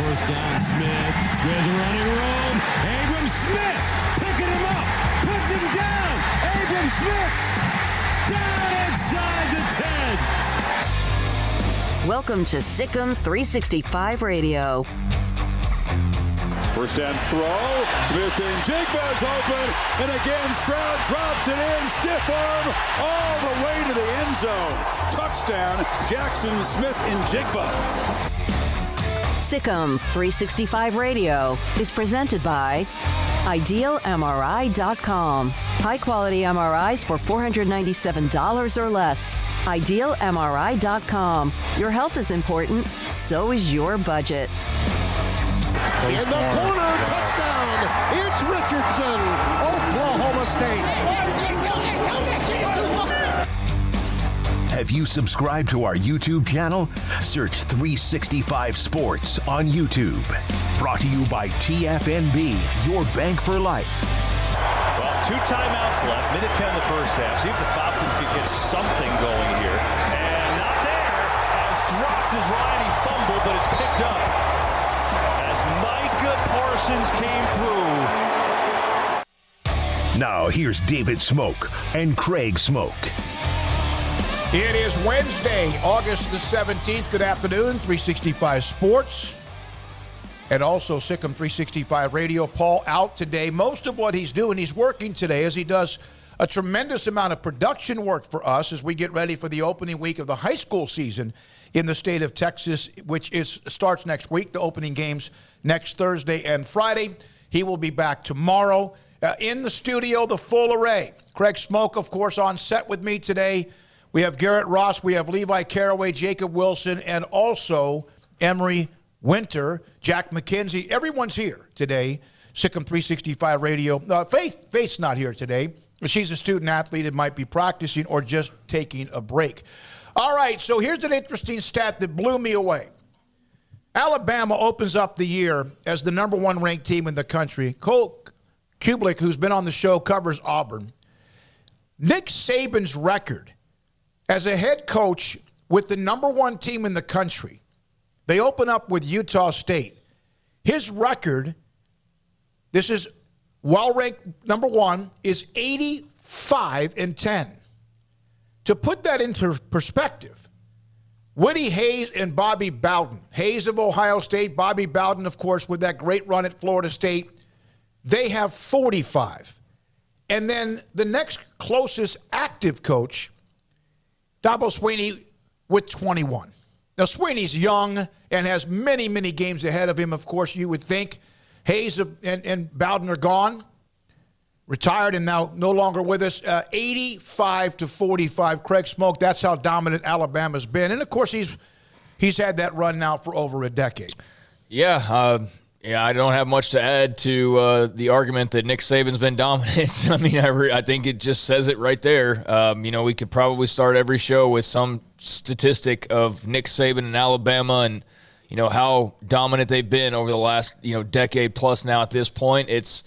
First down, Smith. There's a running room. Abram Smith picking him up. Puts him down. Abram Smith down inside the 10. Welcome to Sikkim 365 Radio. First down throw. Smith and Jigba's open. And again, Stroud drops it in. Stiff arm all the way to the end zone. Touchdown, Jackson Smith and Jigba. Sikkim 365 Radio is presented by IdealMRI.com. High-quality MRIs for $497 or less. IdealMRI.com. Your health is important, so is your budget. In the corner, touchdown! It's Richardson, Oklahoma State. Have you subscribed to our YouTube channel? Search 365 Sports on YouTube. Brought to you by TFNB, your bank for life. Well, 2 timeouts left, minute 10 in the first half. See if the Falcons can get something going here. And not there, as dropped as Ryan, he fumbled, but it's picked up. As Micah Parsons came through. Now here's David Smoak and Craig Smoak. It is Wednesday, August the 17th. Good afternoon, 365 Sports. And also Sikkim 365 Radio. Paul out today. Most of what he's doing, he's working today as he does a tremendous amount of production work for us as we get ready for the opening week of the high school season in the state of Texas, which starts next week. The opening games next Thursday and Friday. He will be back tomorrow. In the studio, the full array. Craig Smoak, of course, on set with me today. We have Garrett Ross, we have Levi Caraway, Jacob Wilson, and also Emery Winter, Jack McKenzie. Everyone's here today. Sikkim 365 Radio. Faith's not here today. She's a student athlete and might be practicing or just taking a break. All right, so here's an interesting stat that blew me away. Alabama opens up the year as the number 1 ranked team in the country. Cole Kublik, who's been on the show, covers Auburn. Nick Saban's record as a head coach with the number 1 team in the country, they open up with Utah State. His record, this is well-ranked number 1, is 85-10. To put that into perspective, Woody Hayes and Bobby Bowden, Hayes of Ohio State, Bobby Bowden, of course, with that great run at Florida State, they have 45. And then the next closest active coach, Dabo Swinney, with 21. Now, Swinney's young and has many, many games ahead of him, of course, you would think. Hayes and Bowden are gone, retired and now no longer with us. 85-45, Craig Smoak. That's how dominant Alabama's been. And, of course, he's had that run now for over a decade. Yeah, I don't have much to add to the argument that Nick Saban's been dominant. I mean, I think it just says it right there. We could probably start every show with some statistic of Nick Saban and Alabama and, how dominant they've been over the last, decade plus now at this point. It's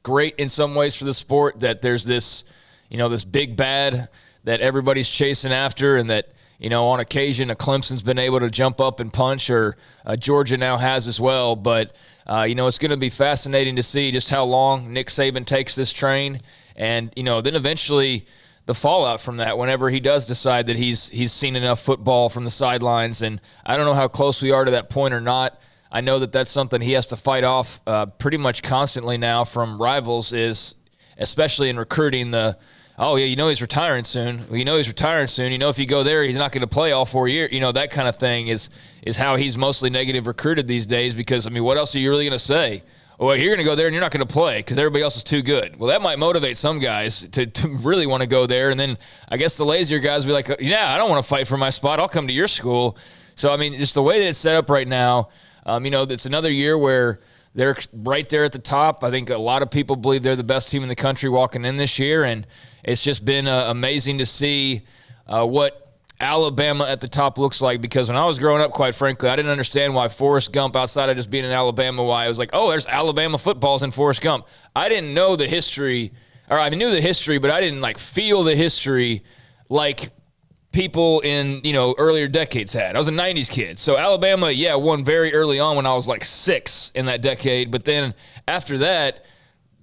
great in some ways for the sport that there's this, this big bad that everybody's chasing after and that, on occasion, a Clemson's been able to jump up and punch, or Georgia now has as well. But, it's going to be fascinating to see just how long Nick Saban takes this train. And, then eventually the fallout from that whenever he does decide that he's seen enough football from the sidelines. And I don't know how close we are to that point or not. I know that that's something he has to fight off pretty much constantly now from rivals, is especially in recruiting the – oh, yeah, he's retiring soon. Well, he's retiring soon. If you go there, he's not going to play all 4 years. That kind of thing is how he's mostly negative recruited these days because, what else are you really going to say? well, you're going to go there and you're not going to play because everybody else is too good. Well, that might motivate some guys to really want to go there. And then I guess the lazier guys will be like, yeah, I don't want to fight for my spot. I'll come to your school. So, I mean, just the way that it's set up right now, it's another year where they're right there at the top. I think a lot of people believe they're the best team in the country walking in this year. And it's just been amazing to see what Alabama at the top looks like, because when I was growing up, quite frankly, I didn't understand why Forrest Gump, outside of just being in Alabama, why I was like, oh, there's Alabama footballs in Forrest Gump. I didn't know the history, or I knew the history, but I didn't feel the history like people in earlier decades had. I was a 90s kid. So Alabama, won very early on when I was 6 in that decade, but then after that,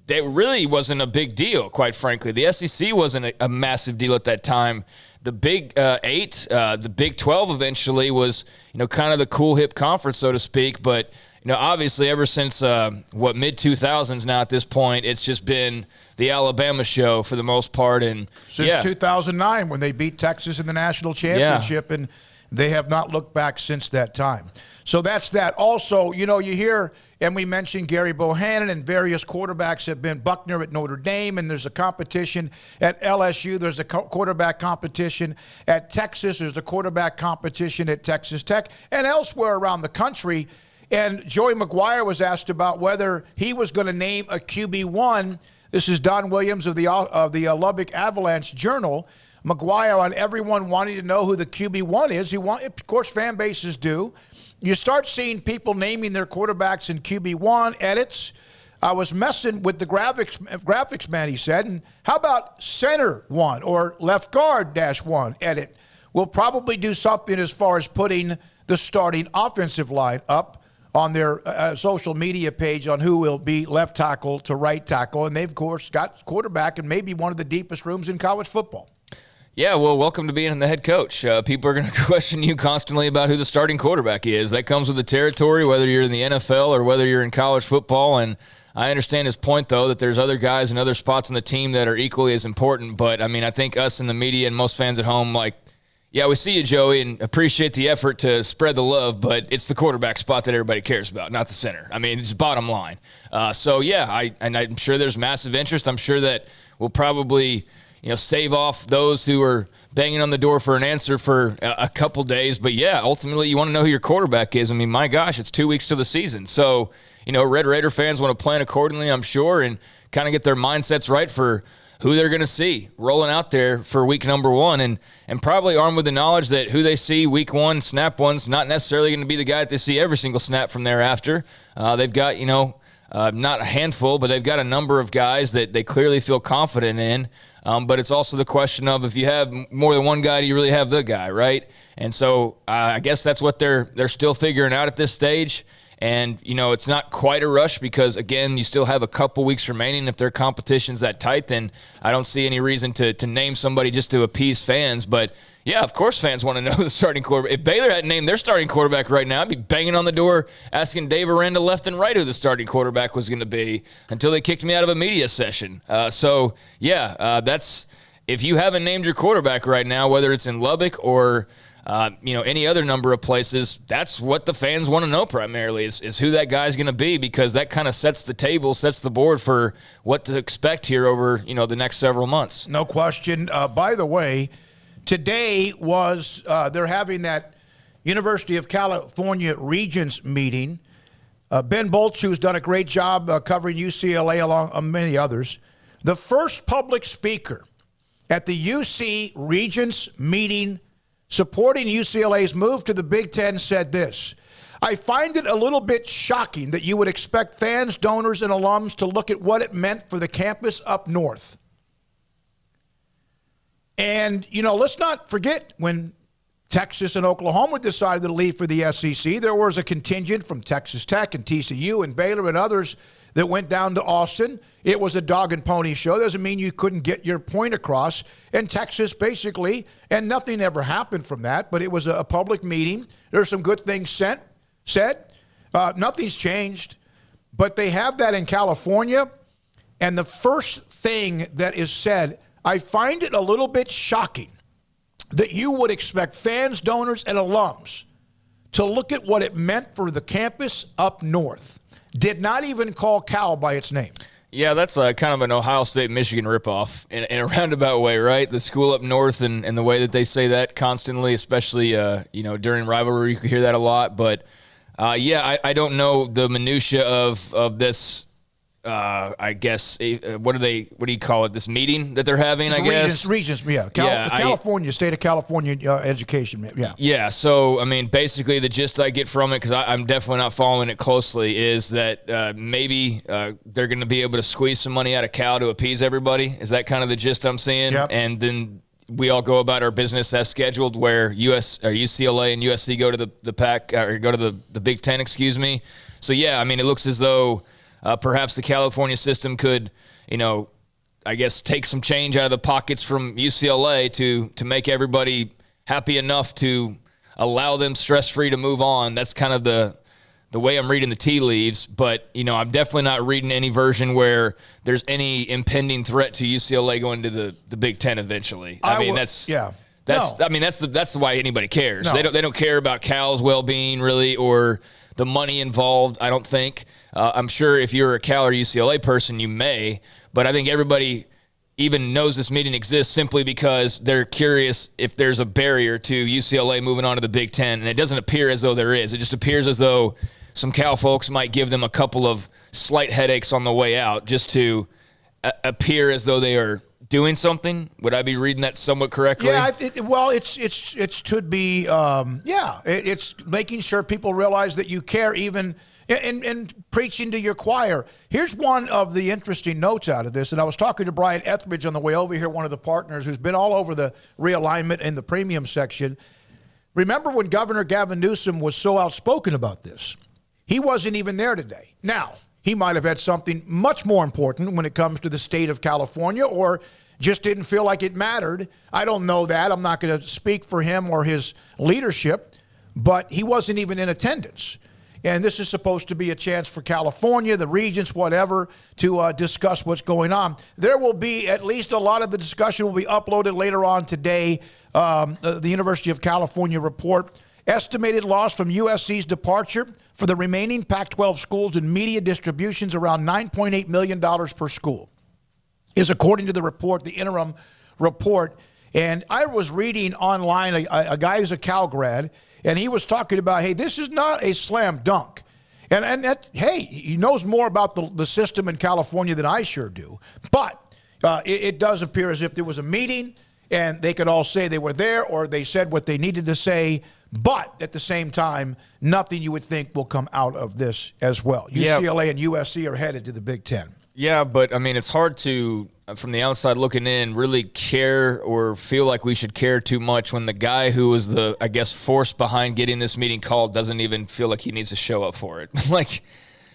that really wasn't a big deal, quite frankly. The SEC wasn't a massive deal at that time. The Big 8, the Big 12 eventually was, kind of the cool hip conference, so to speak. But, obviously ever since, mid-2000s now at this point, it's just been the Alabama show for the most part. And since 2009 when they beat Texas in the national championship, and they have not looked back since that time. So that's that. Also, you hear, and we mentioned Gary Bohannon, and various quarterbacks have been. Buckner at Notre Dame, and there's a competition at LSU. There's a quarterback competition at Texas. There's a quarterback competition at Texas Tech and elsewhere around the country. And Joey McGuire was asked about whether he was going to name a QB1. This is Don Williams of the Lubbock Avalanche Journal. McGuire, on everyone wanting to know who the QB1 is. Of course, fan bases do. You start seeing people naming their quarterbacks in QB1 edits. I was messing with the graphics man, he said. And how about center 1 or left guard -1 edit? We'll probably do something as far as putting the starting offensive line up on their social media page on who will be left tackle to right tackle. And they've, of course, got quarterback in maybe one of the deepest rooms in college football. Yeah, well, welcome to being the head coach. People are going to question you constantly about who the starting quarterback is. That comes with the territory, whether you're in the NFL or whether you're in college football. And I understand his point, though, that there's other guys and other spots on the team that are equally as important. But, I mean, I think us in the media and most fans at home, we see you, Joey, and appreciate the effort to spread the love, but it's the quarterback spot that everybody cares about, not the center. I mean, it's bottom line. I'm sure there's massive interest. I'm sure that we'll probably – save off those who are banging on the door for an answer for a couple days. But, ultimately you want to know who your quarterback is. I mean, my gosh, it's 2 weeks to the season. So, Red Raider fans want to plan accordingly, I'm sure, and kind of get their mindsets right for who they're going to see rolling out there for week number 1, and probably armed with the knowledge that who they see week 1, snap 1's not necessarily going to be the guy that they see every single snap from thereafter. They've got, not a handful, but they've got a number of guys that they clearly feel confident in. But it's also the question of, if you have more than one guy, do you really have the guy, right? And so I guess that's what they're still figuring out at this stage. And, it's not quite a rush because, again, you still have a couple weeks remaining. If their competition's that tight, then I don't see any reason to name somebody just to appease fans. But, yeah, of course fans want to know the starting quarterback. If Baylor hadn't named their starting quarterback right now, I'd be banging on the door asking Dave Aranda left and right who the starting quarterback was going to be until they kicked me out of a media session. That's – if you haven't named your quarterback right now, whether it's in Lubbock or any other number of places, that's what the fans want to know primarily is who that guy's going to be, because that kind of sets the table, sets the board for what to expect here over, the next several months. No question. By the way, today was they're having that University of California Regents meeting. Ben Bolch, who's done a great job covering UCLA along many others, the first public speaker at the UC Regents meeting supporting UCLA's move to the Big Ten, said this: I find it a little bit shocking that you would expect fans, donors, and alums to look at what it meant for the campus up north. And, let's not forget when Texas and Oklahoma decided to leave for the SEC, there was a contingent from Texas Tech and TCU and Baylor and others that went down to Austin. It was a dog and pony show. Doesn't mean you couldn't get your point across. And Texas basically, and nothing ever happened from that, but it was a public meeting. There's some good things said. Nothing's changed. But they have that in California. And the first thing that is said, I find it a little bit shocking that you would expect fans, donors, and alums to look at what it meant for the campus up north. did not even call Cal by its name. Yeah, that's kind of an Ohio State-Michigan ripoff in a roundabout way, right? The school up north and the way that they say that constantly, especially during rivalry, you can hear that a lot. But, I don't know the minutia of this. I guess what do you call it? This meeting that they're having, I guess. Regents, yeah. California, state of California education, yeah. Yeah. So I mean, basically, the gist I get from it, because I'm definitely not following it closely, is that maybe they're going to be able to squeeze some money out of Cal to appease everybody. Is that kind of the gist I'm seeing? Yep. And then we all go about our business as scheduled, where UCLA and USC go to the Pac or go to the Big Ten, excuse me. So yeah, I mean, it looks as though. Perhaps the California system could, I guess take some change out of the pockets from UCLA to make everybody happy enough to allow them stress-free to move on. That's kind of the way I'm reading the tea leaves. But, I'm definitely not reading any version where there's any impending threat to UCLA going to the Big Ten eventually. That's why anybody cares. No. They don't care about Cal's well-being really, or the money involved, I don't think. I'm sure if you're a Cal or UCLA person, you may, but I think everybody even knows this meeting exists simply because they're curious if there's a barrier to UCLA moving on to the Big Ten, and it doesn't appear as though there is. It just appears as though some Cal folks might give them a couple of slight headaches on the way out just to appear as though they are doing something. Would I be reading that somewhat correctly? Yeah, it should be, it's making sure people realize that you care even and preaching to your choir. Here's one of the interesting notes out of this, and I was talking to Brian Etheridge on the way over here, one of the partners who's been all over the realignment in the premium section. Remember when Governor Gavin Newsom was so outspoken about this? He wasn't even there today. Now, he might have had something much more important when it comes to the state of California, or just didn't feel like it mattered. I don't know that. I'm not going to speak for him or his leadership, but he wasn't even in attendance. And this is supposed to be a chance for California, the regents, whatever, to discuss what's going on. There will be, at least a lot of the discussion will be uploaded later on today. The University of California report, estimated loss from USC's departure for the remaining Pac-12 schools and media distributions around $9.8 million per school, is according to the report, the interim report. And I was reading online a guy who's a Cal grad, and he was talking about, hey, this is not a slam dunk. And that, hey, he knows more about the system in California than I sure do. But it does appear as if there was a meeting, and they could all say they were there, or they said what they needed to say. But at the same time, nothing you would think will come out of this as well. UCLA and USC are headed to the Big Ten. Yeah, but, I mean, it's hard to, from the outside looking in, really care or feel like we should care too much when the guy who was the, I guess, force behind getting this meeting called doesn't even feel like he needs to show up for it. Like,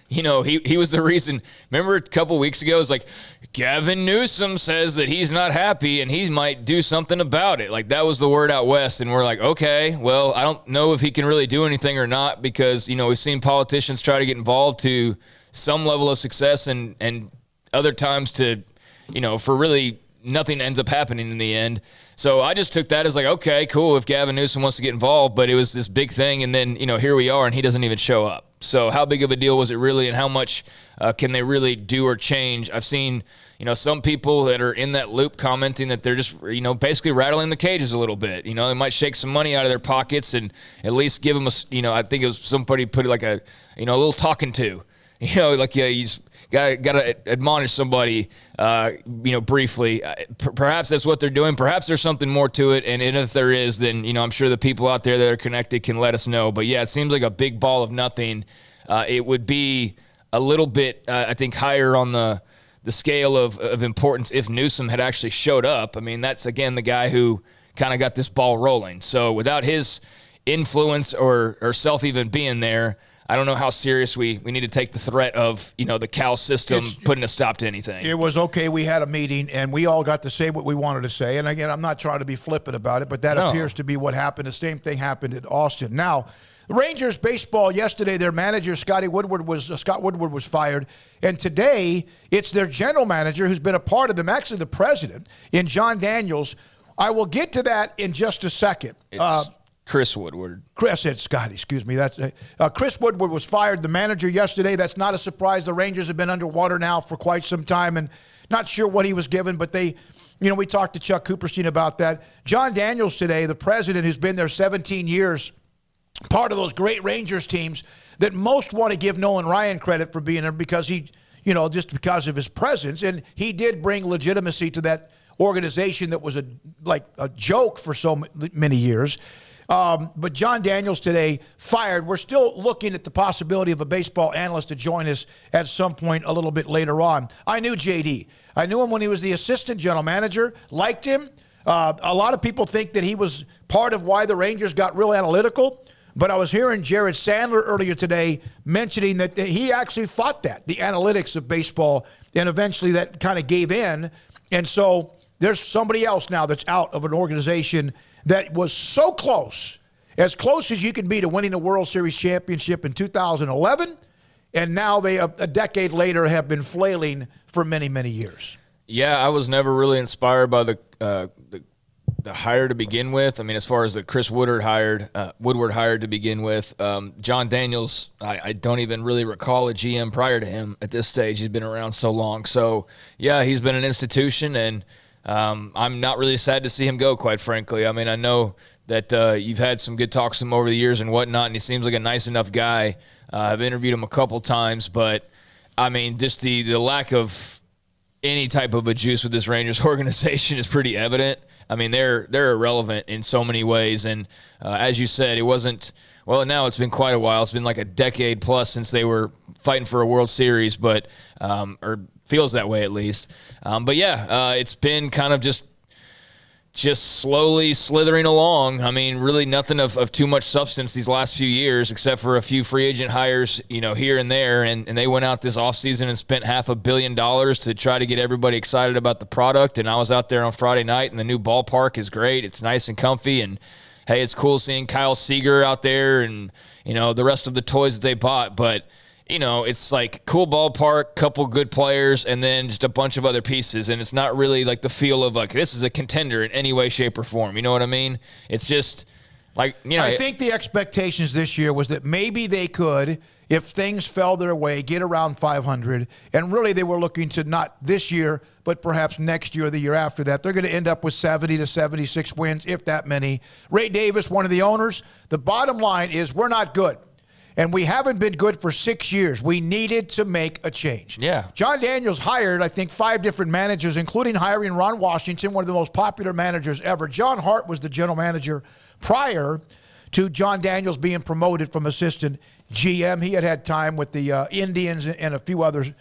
he was the reason. Remember a couple weeks ago, it was like, Gavin Newsom says that he's not happy and he might do something about it. Like, that was the word out west, and we're like, okay, well, I don't know if he can really do anything or not, because, we've seen politicians try to get involved to some level of success and other times to, for really nothing ends up happening in the end. So I just took that as like, okay, cool, if Gavin Newsom wants to get involved, but it was this big thing, and then, here we are, and he doesn't even show up. So how big of a deal was it really, and how much can they really do or change? I've seen, some people that are in that loop commenting that they're just, basically rattling the cages a little bit. They might shake some money out of their pockets and at least give them I think it was somebody put it like a little talking to. You just got to admonish somebody, briefly. Perhaps that's what they're doing. Perhaps there's something more to it. And if there is, then, I'm sure the people out there that are connected can let us know. But, yeah, it seems like a big ball of nothing. It would be a little bit, I think, higher on the scale of importance if Newsom had actually showed up. I mean, that's, again, the guy who kind of got this ball rolling. So without his influence or self even being there, I don't know how serious we need to take the threat of, the Cal system putting a stop to anything. It was okay. We had a meeting, and we all got to say what we wanted to say. And, again, I'm not trying to be flippant about it, but that appears to be what happened. The same thing happened in Austin. Now, the Rangers baseball yesterday, their manager, Scott Woodward, was fired. And today, it's their general manager who's been a part of them, actually the president, in John Daniels. I will get to that in just a second. Chris Woodward. I said Scotty, excuse me. That's Chris Woodward was fired, the manager, yesterday. That's not a surprise. The Rangers have been underwater now for quite some time, and not sure what he was given, but they, we talked to Chuck Cooperstein about that. John Daniels today, the president, who's been there 17 years, part of those great Rangers teams that most want to give Nolan Ryan credit for being there because he, just because of his presence, and he did bring legitimacy to that organization that was a joke for so many years. But John Daniels today fired. We're still looking at the possibility of a baseball analyst to join us at some point a little bit later on. I knew JD. I knew him when he was the assistant general manager, liked him. A lot of people think that he was part of why the Rangers got real analytical. But I was hearing Jared Sandler earlier today mentioning that he actually fought the analytics of baseball, and eventually that kind of gave in. And so there's somebody else now that's out of an organization that was so close, as close as you can be to winning the World Series championship in 2011, and now they, a decade later, have been flailing for many, many years. Yeah, I was never really inspired by the hire to begin with. I mean, as far as the Chris Woodward hired to begin with, John Daniels, I don't even really recall a GM prior to him at this stage. He's been around so long. So, yeah, he's been an institution, and I'm not really sad to see him go, quite frankly. I mean, I know that you've had some good talks with him over the years and whatnot, and he seems like a nice enough guy. I've interviewed him a couple times, but, I mean, just the lack of any type of a juice with this Rangers organization is pretty evident. I mean, they're irrelevant in so many ways, and as you said, it wasn't – well, now it's been quite a while. It's been like a decade plus since they were fighting for a World Series, but or feels that way at least. But yeah, it's been kind of just slowly slithering along. I mean, really nothing of too much substance these last few years, except for a few free agent hires, here and there. And they went out this offseason and spent $500 million to try to get everybody excited about the product. And I was out there on Friday night, and the new ballpark is great. It's nice and comfy. And, hey, it's cool seeing Kyle Seager out there and, the rest of the toys that they bought. But, it's like cool ballpark, couple good players, and then just a bunch of other pieces. And it's not really like the feel of like this is a contender in any way, shape, or form. You know what I mean? It's just like, I think the expectations this year was that maybe they could, if things fell their way, get around 500. And really they were looking to not this year, but perhaps next year or the year after that. They're going to end up with 70 to 76 wins, if that many. Ray Davis, one of the owners, the bottom line is we're not good. And we haven't been good for 6 years. We needed to make a change. Yeah. John Daniels hired, I think, 5 different managers, including hiring Ron Washington, one of the most popular managers ever. John Hart was the general manager prior to John Daniels being promoted from assistant GM. He had time with the Indians and a few other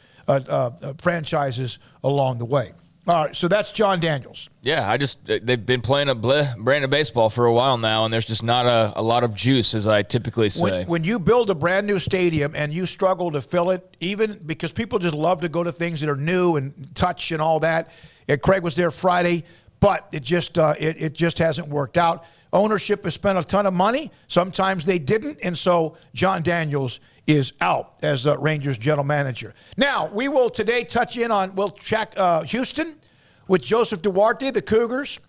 franchises along the way. All right, so that's John Daniels. Yeah, they've been playing a brand of baseball for a while now, and there's just not a lot of juice, as I typically say. When you build a brand new stadium and you struggle to fill it, even because people just love to go to things that are new and touch and all that. And Craig was there Friday, but it just hasn't worked out. Ownership has spent a ton of money. Sometimes they didn't, and so John Daniels is out as Rangers general manager. Now, we will today we'll check Houston with Joseph Duarte, the Cougars.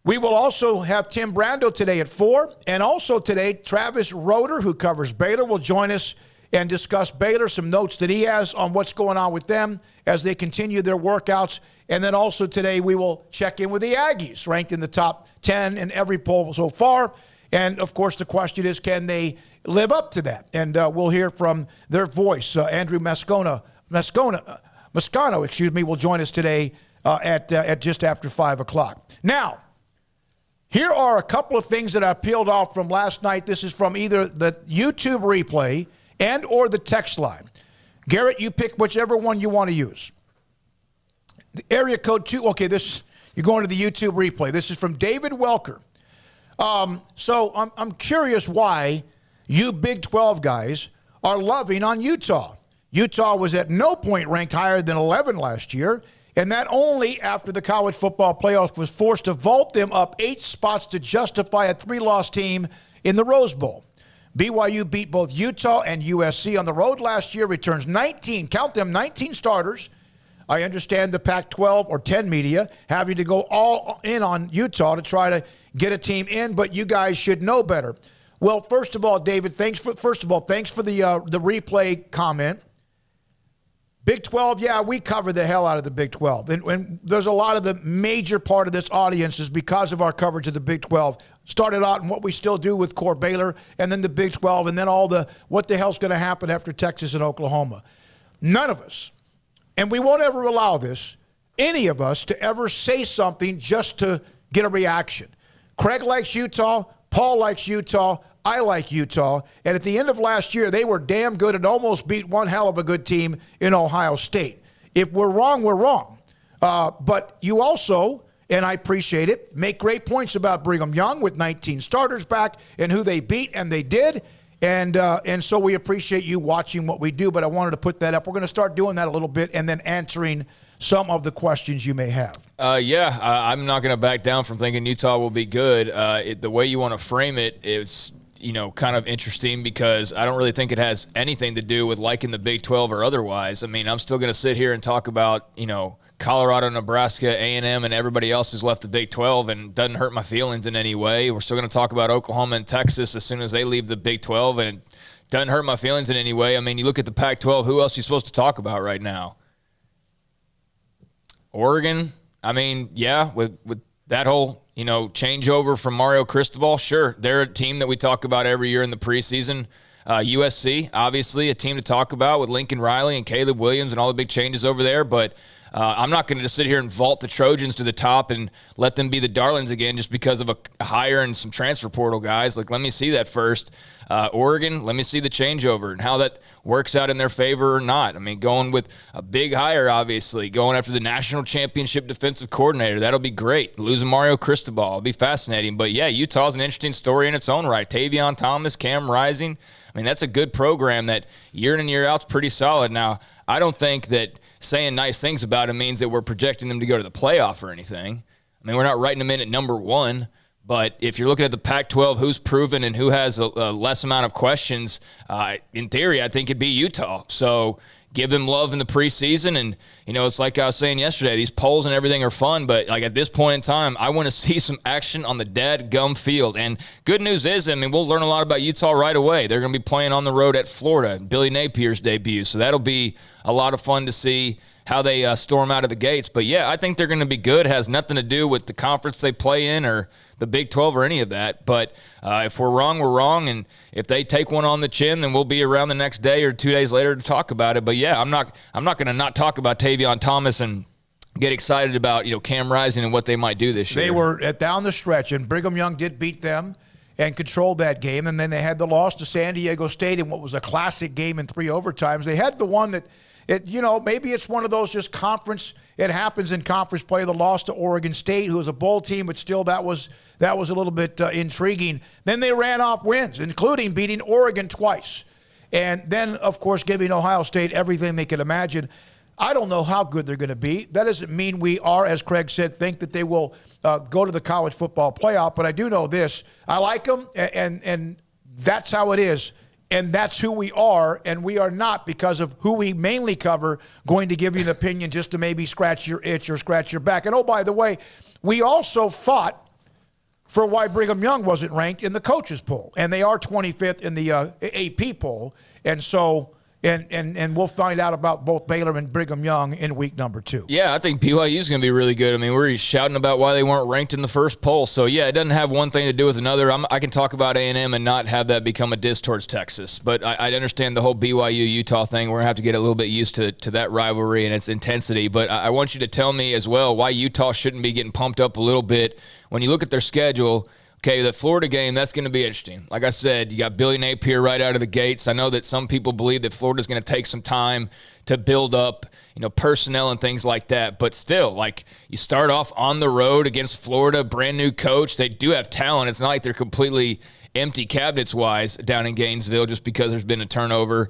We will also have Tim Brando today at 4. And also today, Travis Roeder, who covers Baylor, will join us and discuss Baylor, some notes that he has on what's going on with them as they continue their workouts. And then also today, we will check in with the Aggies, ranked in the top 10 in every poll so far. And, of course, the question is, can they live up to that? And we'll hear from their voice. Andrew Moscano, will join us today at just after 5 o'clock. Now, here are a couple of things that I peeled off from last night. This is from either the YouTube replay and or the text line. Garrett, you pick whichever one you want to use. The area code 2. Okay, you're going to the YouTube replay. This is from David Welker. So I'm curious why you Big 12 guys are loving on Utah. Utah was at no point ranked higher than 11 last year, and that only after the college football playoff was forced to vault them up 8 spots to justify a 3-loss team in the Rose Bowl. BYU beat both Utah and USC on the road last year, returns 19 starters, I understand the Pac-12 or 10 media having to go all in on Utah to try to get a team in, but you guys should know better. Well, first of all, David, thanks for the replay comment. Big 12, yeah, we cover the hell out of the Big 12. And there's a lot of the major part of this audience is because of our coverage of the Big 12. Started out in what we still do with Core Baylor, and then the Big 12, and then all the what the hell's going to happen after Texas and Oklahoma. None of us, and we won't ever allow this, any of us, to ever say something just to get a reaction. Craig likes Utah. Paul likes Utah. I like Utah. And at the end of last year, they were damn good and almost beat one hell of a good team in Ohio State. If we're wrong, we're wrong. But you also, and I appreciate it, make great points about Brigham Young with 19 starters back and who they beat, and they did. And so we appreciate you watching what we do, but I wanted to put that up. We're going to start doing that a little bit and then answering some of the questions you may have. I'm not going to back down from thinking Utah will be good. The way you want to frame it is, kind of interesting because I don't really think it has anything to do with liking the Big 12 or otherwise. I mean, I'm still going to sit here and talk about, Colorado, Nebraska, A&M, and everybody else who's left the Big 12 and doesn't hurt my feelings in any way. We're still going to talk about Oklahoma and Texas as soon as they leave the Big 12, and it doesn't hurt my feelings in any way. I mean, you look at the Pac-12, who else are you supposed to talk about right now? Oregon, I mean, yeah, with that whole, changeover from Mario Cristobal, sure, they're a team that we talk about every year in the preseason. USC, obviously, a team to talk about with Lincoln Riley and Caleb Williams and all the big changes over there, but I'm not going to just sit here and vault the Trojans to the top and let them be the darlings again just because of a hire and some transfer portal guys. Like, let me see that first. Oregon, let me see the changeover and how that works out in their favor or not. I mean, going with a big hire, obviously, going after the national championship defensive coordinator, that'll be great. Losing Mario Cristobal, it'll be fascinating. But, yeah, Utah's an interesting story in its own right. Tavion Thomas, Cam Rising. I mean, that's a good program that year in and year out is pretty solid. Now, I don't think that saying nice things about him means that we're projecting them to go to the playoff or anything. I mean, we're not writing them in at number one. But if you're looking at the Pac-12, who's proven and who has a less amount of questions, in theory, I think it'd be Utah. So give them love in the preseason. And, it's like I was saying yesterday, these polls and everything are fun. But, like, at this point in time, I want to see some action on the dadgum field. And good news is, we'll learn a lot about Utah right away. They're going to be playing on the road at Florida, Billy Napier's debut. So that'll be a lot of fun to see how they storm out of the gates. But, yeah, I think they're going to be good. It has nothing to do with the conference they play in or the Big 12 or any of that. But if we're wrong, we're wrong. And if they take one on the chin, then we'll be around the next day or 2 days later to talk about it. But, yeah, I'm not going to not talk about Tavion Thomas and get excited about, Cam Rising and what they might do this year. They were down the stretch, and Brigham Young did beat them and controlled that game. And then they had the loss to San Diego State in what was a classic game in 3 overtimes. They had the one that maybe it's one of those just conference. It happens in conference play. The loss to Oregon State, who was a bowl team, but still that was a little bit intriguing. Then they ran off wins, including beating Oregon twice, and then of course giving Ohio State everything they could imagine. I don't know how good they're going to be. That doesn't mean we are, as Craig said, think that they will go to the college football playoff. But I do know this: I like them, and that's how it is. And that's who we are, and we are not, because of who we mainly cover, going to give you an opinion just to maybe scratch your itch or scratch your back. And, oh, by the way, we also fought for why Brigham Young wasn't ranked in the coaches poll, and they are 25th in the AP poll. And so and we'll find out about both Baylor and Brigham Young in week number 2. Yeah, I think BYU is going to be really good. I mean, we're shouting about why they weren't ranked in the first poll. So, yeah, it doesn't have one thing to do with another. I can talk about A&M and not have that become a diss towards Texas. But I understand the whole BYU-Utah thing. We're going to have to get a little bit used to that rivalry and its intensity. But I want you to tell me as well why Utah shouldn't be getting pumped up a little bit. When you look at their schedule, okay, the Florida game, that's going to be interesting. Like I said, you got Billy Napier right out of the gates. I know that some people believe that Florida's going to take some time to build up, personnel and things like that. But still, like, you start off on the road against Florida, brand new coach. They do have talent. It's not like they're completely empty cabinets-wise down in Gainesville just because there's been a turnover.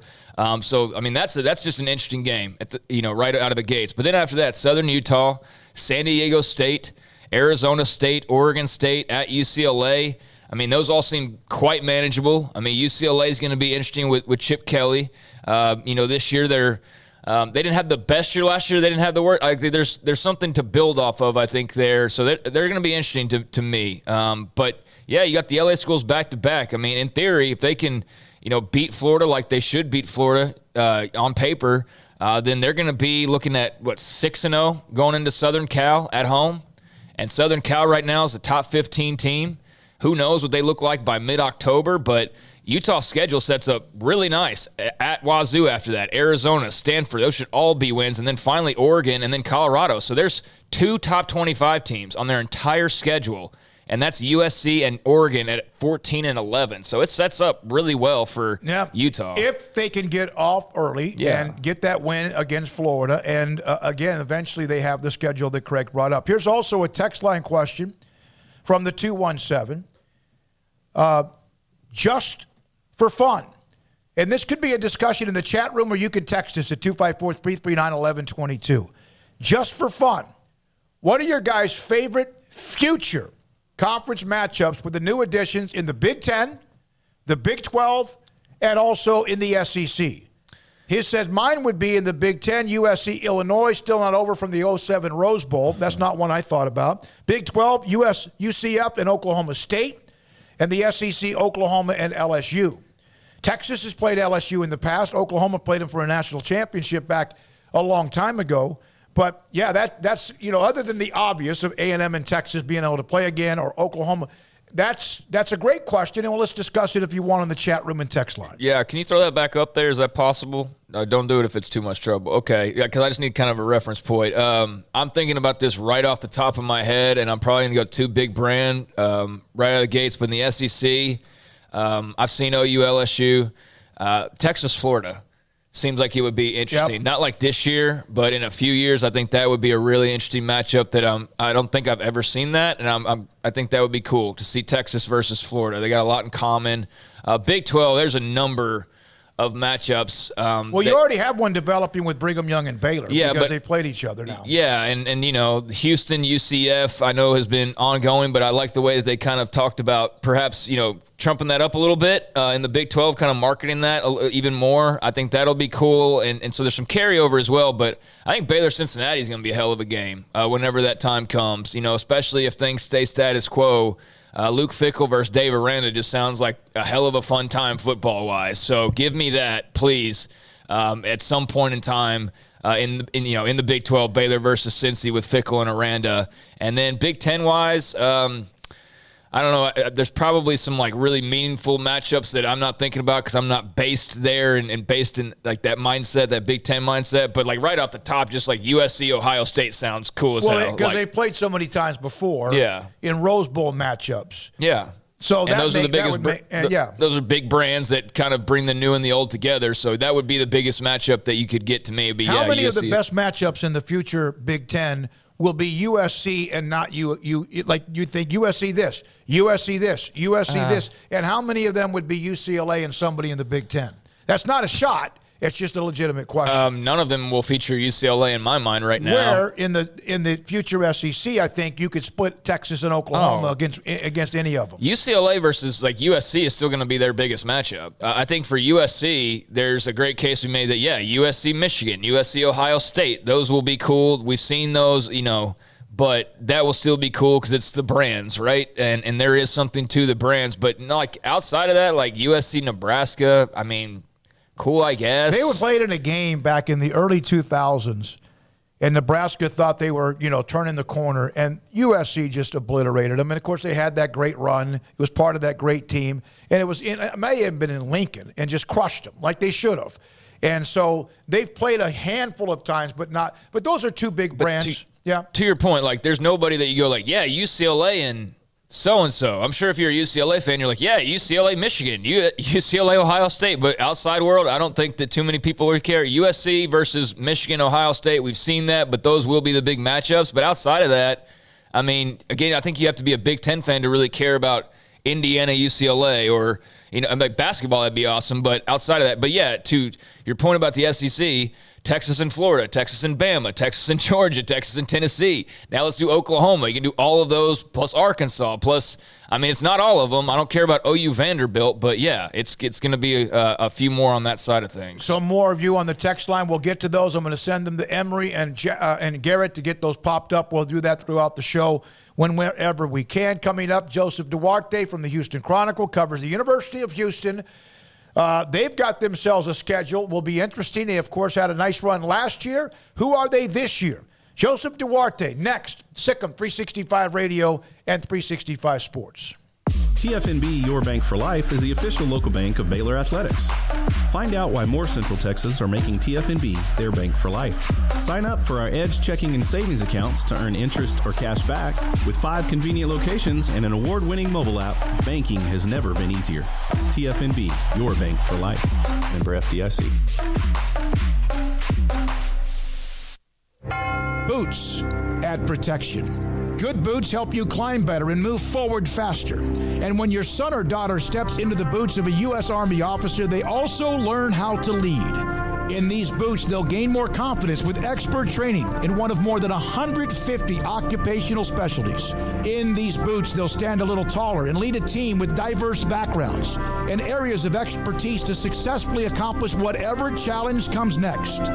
So, I mean, that's just an interesting game, right out of the gates. But then after that, Southern Utah, San Diego State, Arizona State, Oregon State, at UCLA. I mean, those all seem quite manageable. I mean, UCLA is going to be interesting with Chip Kelly. This year they're They didn't have the best year last year. They didn't have the worst. There's something to build off of, I think, there. So they're going to be interesting to me. But, yeah, you got the LA schools back-to-back. I mean, in theory, if they can, beat Florida like they should beat Florida on paper, then they're going to be looking at, 6-0 going into Southern Cal at home. And Southern Cal right now is the top 15 team. Who knows what they look like by mid-October, but Utah's schedule sets up really nice at Wazoo after that. Arizona, Stanford, those should all be wins. And then finally Oregon and then Colorado. So there's 2 top 25 teams on their entire schedule. And that's USC and Oregon at 14 and 11. So it sets up really well for Utah. If they can get off early and get that win against Florida. And, again, eventually they have the schedule that Craig brought up. Here's also a text line question from the 217. Just for fun. And this could be a discussion in the chat room, or you can text us at 254-339-1122. Just for fun. What are your guys' favorite future conference matchups with the new additions in the Big Ten, the Big 12, and also in the SEC? He says, mine would be in the Big Ten, USC, Illinois, still not over from the 07 Rose Bowl. That's not one I thought about. Big 12, UCF and Oklahoma State, and the SEC, Oklahoma and LSU. Texas has played LSU in the past. Oklahoma played them for a national championship back a long time ago. But, yeah, that's other than the obvious of A&M and Texas being able to play again, or Oklahoma, that's a great question, and let's discuss it if you want in the chat room and text line. Yeah, can you throw that back up there? Is that possible? No, don't do it if it's too much trouble. Okay, yeah, because I just need kind of a reference point. I'm thinking about this right off the top of my head, and I'm probably going to go 2 big brand right out of the gates. But in the SEC, I've seen OU, LSU, Texas, Florida. Seems like it would be interesting. Yep. Not like this year, but in a few years, I think that would be a really interesting matchup that I don't think I've ever seen that, and I think that would be cool to see Texas versus Florida. They got a lot in common. Big 12, there's a number of matchups. You already have one developing with Brigham Young and Baylor because they've played each other now. Yeah, and Houston, UCF, I know has been ongoing, but I like the way that they kind of talked about perhaps, trumping that up a little bit in the Big 12, kind of marketing that even more. I think that'll be cool, and so there's some carryover as well, but I think Baylor-Cincinnati is going to be a hell of a game whenever that time comes, especially if things stay status quo. Luke Fickell versus Dave Aranda just sounds like a hell of a fun time football-wise. So give me that, please, at some point in time in the Big 12, Baylor versus Cincy with Fickell and Aranda. And then Big 10-wise, I don't know. There's probably some really meaningful matchups that I'm not thinking about because I'm not based there and based in that mindset, that Big Ten mindset. But right off the top, just USC, Ohio State sounds cool as hell. Well, because they played so many times before. Yeah. In Rose Bowl matchups. Yeah. So those are the biggest. Those are big brands that kind of bring the new and the old together. So that would be the biggest matchup that you could get to me. But how many USC. of the best matchups in the future Big Ten will be USC and not you think USC this, USC this, USC this, and how many of them would be UCLA and somebody in the Big Ten? That's not a shot. It's just a legitimate question. None of them will feature UCLA in my mind right now. Where in the future SEC, I think you could split Texas and Oklahoma against any of them. UCLA versus USC is still going to be their biggest matchup. I think for USC, there's a great case we made that USC Michigan, USC Ohio State, those will be cool. We've seen those, but that will still be cool because it's the brands, right? And there is something to the brands, but outside of that, USC Nebraska, I mean. Cool, I guess. They were played in a game back in the early 2000s, and Nebraska thought they were, turning the corner, and USC just obliterated them. And, of course, they had that great run. It was part of that great team. And it may have been in Lincoln and just crushed them like they should have. And so they've played a handful of times, but those are 2 big brands. To your point, there's nobody that you go UCLA and so-and-so. I'm sure if you're a UCLA fan, you're UCLA, Michigan, UCLA, Ohio State. But outside world, I don't think that too many people would care. USC versus Michigan, Ohio State, we've seen that, but those will be the big matchups. But outside of that, I mean, again, I think you have to be a Big Ten fan to really care about Indiana, UCLA, or, basketball, that'd be awesome. But outside of that, to your point about the SEC, Texas and Florida, Texas and Bama, Texas and Georgia, Texas and Tennessee. Now let's do Oklahoma. You can do all of those plus Arkansas, plus, I mean, it's not all of them. I don't care about OU Vanderbilt, but yeah, it's going to be a few more on that side of things. So more of you on the text line. We'll get to those. I'm going to send them to Emery and Garrett to get those popped up. We'll do that throughout the show whenever we can. Coming up, Joseph Duarte from the Houston Chronicle covers the University of Houston. They've got themselves a schedule. Will be interesting. They, of course, had a nice run last year. Who are they this year? Joseph Duarte, next. Sikkim 365 Radio and 365 Sports. TFNB Your Bank for Life is the official local bank of Baylor Athletics. Find out why more Central Texas are making TFNB their bank for life. Sign up for our Edge checking and savings accounts to earn interest or cash back. With 5 convenient locations and an award-winning mobile app, banking has never been easier. TFNB Your Bank for Life. Member FDIC. Boots add protection. Good boots help you climb better and move forward faster. And when your son or daughter steps into the boots of a U.S. Army officer, they also learn how to lead. In these boots, they'll gain more confidence with expert training in one of more than 150 occupational specialties. In these boots, they'll stand a little taller and lead a team with diverse backgrounds and areas of expertise to successfully accomplish whatever challenge comes next.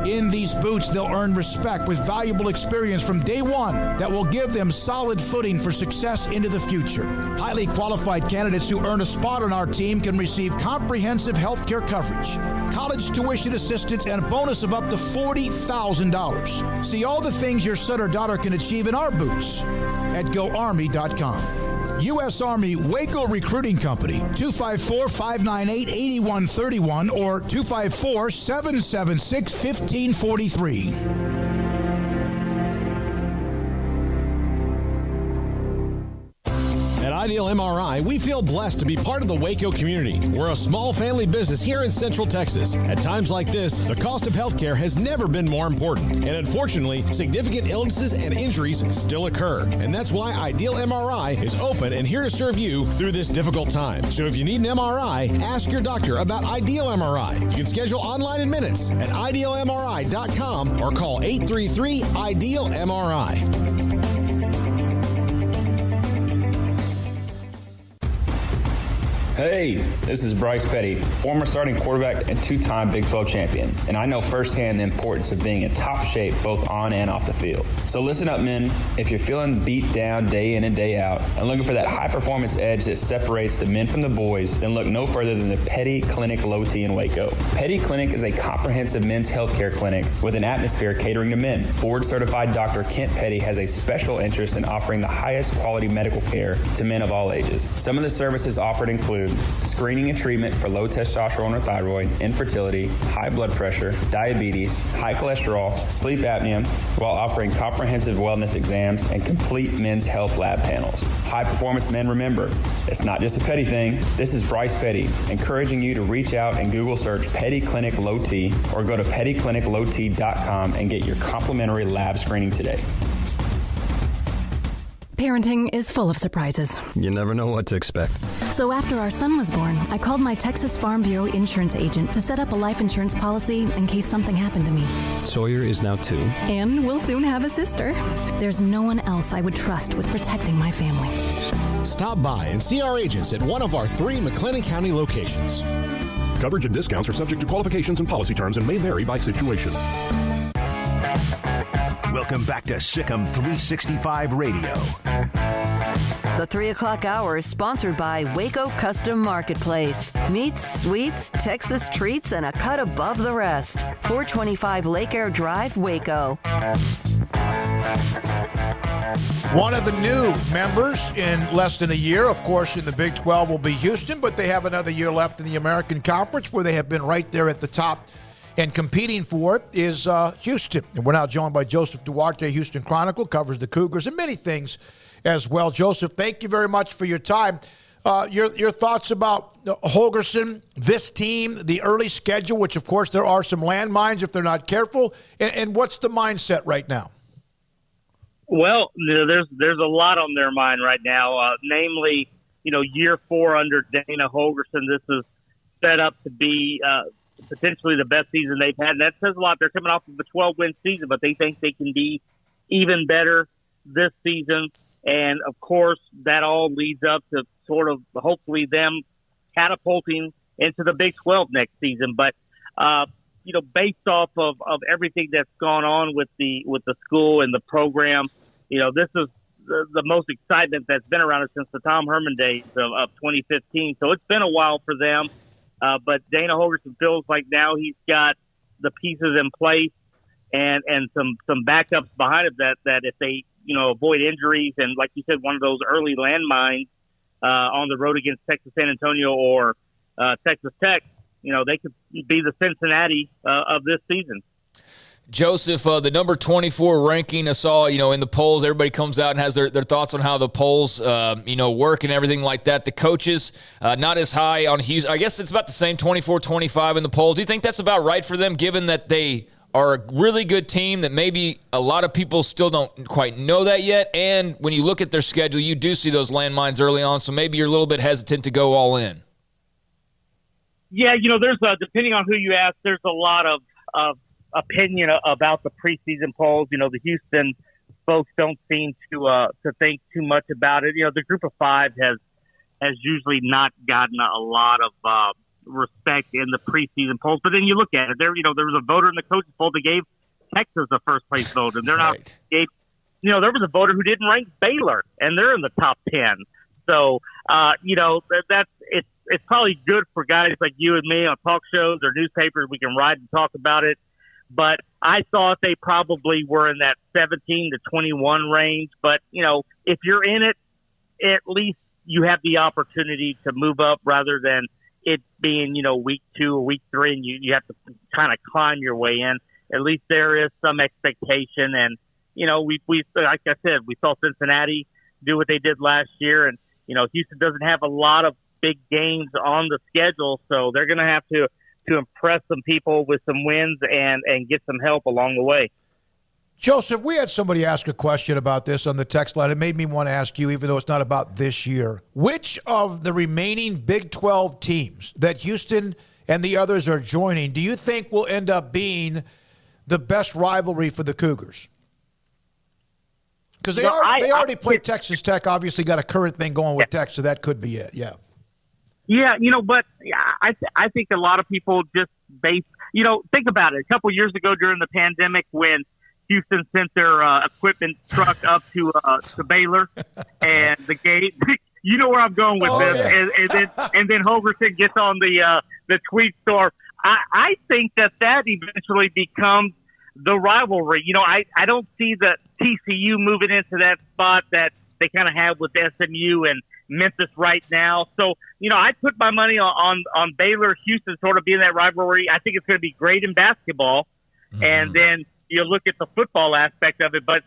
In these boots, they'll earn respect with valuable experience from day one that will give them solid footing for success into the future. Highly qualified candidates who earn a spot on our team can receive comprehensive health care coverage, college tuition assistance, and a bonus of up to $40,000. See all the things your son or daughter can achieve in our boots at GoArmy.com. U.S. Army Waco Recruiting Company, 254-598-8131 or 254-776-1543. At Ideal MRI, we feel blessed to be part of the Waco community. We're a small family business here in Central Texas. At times like this, the cost of healthcare has never been more important. And unfortunately, significant illnesses and injuries still occur. And that's why Ideal MRI is open and here to serve you through this difficult time. So if you need an MRI, ask your doctor about Ideal MRI. You can schedule online in minutes at idealmri.com or call 833-IDEAL-MRI. Hey, this is Bryce Petty, former starting quarterback and 2-time Big 12 champion, and I know firsthand the importance of being in top shape both on and off the field. So listen up, men. If you're feeling beat down day in and day out and looking for that high-performance edge that separates the men from the boys, then look no further than the Petty Clinic Low T in Waco. Petty Clinic is a comprehensive men's healthcare clinic with an atmosphere catering to men. Board-certified Dr. Kent Petty has a special interest in offering the highest quality medical care to men of all ages. Some of the services offered include screening and treatment for low testosterone or thyroid, infertility, high blood pressure, diabetes, high cholesterol, sleep apnea, while offering comprehensive wellness exams and complete men's health lab panels. High performance men, remember, it's not just a Petty thing. This is Bryce Petty, encouraging you to reach out and Google search Petty Clinic Low T or go to pettycliniclowt.com and get your complimentary lab screening today. Parenting is full of surprises. You never know what to expect. So after our son was born, I called my Texas Farm Bureau insurance agent to set up a life insurance policy in case something happened to me. Sawyer is now 2. And we'll soon have a sister. There's no one else I would trust with protecting my family. Stop by and see our agents at one of our 3 McLennan County locations. Coverage and discounts are subject to qualifications and policy terms and may vary by situation. Welcome back to Sikkim 365 Radio. The 3 o'clock hour is sponsored by Waco Custom Marketplace. Meats, sweets, Texas treats, and a cut above the rest. 425 Lake Air Drive, Waco. One of the new members in less than a year, of course, in the Big 12 will be Houston, but they have another year left in the American Conference where they have been right there at the top. And competing for it is Houston. And we're now joined by Joseph Duarte, Houston Chronicle, covers the Cougars and many things as well. Joseph, thank you very much for your time. Your thoughts about Holgorsen, this team, the early schedule, which, of course, there are some landmines if they're not careful, and what's the mindset right now? Well, there's a lot on their mind right now, namely, year 4 under Dana Holgorsen. This is set up to be potentially the best season they've had. And that says a lot. They're coming off of a 12-win season, but they think they can be even better this season. And, of course, that all leads up to sort of hopefully them catapulting into the Big 12 next season. But, based off of everything that's gone on with the school and the program, this is the most excitement that's been around it since the Tom Herman days of 2015. So it's been a while for them. But Dana Holgorsen feels like now he's got the pieces in place and some backups behind it that if they, avoid injuries and, like you said, one of those early landmines on the road against Texas San Antonio or Texas Tech, they could be the Cincinnati of this season. Joseph, the number 24 ranking, I saw, in the polls, everybody comes out and has their thoughts on how the polls, work and everything like that. The coaches, not as high on Houston. I guess it's about the same, 24, 25 in the polls. Do you think that's about right for them, given that they are a really good team that maybe a lot of people still don't quite know that yet? And when you look at their schedule, you do see those landmines early on, so maybe you're a little bit hesitant to go all in. Yeah, there's depending on who you ask, there's a lot of opinion about the preseason polls. The Houston folks don't seem to think too much about it. The group of five has usually not gotten a lot of respect in the preseason polls. But then you look at it, there was a voter in the coaches poll that gave Texas a first place vote, and they're not gave. There was a voter who didn't rank Baylor, and they're in the top 10. So it's probably good for guys like you and me on talk shows or newspapers. We can write and talk about it. But I thought they probably were in that 17 to 21 range. But, if you're in it, at least you have the opportunity to move up rather than it being, week 2 or week 3 and you have to kind of climb your way in. At least there is some expectation. And, we like I said, we saw Cincinnati do what they did last year. And, Houston doesn't have a lot of big games on the schedule, so they're going to have to impress some people with some wins and get some help along the way. Joseph, we had somebody ask a question about this on the text line. It made me want to ask you, even though it's not about this year. Which of the remaining Big 12 teams that Houston and the others are joining do you think will end up being the best rivalry for the Cougars? Because they already played Texas Tech, obviously got a current thing going with Tech, so that could be it, yeah. Yeah, but I think a lot of people just think about it. A couple years ago during the pandemic when Houston sent their equipment truck up to Baylor and the gate, you know where I'm going with this. Yeah. And then Holgorsen gets on the tweet storm. I think that eventually becomes the rivalry. I don't see the TCU moving into that spot that they kind of have with SMU and Memphis right now. So, I put my money on Baylor, Houston sort of being that rivalry. I think it's going to be great in basketball. Mm-hmm. And then you look at the football aspect of it. But,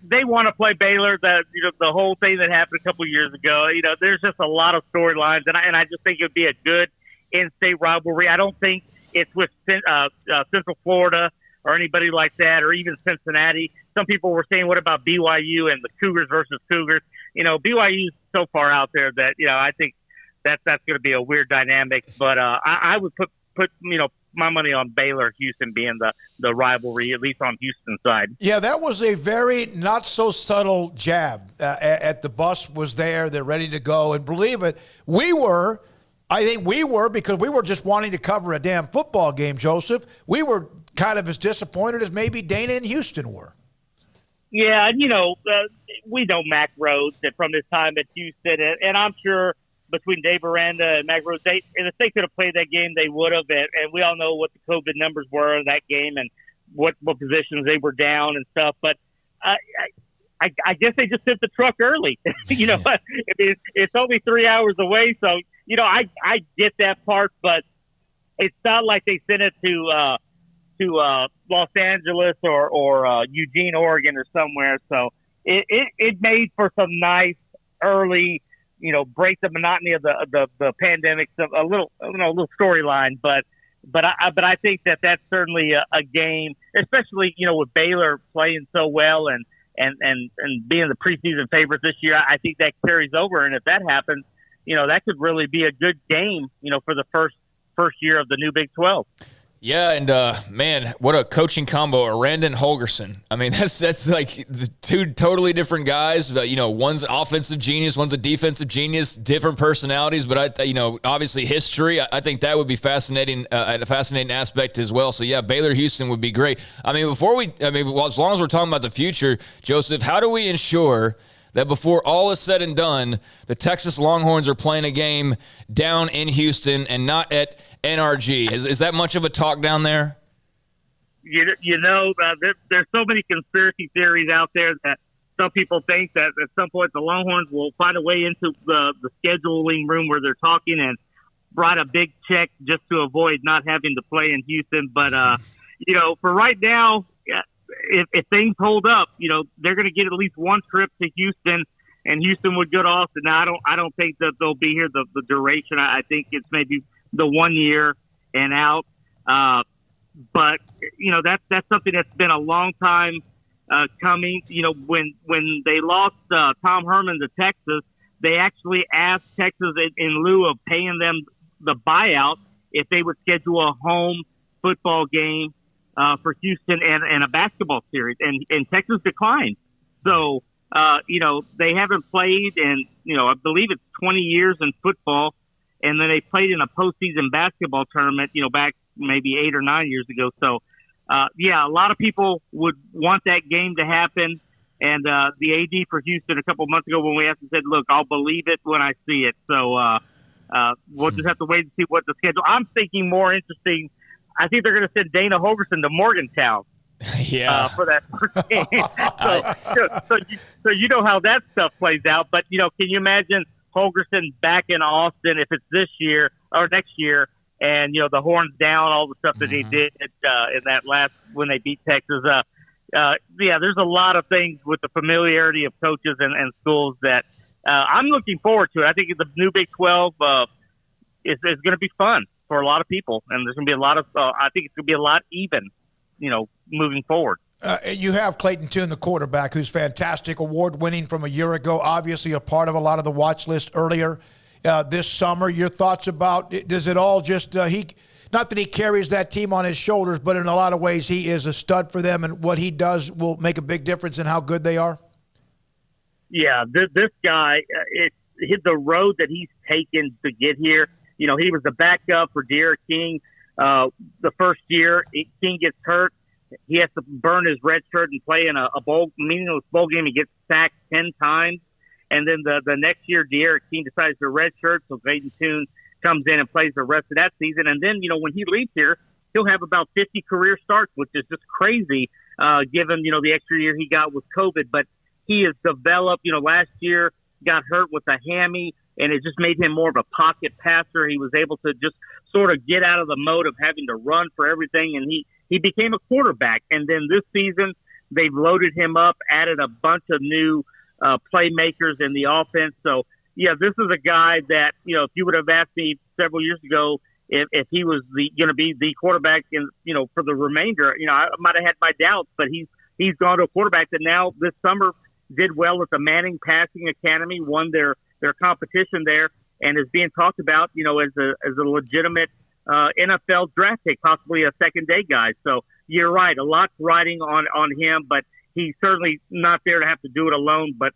they want to play Baylor. The whole thing that happened a couple of years ago, there's just a lot of storylines. And I just think it would be a good in-state rivalry. I don't think it's with Central Florida or anybody like that, or even Cincinnati. Some people were saying, what about BYU and the Cougars versus Cougars? BYU is so far out there that, I think that's going to be a weird dynamic. But I would put my money on Baylor, Houston being the rivalry, at least on Houston's side. Yeah, that was a very not so subtle jab at the bus was there. They're ready to go. And believe it, I think we were, because we were just wanting to cover a damn football game, Joseph. We were kind of as disappointed as maybe Dana and Houston were. Yeah, and we know Mac Rhodes from his time at Houston, and I'm sure between Dave Aranda and Mac Rhodes, if they could have played that game, they would have. And we all know what the COVID numbers were in that game and what positions they were down and stuff. But I guess they just sent the truck early. It's only 3 hours away, so I get that part, but it's not like they sent it to Los Angeles or Eugene, Oregon, or somewhere. So it made for some nice early, break the monotony of the pandemic, a little storyline. But I think that's certainly a game, especially with Baylor playing so well and being the preseason favorites this year. I think that carries over, and if that happens, that could really be a good game, for the first first year of the new Big 12. Yeah, and man, what a coaching combo, Aranda and Holgerson. I mean, that's like the two totally different guys. One's an offensive genius, one's a defensive genius, different personalities, but obviously history. I think that would be fascinating, a fascinating aspect as well. So yeah, Baylor Houston would be great. I mean, as long as we're talking about the future, Joseph, how do we ensure that before all is said and done, the Texas Longhorns are playing a game down in Houston and not at NRG? Is that much of a talk down there? There's so many conspiracy theories out there that some people think that at some point the Longhorns will find a way into the scheduling room where they're talking and write a big check just to avoid not having to play in Houston. But, for right now, if things hold up, they're going to get at least one trip to Houston, and Houston would go to Austin. Now, I don't think that they'll be here the duration. I think it's maybe the 1 year and out. But that's something that's been a long time coming. When they lost Tom Herman to Texas, they actually asked Texas in lieu of paying them the buyout if they would schedule a home football game for Houston and a basketball series, and Texas declined. So, they haven't played in, I believe it's 20 years in football. And then they played in a postseason basketball tournament, back maybe 8 or 9 years ago. So, a lot of people would want that game to happen. And the AD for Houston a couple of months ago when we asked him said, look, I'll believe it when I see it. So we'll just have to wait and see what the schedule. I'm thinking more interesting. I think they're going to send Dana Holgerson to Morgantown. Yeah. For that first game. so you know how that stuff plays out. But, can you imagine Holgerson back in Austin if it's this year or next year, and the horns down, all the stuff that he did in that last when they beat Texas. There's a lot of things with the familiarity of coaches and schools that I'm looking forward to. I think the new Big 12 is going to be fun for a lot of people, and there's going to be a lot of. I think it's going to be a lot even, moving forward. You have Clayton Tune, the quarterback, who's fantastic, award-winning from a year ago, obviously a part of a lot of the watch list earlier this summer. Your thoughts about, does it all just, not that he carries that team on his shoulders, but in a lot of ways he is a stud for them, and what he does will make a big difference in how good they are? Yeah, this guy, the road that he's taken to get here, he was the backup for De'Ara King the first year. King gets hurt. He has to burn his red shirt and play in a meaningless bowl game. He gets sacked 10 times. And then the next year, De'Ara King decides to red shirt, so Clayton Tune comes in and plays the rest of that season. And then, when he leaves here, he'll have about 50 career starts, which is just crazy, given, the extra year he got with COVID. But he has developed, last year got hurt with a hammy, and it just made him more of a pocket passer. He was able to just sort of get out of the mode of having to run for everything, and he became a quarterback. And then this season, they've loaded him up, added a bunch of new playmakers in the offense. So, yeah, this is a guy that, if you would have asked me several years ago if he was going to be the quarterback for the remainder, I might have had my doubts, but he's gone to a quarterback that now this summer did well at the Manning Passing Academy, won their competition there, and is being talked about, as a legitimate NFL draft pick, possibly a second-day guy. So you're right, a lot's riding on him, but he's certainly not there to have to do it alone. But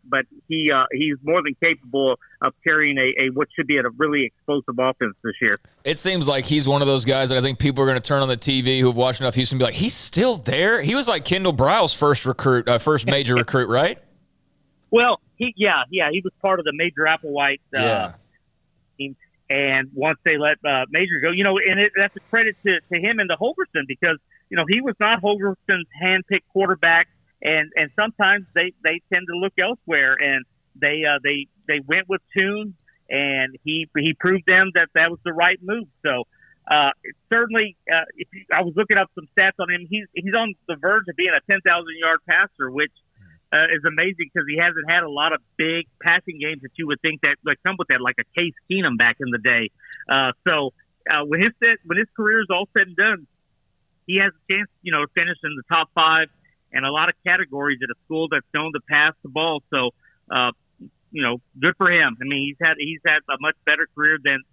he's more than capable of carrying a what should be a really explosive offense this year. It seems like he's one of those guys that I think people are going to turn on the TV who've watched enough Houston and be like, he's still there? He was like Kendall Briles' first major recruit, right? Well, he was part of the Major Applewhite team. And once they let Major go, and that's a credit to him and to Holgerson, because, he was not Holgerson's hand-picked quarterback. And sometimes they tend to look elsewhere, and they went with Tune, and he proved them that was the right move. So certainly, I was looking up some stats on him. He's on the verge of being a 10,000-yard passer, which is amazing because he hasn't had a lot of big passing games that you would think that come with that, like a Case Keenum back in the day. So when his career is all said and done, he has a chance, to finish in the top 5 and a lot of categories at a school that's known to pass the ball. So, good for him. I mean, he's had a much better career than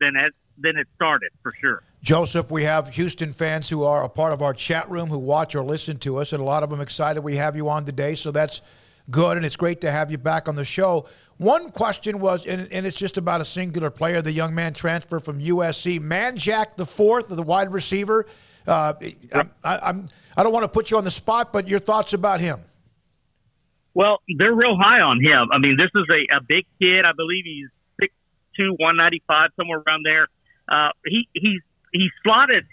it started, for sure. Joseph, we have Houston fans who are a part of our chat room who watch or listen to us, and a lot of them excited we have you on today, so that's good, and it's great to have you back on the show. One question was, and it's just about a singular player, the young man transfer from USC, Manjack the fourth, the wide receiver. I don't want to put you on the spot, but your thoughts about him? Well, they're real high on him. I mean, this is a big kid. I believe he's 6'2", 195, somewhere around there. He's slotted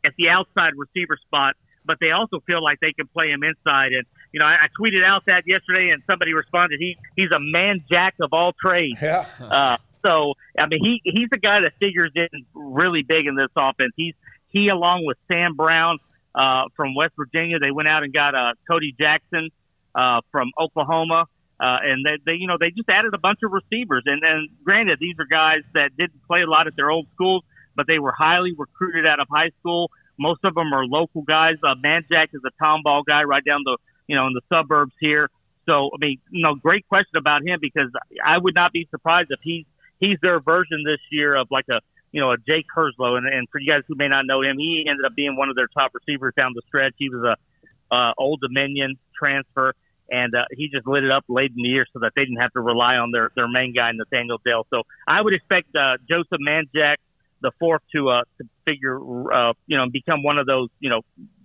at the outside receiver spot, but they also feel like they can play him inside. And, I tweeted out that yesterday, and somebody responded, he's a man jack of all trades. Yeah. So, I mean, he's a guy that figures in really big in this offense. He along with Sam Brown from West Virginia, they went out and got Cody Jackson from Oklahoma. And they just added a bunch of receivers. And granted, these are guys that didn't play a lot at their old schools, but they were highly recruited out of high school. Most of them are local guys. Manjack is a tomball guy right down in the suburbs here. So, I mean, great question about him, because I would not be surprised if he's their version this year of like a Jake Herslow. And for you guys who may not know him, he ended up being one of their top receivers down the stretch. He was a Old Dominion transfer. And he just lit it up late in the year so that they didn't have to rely on their main guy, Nathaniel Dale. So I would expect Joseph Manjack the fourth to figure, become one of those,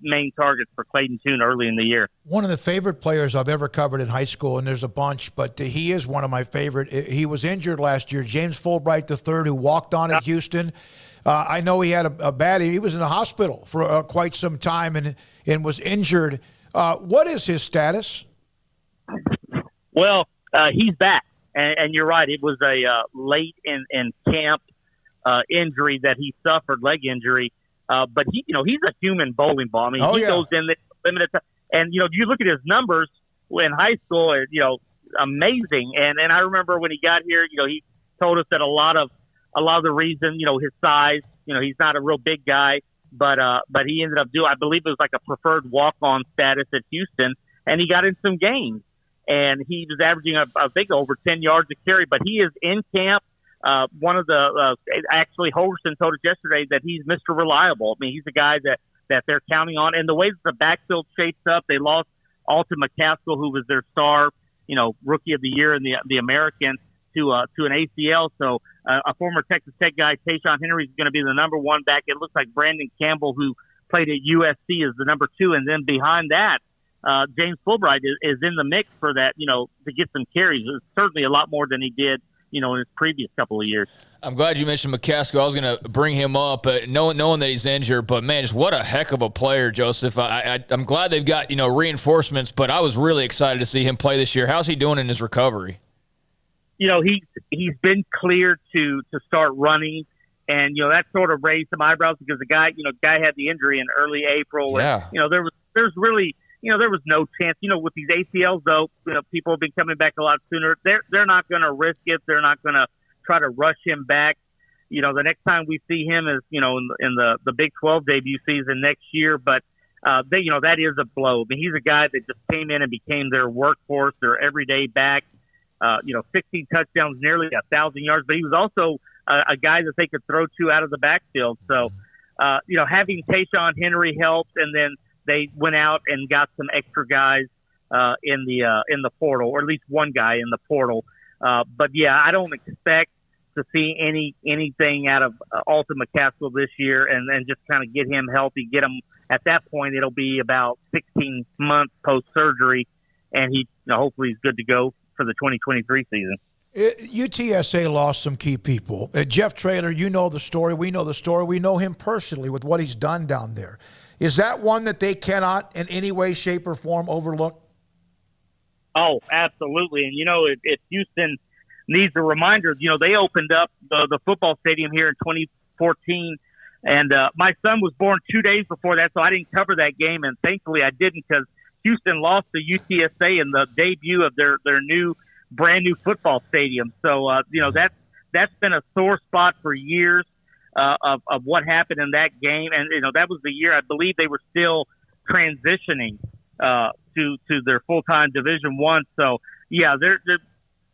main targets for Clayton Tune early in the year. One of the favorite players I've ever covered in high school, and there's a bunch, but he is one of my favorite. He was injured last year. James Fulbright III, who walked on at Houston. I know he had a bad. He was in the hospital for quite some time and was injured. What is his status? Well, he's back, and you're right. It was a late in camp injury that he suffered, leg injury. But he's a human bowling ball. I mean, he goes in the limited time, and you look at his numbers in high school, amazing. And I remember when he got here, he told us that a lot of the reason, his size, he's not a real big guy, but he ended up I believe it was like a preferred walk-on status at Houston, and he got in some games. And he was averaging, I think, over 10 yards a carry. But he is in camp. One of the actually, Holgerson told us yesterday that he's Mr. Reliable. I mean, he's a guy that they're counting on. And the way that the backfield shapes up, they lost Alton McCaskill, who was their star, rookie of the year in the American, to an ACL. So a former Texas Tech guy, Tayshaun Henry, is going to be the number one back. It looks like Brandon Campbell, who played at USC, is the number two. And then behind that, James Fulbright is in the mix for that, to get some carries. It's certainly a lot more than he did, in his previous couple of years. I'm glad you mentioned McCaskill. I was going to bring him up, knowing that he's injured. But, man, just what a heck of a player, Joseph. I'm glad they've got, reinforcements, but I was really excited to see him play this year. How's he doing in his recovery? He's been cleared to start running. And, that sort of raised some eyebrows because the guy had the injury in early April. Yeah. And, there's really – there was no chance. With these ACLs, though, people have been coming back a lot sooner. They're not going to risk it. They're not going to try to rush him back. The next time we see him is, in the Big 12 debut season next year. But, that is a blow. I mean, he's a guy that just came in and became their workhorse, their everyday back. 16 touchdowns, nearly 1,000 yards. But he was also a guy that they could throw to out of the backfield. So, having Tayshaun Henry helps, and then they went out and got some extra guys in the portal, or at least one guy in the portal. But yeah, I don't expect to see anything out of Alton McCaskill this year, and then just kind of get him healthy. Get him at that point. It'll be about 16 months post surgery, and he hopefully he's good to go for the 2023 season. UTSA lost some key people. Jeff Traylor, you know the story. We know the story. We know him personally with what he's done down there. Is that one that they cannot in any way, shape, or form overlook? Oh, absolutely. And, if Houston needs a reminder, they opened up the football stadium here in 2014, and my son was born 2 days before that, so I didn't cover that game, and thankfully I didn't, because Houston lost to UTSA in the debut of their brand new football stadium. So, that's been a sore spot for years. Of what happened in that game, and that was the year I believe they were still transitioning to their full-time Division I. So yeah,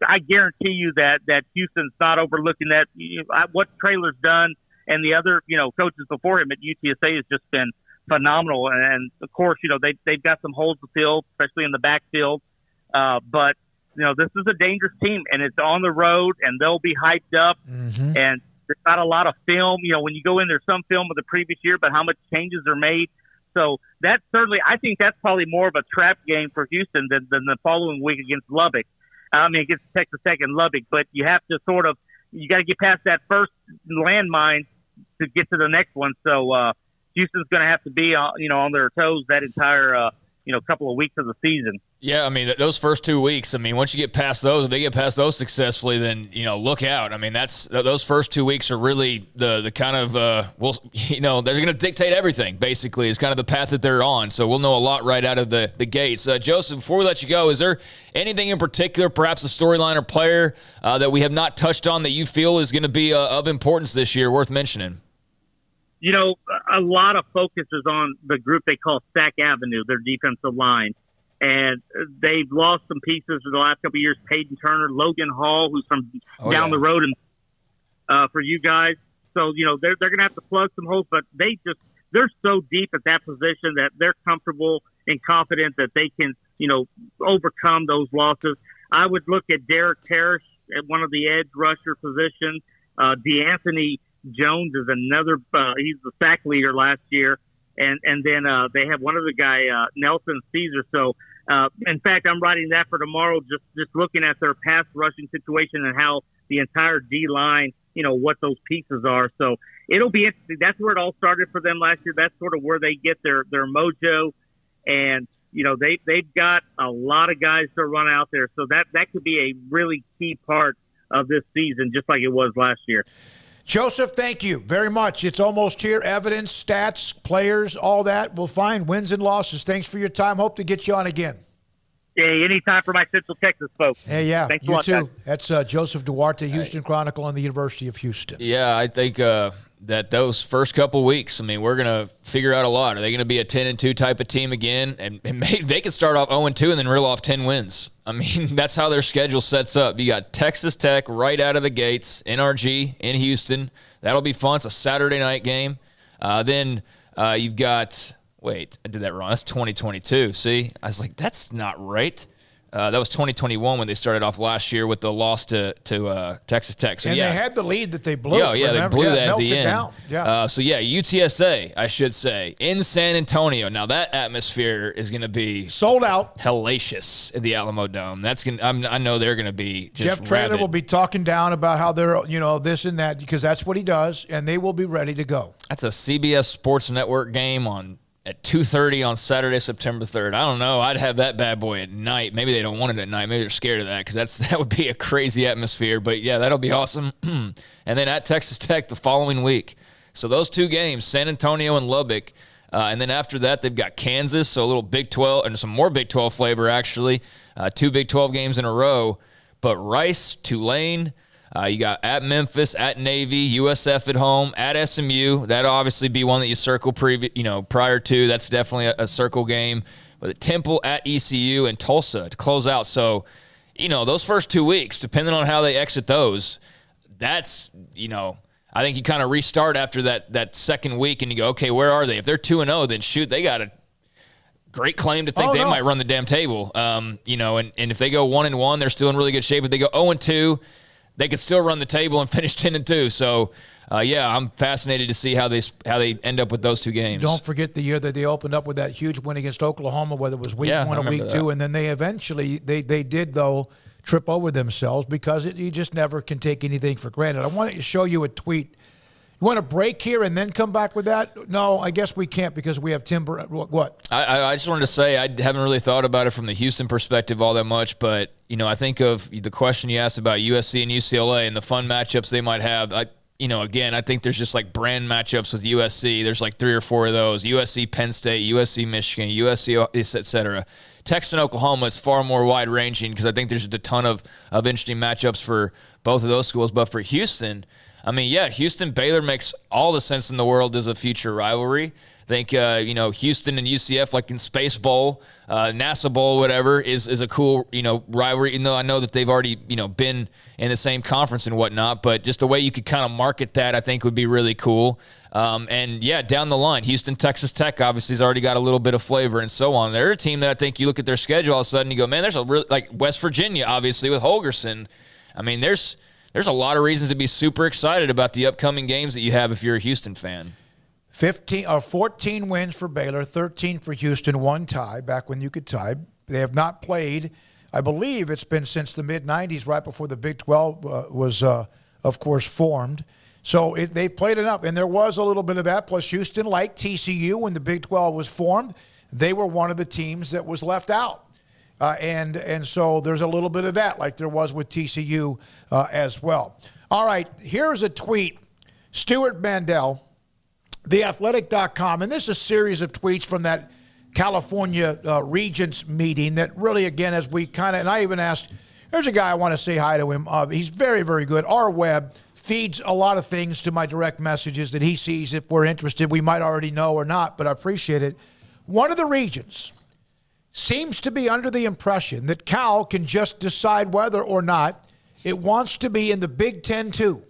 I guarantee you that Houston's not overlooking that. What Traylor's done and the other, coaches before him at UTSA has just been phenomenal. And of course, they've got some holes to fill, especially in the backfield. But this is a dangerous team, and it's on the road, and they'll be hyped up. Mm-hmm. And there's not a lot of film. When you go in, there's some film of the previous year, but how much changes are made. So that's certainly, I think that's probably more of a trap game for Houston than the following week against Lubbock. Against Texas Tech and Lubbock. But you have to you got to get past that first landmine to get to the next one. So Houston's going to have to be, on their toes that entire, couple of weeks of the season. Yeah, those first 2 weeks, once you get past those, if they get past those successfully, then, look out. Those first 2 weeks are really the kind of, they're going to dictate everything, basically, is kind of the path that they're on. So we'll know a lot right out of the gates. Joseph, before we let you go, is there anything in particular, perhaps a storyline or player that we have not touched on that you feel is going to be of importance this year, worth mentioning? A lot of focus is on the group they call Stack Avenue, their defensive line. And they've lost some pieces in the last couple of years. Peyton Turner, Logan Hall, who's from down the road and for you guys. So, they're going to have to plug some holes, but they're so deep at that position that they're comfortable and confident that they can, overcome those losses. I would look at Derek Parrish at one of the edge rusher positions. DeAnthony Jones is another, he's the sack leader last year. And then they have one other guy, Nelson Caesar. So, in fact, I'm writing that for tomorrow, just looking at their pass rushing situation and how the entire D-line, what those pieces are. So it'll be interesting. That's where it all started for them last year. That's sort of where they get their mojo. And, they've got a lot of guys to run out there. So that could be a really key part of this season, just like it was last year. Joseph, thank you very much. It's almost here. Evidence, stats, players, all that. We'll find wins and losses. Thanks for your time. Hope to get you on again. Hey, anytime for my Central Texas folks. Hey, yeah. Thanks you a lot, too. guys. That's Joseph Duarte, Houston Chronicle on the University of Houston. Yeah, I think that those first couple weeks, we're going to figure out a lot. Are they going to be a 10-2 type of team again? And maybe they could start off 0-2 and then reel off 10 wins. That's how their schedule sets up. You got Texas Tech right out of the gates, NRG in Houston. That'll be fun. It's a Saturday night game. Then you've got – wait, I did that wrong. That's 2022. See? I was like, that's not right. That was 2021 when they started off last year with the loss to Texas Tech. So, and they had the lead that they blew. Yeah, they blew that at the end. Down. Yeah. UTSA, I should say, in San Antonio. Now, that atmosphere is going to be sold out, hellacious at the Alamo Dome. I know they're going to be just Jeff Traylor rabid. will be talking down about how they're, this and that, because that's what he does, and they will be ready to go. That's a CBS Sports Network game at 2:30 on Saturday, September 3rd. I don't know. I'd have that bad boy at night. Maybe they don't want it at night. Maybe they're scared of that because that would be a crazy atmosphere. But, yeah, that'll be awesome. And then at Texas Tech the following week. So those two games, San Antonio and Lubbock. And then after that, they've got Kansas, so a little Big 12 and some more Big 12 flavor, actually. 2 Big 12 games in a row. But Rice, Tulane, you got at Memphis, at Navy, USF at home, at SMU. That'll obviously be one that you circle prior to. That's definitely a circle game. But at Temple, at ECU, and Tulsa to close out. So, those first 2 weeks, depending on how they exit those, that's, I think you kind of restart after that second week and you go, okay, where are they? If they're 2-0, then shoot, they got a great claim to think they might run the damn table. And if they go 1-1, they're still in really good shape. If they go 0-2, they could still run the table and finish 10-2. So, I'm fascinated to see how they end up with those two games. Don't forget the year that they opened up with that huge win against Oklahoma, whether it was week 1 or week 2, and then they eventually they did though trip over themselves because you just never can take anything for granted. I wanted to show you a tweet. You want to break here and then come back with that? No, I guess we can't because we have Timber. What? I just wanted to say I haven't really thought about it from the Houston perspective all that much, but I think of the question you asked about USC and UCLA and the fun matchups they might have. Again, I think there's just like brand matchups with USC. There's like 3 or 4 of those. USC Penn State, USC Michigan, USC, et cetera. Texas and Oklahoma is far more wide-ranging because I think there's a ton of interesting matchups for both of those schools. But for Houston, I mean, yeah, Houston-Baylor makes all the sense in the world as a future rivalry. I think, Houston and UCF, like in Space Bowl, NASA Bowl, whatever, is a cool, rivalry, even though I know that they've already, been in the same conference and whatnot. But just the way you could kind of market that, I think, would be really cool. And, yeah, down the line, Houston, Texas Tech obviously has already got a little bit of flavor and so on. They're a team that I think you look at their schedule all of a sudden, you go, man, there's a real, like West Virginia, obviously, with Holgerson. I mean, there's a lot of reasons to be super excited about the upcoming games that you have if you're a Houston fan. 14 wins for Baylor, 13 for Houston, 1 tie, back when you could tie. They have not played, I believe it's been since the mid-'90s, right before the Big 12 was, of course, formed. So they played it up, and there was a little bit of that. Plus, Houston, like TCU, when the Big 12 was formed, they were one of the teams that was left out. And so there's a little bit of that, like there was with TCU as well. All right, here's a tweet. Stuart Mandel, theathletic.com, and this is a series of tweets from that California Regents meeting that really, again, as we kind of, and I even asked, there's a guy I want to say hi to him. He's very, very good. R. Webb feeds a lot of things to my direct messages that he sees. If we're interested, we might already know or not, but I appreciate it. One of the Regents seems to be under the impression that Cal can just decide whether or not it wants to be in the Big Ten too.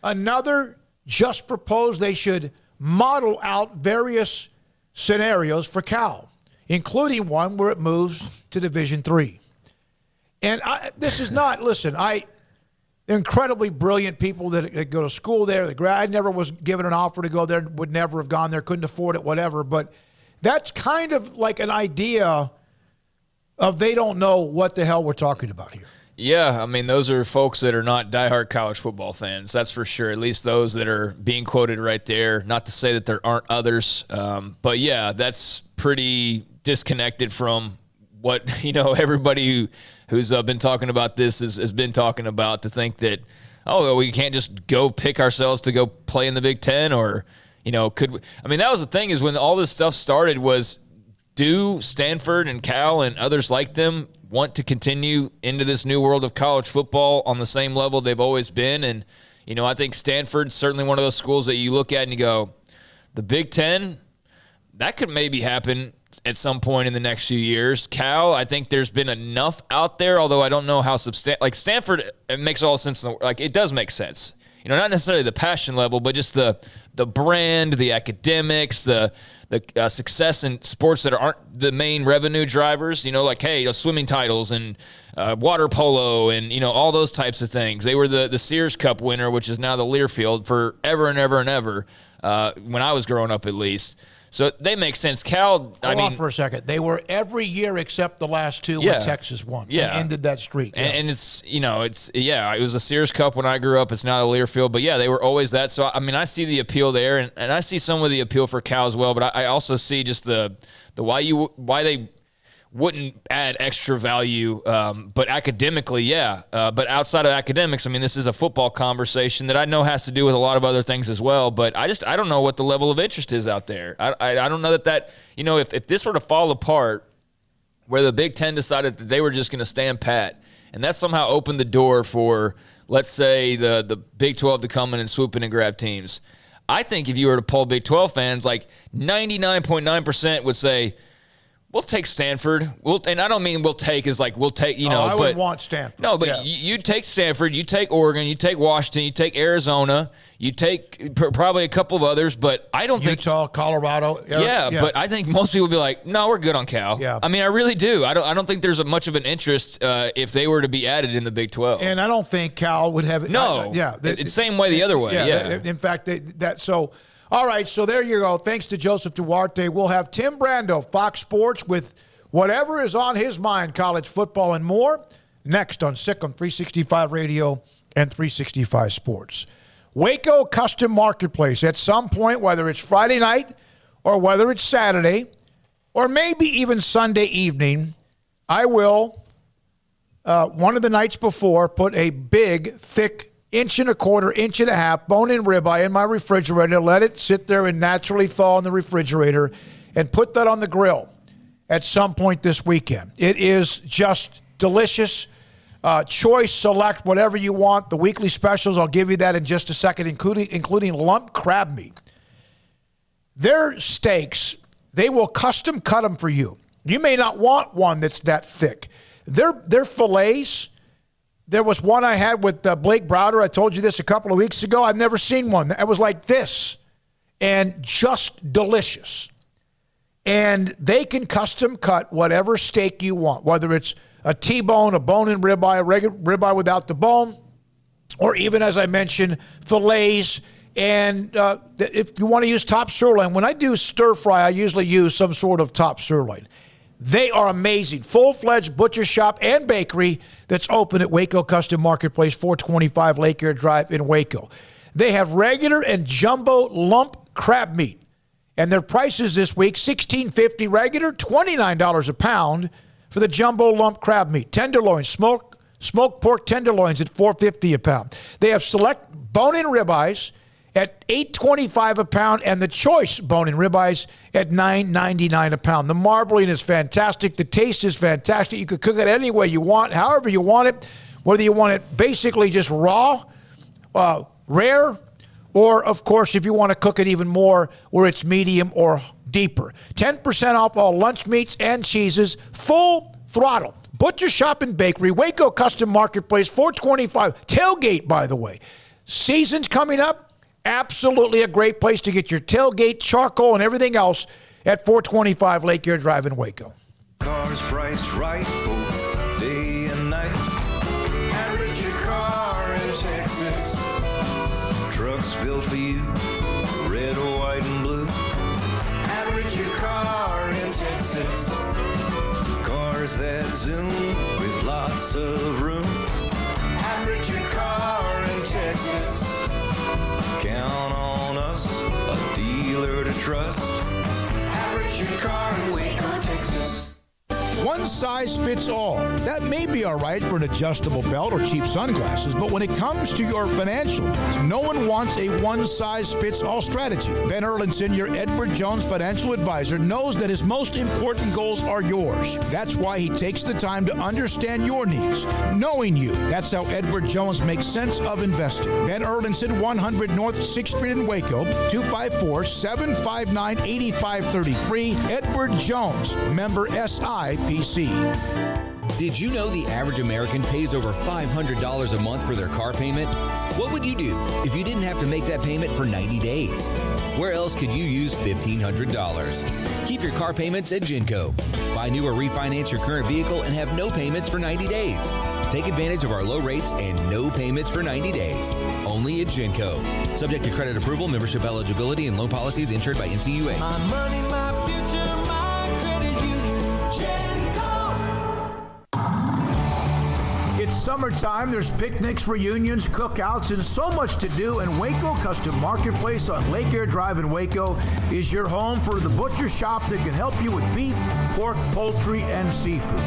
Another just proposed they should model out various scenarios for Cal, including one where it moves to Division III. And this is not, listen, they're incredibly brilliant people that go to school there. I never was given an offer to go there, would never have gone there, couldn't afford it, whatever. But that's kind of like an idea of they don't know what the hell we're talking about here. Yeah, I mean, those are folks that are not diehard college football fans, that's for sure, at least those that are being quoted right there. Not to say that there aren't others, but, yeah, that's pretty disconnected from what, everybody who's been talking about this has been talking about, to think that, we can't just go pick ourselves to go play in the Big Ten or, could we? I mean, that was the thing, is when all this stuff started was, do Stanford and Cal and others like them want to continue into this new world of college football on the same level they've always been? And, I think Stanford's certainly one of those schools that you look at and you go, the Big Ten, that could maybe happen at some point in the next few years. Cal, I think there's been enough out there, although I don't know how substantial. Like Stanford, it makes all sense. It does make sense. Not necessarily the passion level, but just the brand, the academics, the success in sports that aren't the main revenue drivers, swimming titles and water polo and, all those types of things. They were the Sears Cup winner, which is now the Learfield, for ever and ever and ever, when I was growing up at least. So they make sense. Cal, Hold on for a second. They were every year except the last two when Texas won. Yeah. And ended that streak. And it's, it was a Sears Cup when I grew up. It's now the Learfield. But, yeah, they were always that. So, I mean, I see the appeal there, and I see some of the appeal for Cal as well. But I also see just the why they wouldn't add extra value. But academically, but outside of academics, I mean, this is a football conversation that I know has to do with a lot of other things as well. But I don't know what the level of interest is out there. I don't know that if this were to fall apart, where the Big Ten decided that they were just going to stand pat, and that somehow opened the door for, let's say, the Big 12 to come in and swoop in and grab teams. I think if you were to poll Big 12 fans, like 99.9% would say, we'll take Stanford. And I don't mean we'll take as like we'll take, I would want Stanford. No, but you take Stanford, you take Oregon, you take Washington, you take Arizona, you take probably a couple of others, but I don't think Utah, Colorado. But I think most people would be like, no, we're good on Cal. Yeah. I mean, I really do. I don't think there's much of an interest if they were to be added in the Big 12. And I don't think Cal would have it. No. It's same way the other way. Yeah. In fact, all right, so there you go. Thanks to Joseph Duarte. We'll have Tim Brando, Fox Sports, with whatever is on his mind, college football and more, next on Sikkim 365 Radio and 365 Sports. Waco Custom Marketplace, at some point, whether it's Friday night or whether it's Saturday or maybe even Sunday evening, I will, one of the nights before, put a big, thick 1.25 1.5 inch bone-in ribeye in my refrigerator, let it sit there and naturally thaw in the refrigerator, and put that on the grill at some point this weekend. It is just delicious. choice, select, whatever you want. The weekly specials, I'll give you that in just a second, including lump crab meat. Their steaks, they will custom cut them for you. You may not want one that's that thick. Their fillets, there was one I had with Blake Browder. I told you this a couple of weeks ago. I've never seen one that was like this and just delicious. And they can custom cut whatever steak you want, whether it's a T-bone, a bone-in ribeye, a regular ribeye without the bone, or even, as I mentioned, fillets. And if you want to use top sirloin, when I do stir fry, I usually use some sort of top sirloin. They are amazing. Full-fledged butcher shop and bakery that's open at Waco Custom Marketplace, 425 Lake Air Drive in Waco. They have regular and jumbo lump crab meat. And their prices this week, $16.50 regular, $29 a pound for the jumbo lump crab meat. Tenderloin, smoked pork tenderloins at $4.50 a pound. They have select bone-in ribeyes at $8.25 a pound, and the choice bone-in ribeyes at $9.99 a pound. The marbling is fantastic. The taste is fantastic. You could cook it any way you want, however you want it, whether you want it basically just raw, rare, or, of course, if you want to cook it even more where it's medium or deeper. 10% off all lunch meats and cheeses, full throttle. Butcher Shop and Bakery, Waco Custom Marketplace, 425. Tailgate, by the way. Season's coming up. Absolutely a great place to get your tailgate, charcoal, and everything else at 425 Lake Air Drive in Waco. Cars priced right both day and night. Average your car in Texas. Trucks built for you, red, white, and blue. Average your car in Texas. Cars that zoom with lots of room. Average your car in Texas. Count on us, a dealer to trust. Average your car in Waco, Texas. One size fits all. That may be all right for an adjustable belt or cheap sunglasses, but when it comes to your financial needs, no one wants a one-size-fits-all strategy. Ben Erlinson, your Edward Jones financial advisor, knows that his most important goals are yours. That's why he takes the time to understand your needs, knowing you. That's how Edward Jones makes sense of investing. Ben Erlinson, 100 North 6th Street in Waco, 254-759-8533. Edward Jones, member SIPC. Did you know the average American pays over $500 a month for their car payment? What would you do if you didn't have to make that payment for 90 days? Where else could you use $1,500? Keep your car payments at Genco. Buy new or refinance your current vehicle and have no payments for 90 days. Take advantage of our low rates and no payments for 90 days. Only at Genco. Subject to credit approval, membership eligibility, and loan policies insured by NCUA. My money, my future, my credit union, Genco. It's summertime. There's picnics, reunions, cookouts, and so much to do. And Waco Custom Marketplace on Lake Air Drive in Waco is your home for the butcher shop that can help you with beef, pork, poultry, and seafood.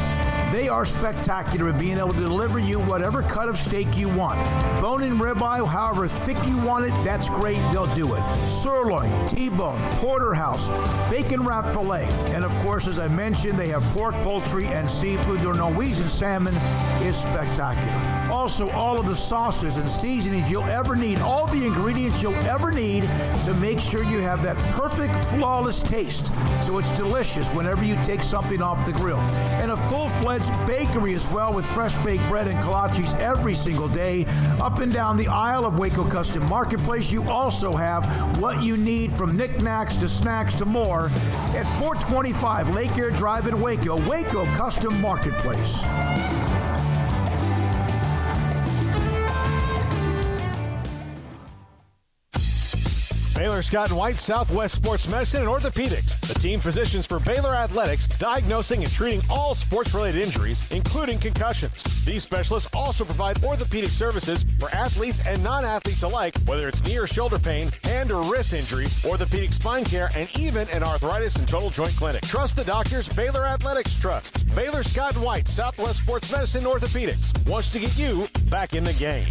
They are spectacular at being able to deliver you whatever cut of steak you want. Bone-in ribeye, however thick you want it, that's great. They'll do it. Sirloin, T-bone, porterhouse, bacon wrap filet. And of course, as I mentioned, they have pork, poultry, and seafood. Their Norwegian salmon is spectacular. Also, all of the sauces and seasonings you'll ever need, all the ingredients you'll ever need to make sure you have that perfect, flawless taste. So it's delicious whenever you take something off the grill. And a full-fledged bakery as well, with fresh baked bread and kolaches every single day. Up and down the aisle of Waco Custom Marketplace, you also have what you need, from knickknacks to snacks to more, at 425 Lake Air Drive in Waco, Waco Custom Marketplace. Baylor Scott & White Southwest Sports Medicine and Orthopedics, the team physicians for Baylor Athletics, diagnosing and treating all sports-related injuries, including concussions. These specialists also provide orthopedic services for athletes and non-athletes alike, whether it's knee or shoulder pain, hand or wrist injuries, orthopedic spine care, and even an arthritis and total joint clinic. Trust the doctors Baylor Athletics trusts. Baylor Scott & White Southwest Sports Medicine and Orthopedics wants to get you back in the game.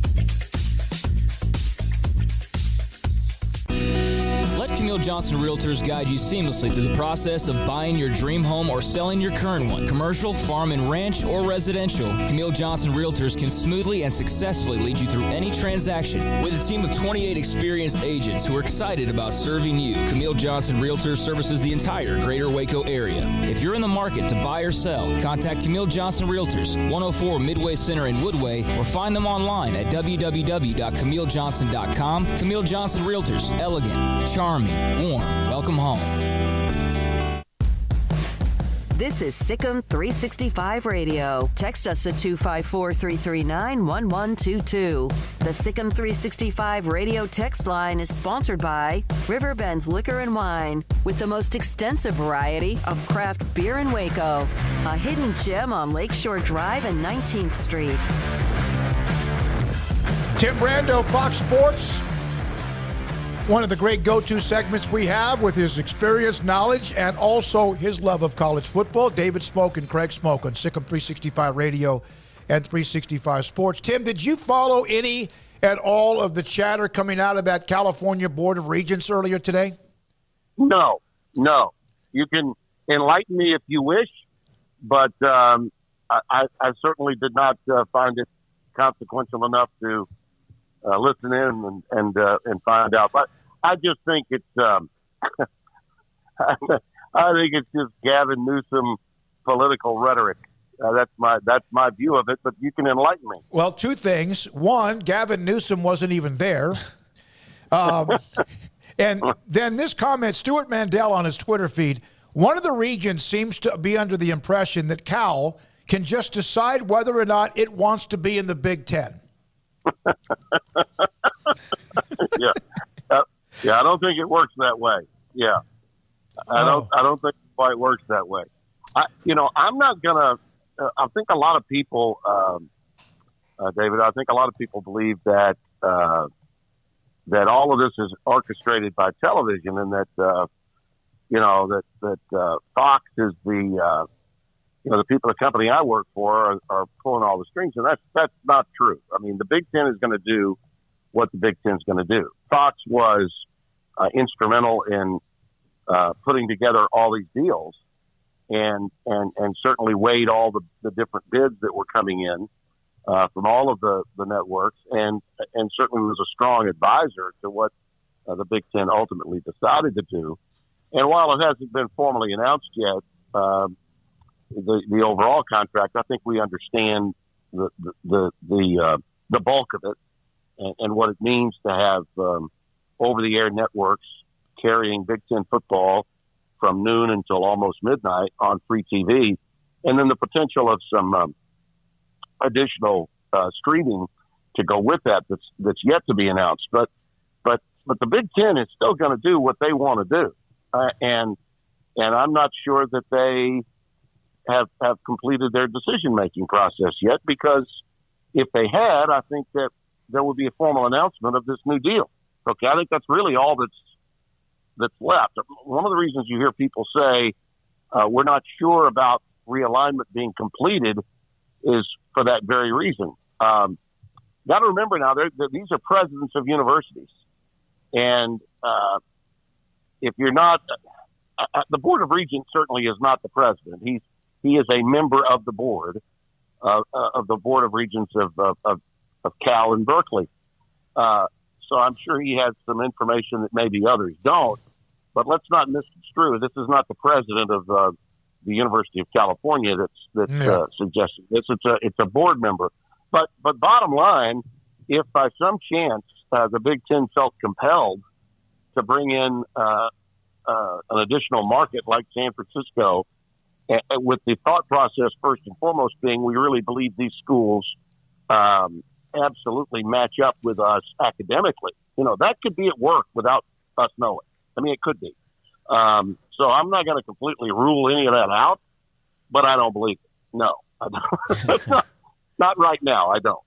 Let Camille Johnson Realtors guide you seamlessly through the process of buying your dream home or selling your current one. Commercial, farm and ranch, or residential, Camille Johnson Realtors can smoothly and successfully lead you through any transaction. With a team of 28 experienced agents who are excited about serving you, Camille Johnson Realtors services the entire greater Waco area. If you're in the market to buy or sell, contact Camille Johnson Realtors, 104 Midway Center in Woodway, or find them online at www.camillejohnson.com. Camille Johnson Realtors, elegant, charming, warm. Welcome home. This is Sikkim 365 Radio. Text us at 254-339-1122. The Sikkim 365 Radio text line is sponsored by Riverbend Liquor and Wine, with the most extensive variety of craft beer in Waco. A hidden gem on Lakeshore Drive and 19th Street. Tim Brando, Fox Sports. One of the great go-to segments we have with his experience, knowledge, and also his love of college football. David Smoak and Craig Smoak on Sikkim 365 Radio and 365 Sports. Tim, did you follow any at all of the chatter coming out of that California Board of Regents earlier today? No. You can enlighten me if you wish, but I certainly did not find it consequential enough to listen in and find out. But I just think it's I think it's just Gavin Newsom political rhetoric. That's my view of it, but you can enlighten me. Well, two things. One, Gavin Newsom wasn't even there. And then this comment, Stuart Mandel on his Twitter feed, one of the regions seems to be under the impression that Cal can just decide whether or not it wants to be in the Big Ten. Yeah, I don't think it works that way. Yeah, I don't think it quite works that way. I'm not gonna. I think a lot of people, David. I think a lot of people believe that that all of this is orchestrated by television, and that Fox is the the people, the company I work for, are pulling all the strings, and that's not true. I mean, the Big Ten is going to do what the Big Ten is going to do. Fox was instrumental in putting together all these deals, and certainly weighed all the different bids that were coming in from all of the networks, and certainly was a strong advisor to what the Big Ten ultimately decided to do. And while it hasn't been formally announced yet, the overall contract, I think we understand the bulk of it and what it means to have over-the-air networks carrying Big Ten football from noon until almost midnight on free TV, and then the potential of some additional streaming to go with that's yet to be announced. But the Big Ten is still going to do what they want to do, and I'm not sure that they have completed their decision-making process yet, because if they had, I think that there would be a formal announcement of this new deal. Okay, I think that's really all that's left. One of the reasons you hear people say we're not sure about realignment being completed is for that very reason. Got to remember now, these are presidents of universities, and if you're not, the Board of Regents certainly is not the president. He is a member of the board of the Board of Regents of Cal and Berkeley. So I'm sure he has some information that maybe others don't. But let's not misconstrue. This is not the president of the University of California that's suggesting this. It's a board member. But bottom line, if by some chance the Big Ten felt compelled to bring in an additional market like San Francisco, with the thought process first and foremost being we really believe these schools absolutely match up with us academically. That could be at work without us knowing. I mean, it could be. So I'm not going to completely rule any of that out, but I don't believe it. No, I don't. Not right now. I don't.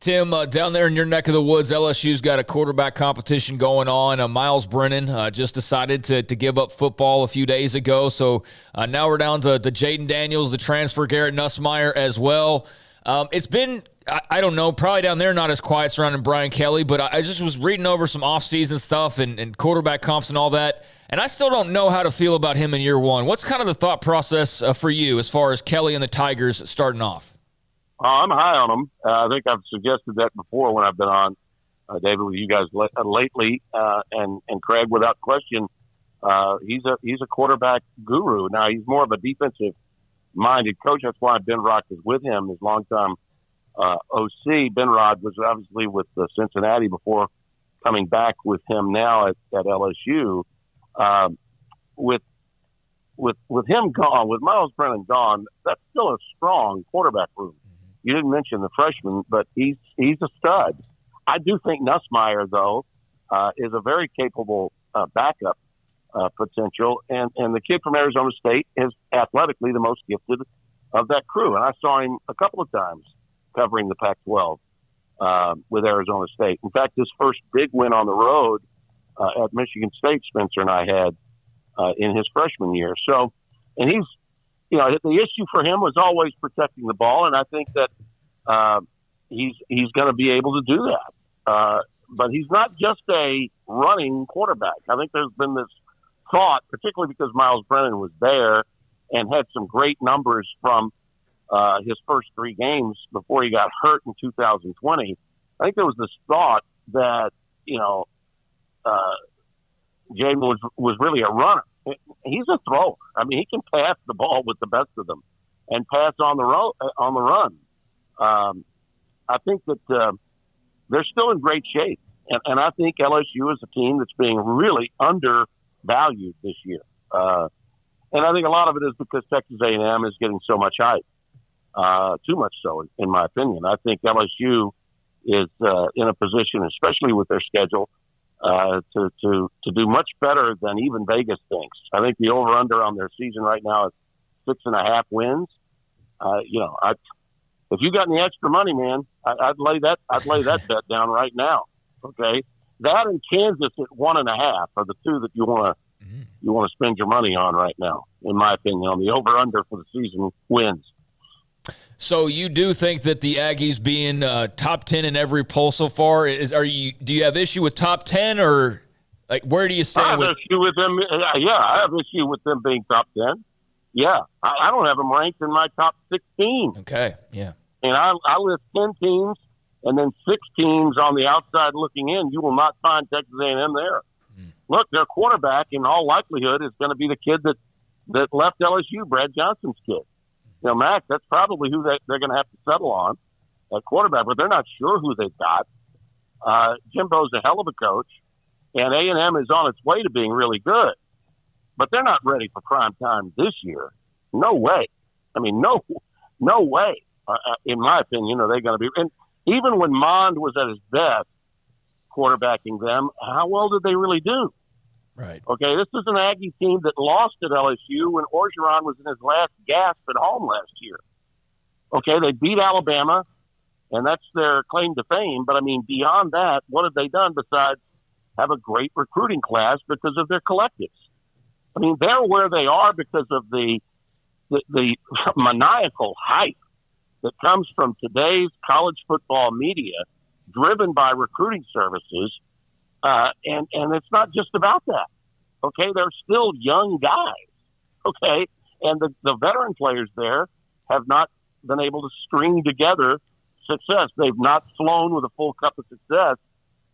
Tim, down there in your neck of the woods, LSU's got a quarterback competition going on. Miles Brennan just decided to give up football a few days ago. So now we're down to Jaden Daniels, the transfer, Garrett Nussmeier as well. It's been I don't know, probably down there not as quiet surrounding Brian Kelly, but I just was reading over some offseason stuff and quarterback comps and all that, and I still don't know how to feel about him in year one. What's kind of the thought process for you as far as Kelly and the Tigers starting off? I'm high on him. I think I've suggested that before when I've been on, David, with you guys lately, and Craig, without question. He's a quarterback guru. Now, he's more of a defensive-minded coach. That's why Ben Rock is with him, his longtime OC. Ben Rod was obviously with Cincinnati before coming back with him now at LSU. With him gone, with Miles Brennan gone, that's still a strong quarterback room. You didn't mention the freshman, but he's a stud. I do think Nussmeier, though, is a very capable backup potential, and the kid from Arizona State is athletically the most gifted of that crew. And I saw him a couple of times covering the Pac-12 with Arizona State. In fact, his first big win on the road at Michigan State, Spencer and I had in his freshman year. So, and he's, the issue for him was always protecting the ball, and I think that he's going to be able to do that. But he's not just a running quarterback. I think there's been this thought, particularly because Miles Brennan was there and had some great numbers from his first 3 games before he got hurt in 2020. I think there was this thought that, Jaden was really a runner. He's a thrower. I mean, he can pass the ball with the best of them and pass on the run. I think that they're still in great shape. And I think LSU is a team that's being really undervalued this year. And I think a lot of it is because Texas A&M is getting so much hype. Too much so, in my opinion. I think LSU is in a position, especially with their schedule, to do much better than even Vegas thinks. I think the over/under on their season right now is 6.5 wins. If you got any extra money, man, I'd lay that bet down right now. Okay, that and Kansas at 1.5 are the two that you want to spend your money on right now, in my opinion, on the over/under for the season wins. So you do think that the Aggies being top 10 in every poll so far do you have issue with top 10, or like where do you stand? I have issue with them. Yeah, I have issue with them being top 10. Yeah, I don't have them ranked in my top 16. Okay, yeah. And I list 10 teams and then 6 teams on the outside looking in. You will not find Texas A&M there. Look, their quarterback in all likelihood is going to be the kid that left LSU, Brad Johnson's kid. Max, that's probably who they're going to have to settle on at quarterback, but they're not sure who they've got. Jimbo's a hell of a coach, and A&M is on its way to being really good, but they're not ready for prime time this year. No way. I mean, no way. In my opinion, are they going to be? And even when Mond was at his best quarterbacking them, how well did they really do? Right. Okay, this is an Aggie team that lost at LSU when Orgeron was in his last gasp at home last year. Okay, they beat Alabama, and that's their claim to fame. But, I mean, beyond that, what have they done besides have a great recruiting class because of their collectives? I mean, they're where they are because of the maniacal hype that comes from today's college football media driven by recruiting services. And it's not just about that. Okay, they're still young guys. Okay, and the veteran players there have not been able to string together success. They've not flown with a full cup of success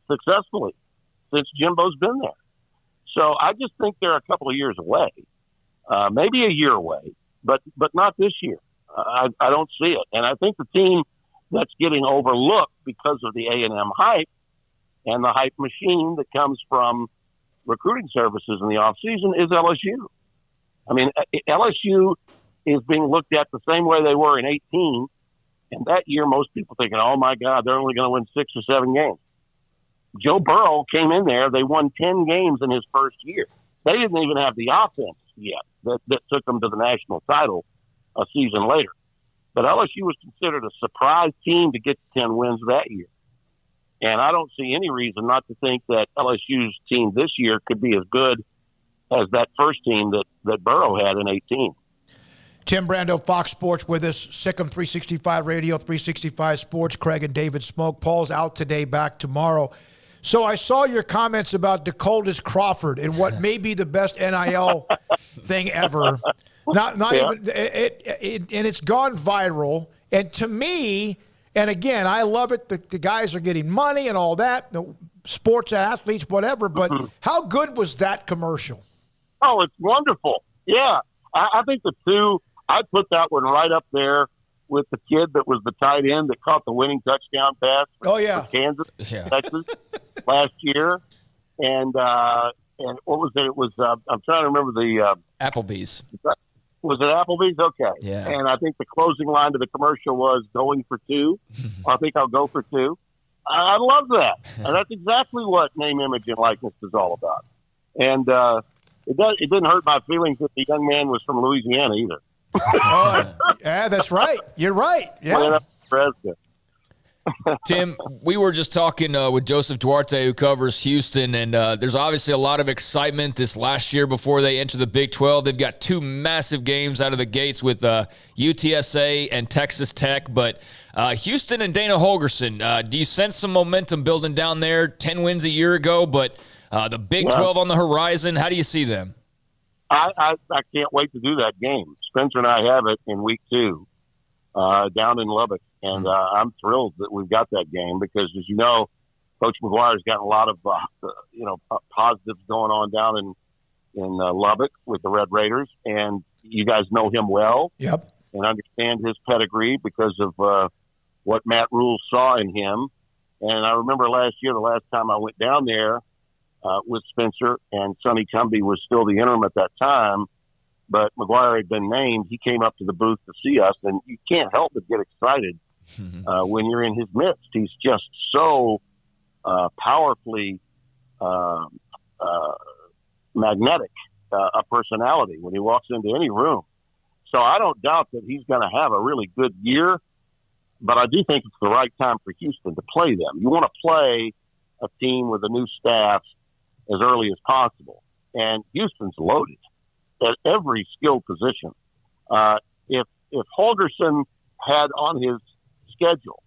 successfully since Jimbo's been there. So I just think they're a couple of years away, maybe a year away, but not this year. I don't see it. And I think the team that's getting overlooked because of the A&M hype and the hype machine that comes from recruiting services in the offseason is LSU. I mean, LSU is being looked at the same way they were in 18. And that year, most people thinking, oh, my God, they're only going to win 6 or 7 games. Joe Burrow came in there. They won 10 games in his first year. They didn't even have the offense yet that took them to the national title a season later. But LSU was considered a surprise team to get to 10 wins that year. And I don't see any reason not to think that LSU's team this year could be as good as that first team that Burrow had in 18. Tim Brando, Fox Sports with us, Sikkim 365 Radio, 365 Sports, Craig and David Smoak. Paul's out today, back tomorrow. So I saw your comments about Dakotas Crawford and what may be the best NIL thing ever. Not even and it's gone viral. And to me, and again, I love it. The guys are getting money and all that, the sports athletes, whatever. But how good was that commercial? Oh, it's wonderful. Yeah, I think the two. I put that one right up there with the kid that was the tight end that caught the winning touchdown pass for Kansas, Texas last year. And what was it? It was, I'm trying to remember the Applebee's. Was it Applebee's? Okay. Yeah. And I think the closing line to the commercial was going for two. I think I'll go for two. I love that. And that's exactly what name, image, and likeness is all about. And it didn't hurt my feelings that the young man was from Louisiana either. Yeah, that's right. You're right. Yeah. Tim, we were just talking with Joseph Duarte, who covers Houston, and there's obviously a lot of excitement this last year before they enter the Big 12. They've got two massive games out of the gates with UTSA and Texas Tech, but Houston and Dana Holgorsen, do you sense some momentum building down there? 10 wins a year ago, but the Big 12 on the horizon. How do you see them? I can't wait to do that game. Spencer and I have it in week 2 down in Lubbock, and I'm thrilled that we've got that game because, as you know, Coach McGuire's got a lot of positives going on down in Lubbock with the Red Raiders, and you guys know him well. Yep. And understand his pedigree because of what Matt Rule saw in him. And I remember last year, the last time I went down there with Spencer, and Sonny Cumbie was still the interim at that time, but McGuire had been named. He came up to the booth to see us, and you can't help but get excited when you're in his midst. He's just so powerfully magnetic a personality when he walks into any room. So I don't doubt that he's going to have a really good year, but I do think it's the right time for Houston to play them. You want to play a team with a new staff as early as possible, and Houston's loaded at every skill position. If Holgorsen had on his schedule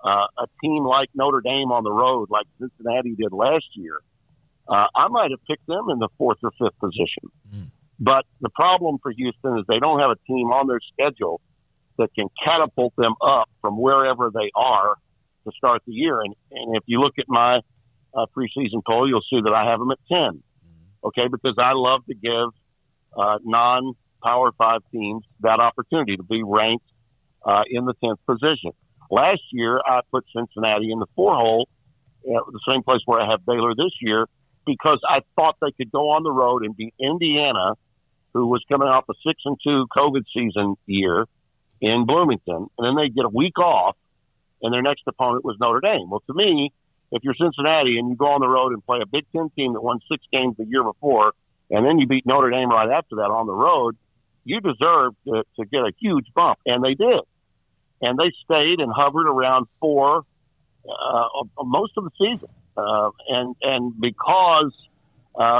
a team like Notre Dame on the road, like Cincinnati did last year, I might have picked them in the 4th or 5th position. But the problem for Houston is they don't have a team on their schedule that can catapult them up from wherever they are to start the year. And if you look at my preseason poll, you'll see that I have them at 10. Okay, because I love to give non-Power 5 teams that opportunity to be ranked in the 10th position. Last year, I put Cincinnati in the 4 hole, the same place where I have Baylor this year, because I thought they could go on the road and beat Indiana, who was coming off a 6-2 COVID season year in Bloomington, and then they get a week off, and their next opponent was Notre Dame. Well, to me, if you're Cincinnati and you go on the road and play a Big Ten team that won 6 games the year before, and then you beat Notre Dame right after that on the road, you deserve to get a huge bump. And they did. And they stayed and hovered around 4 most of the season. And because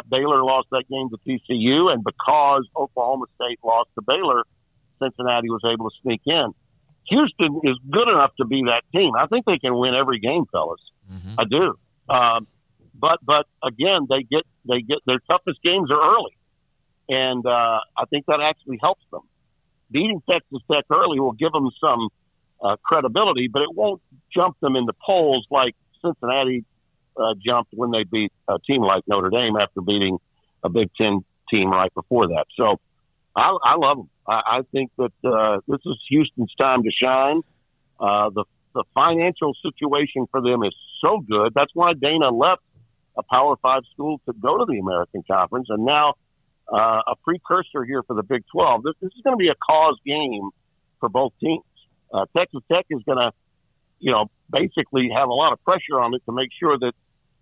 Baylor lost that game to TCU and because Oklahoma State lost to Baylor, Cincinnati was able to sneak in. Houston is good enough to be that team. I think they can win every game, fellas. I do. But again, they get their toughest games are early, and I think that actually helps them. Beating Texas Tech early will give them some credibility, but it won't jump them in the polls like Cincinnati jumped when they beat a team like Notre Dame after beating a Big Ten team right before that. So I love them. I think that this is Houston's time to shine. The financial situation for them is so good. That's why Dana left a Power 5 school to go to the American Conference, and now a precursor here for the Big 12. This is going to be a cause game for both teams. Texas Tech is going to, basically have a lot of pressure on it to make sure that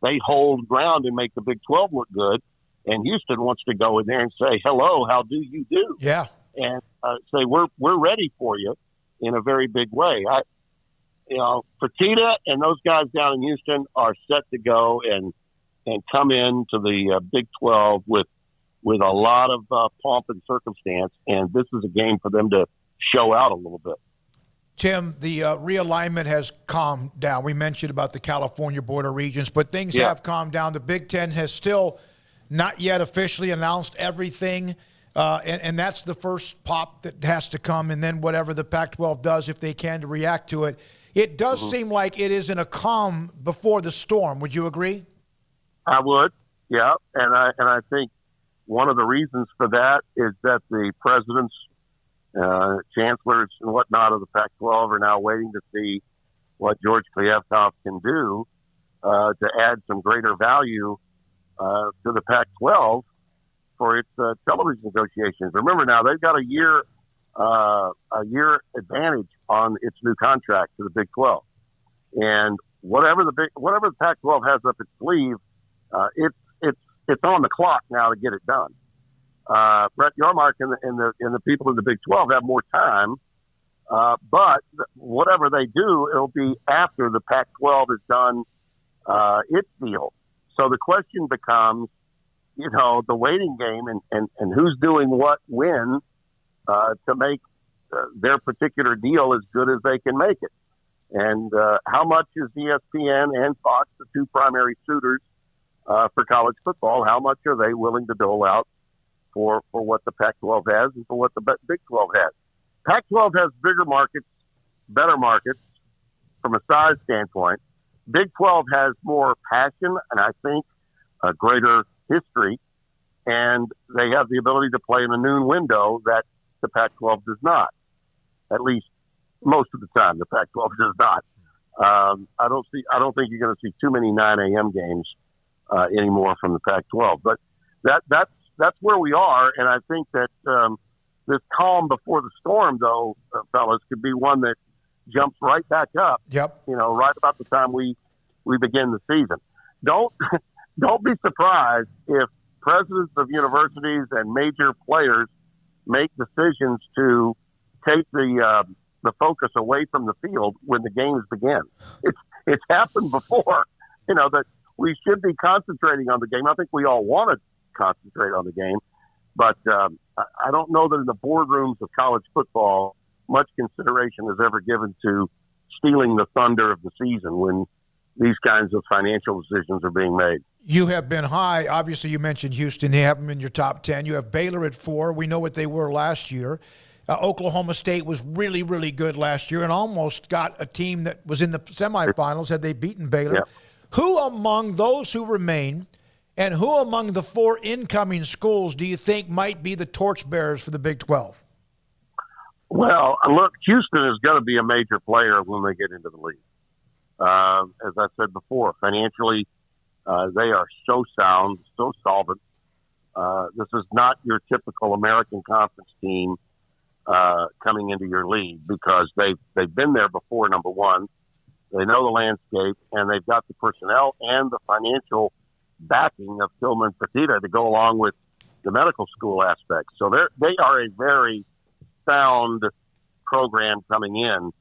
they hold ground and make the Big 12 look good. And Houston wants to go in there and say, hello, how do you do? Yeah. And say, we're ready for you in a very big way. Fertitta and those guys down in Houston are set to go and come into the Big 12 with with a lot of pomp and circumstance, and this is a game for them to show out a little bit. Tim, the realignment has calmed down. We mentioned about the California border regions, but things have calmed down. The Big Ten has still not yet officially announced everything, and that's the first pop that has to come, and then whatever the Pac-12 does, if they can, to react to it. It does seem like it is in a calm before the storm. Would you agree? I would, yeah, and I think one of the reasons for that is that the presidents, chancellors and whatnot of the Pac-12 are now waiting to see what George Kliavkoff can do to add some greater value to the Pac-12 for its television negotiations. Remember now, they've got a year advantage on its new contract to the Big 12, and whatever the Pac-12 has up its sleeve, it's on the clock now to get it done. Brett Yormark and the people in the Big 12 have more time, but whatever they do, it'll be after the Pac-12 has done its deal. So the question becomes, the waiting game and who's doing what when to make their particular deal as good as they can make it. And how much is ESPN and Fox, the two primary suitors for college football, how much are they willing to dole out for what the Pac-12 has and for what the Big 12 has? Pac-12 has bigger markets, better markets from a size standpoint. Big 12 has more passion and I think a greater history, and they have the ability to play in a noon window that the Pac-12 does not. At least most of the time, the Pac-12 does not. I don't think you're going to see too many 9 a.m. games anymore from the Pac-12. But that's where we are, and I think that this calm before the storm, though, fellas, could be one that jumps right back up. Yep. Right about the time we begin the season. Don't be surprised if presidents of universities and major players make decisions to take the focus away from the field when the games begin. It's happened before. That we should be concentrating on the game. I think we all want to concentrate on the game, but I don't know that in the boardrooms of college football much consideration is ever given to stealing the thunder of the season when these kinds of financial decisions are being made. You have been high. Obviously, you mentioned Houston. They have them in your top 10. You have Baylor at 4. We know what they were last year. Oklahoma State was really, really good last year and almost got a team that was in the semifinals had they beaten Baylor. Yep. Who among those who remain and who among the 4 incoming schools do you think might be the torchbearers for the Big 12? Well, look, Houston is going to be a major player when they get into the league. As I said before, financially, they are so sound, so solvent. This is not your typical American Conference team coming into your league because they've been there before, number one. They know the landscape, and they've got the personnel and the financial backing of Tillman Fertitta to go along with the medical school aspect. So they are a very sound program coming in.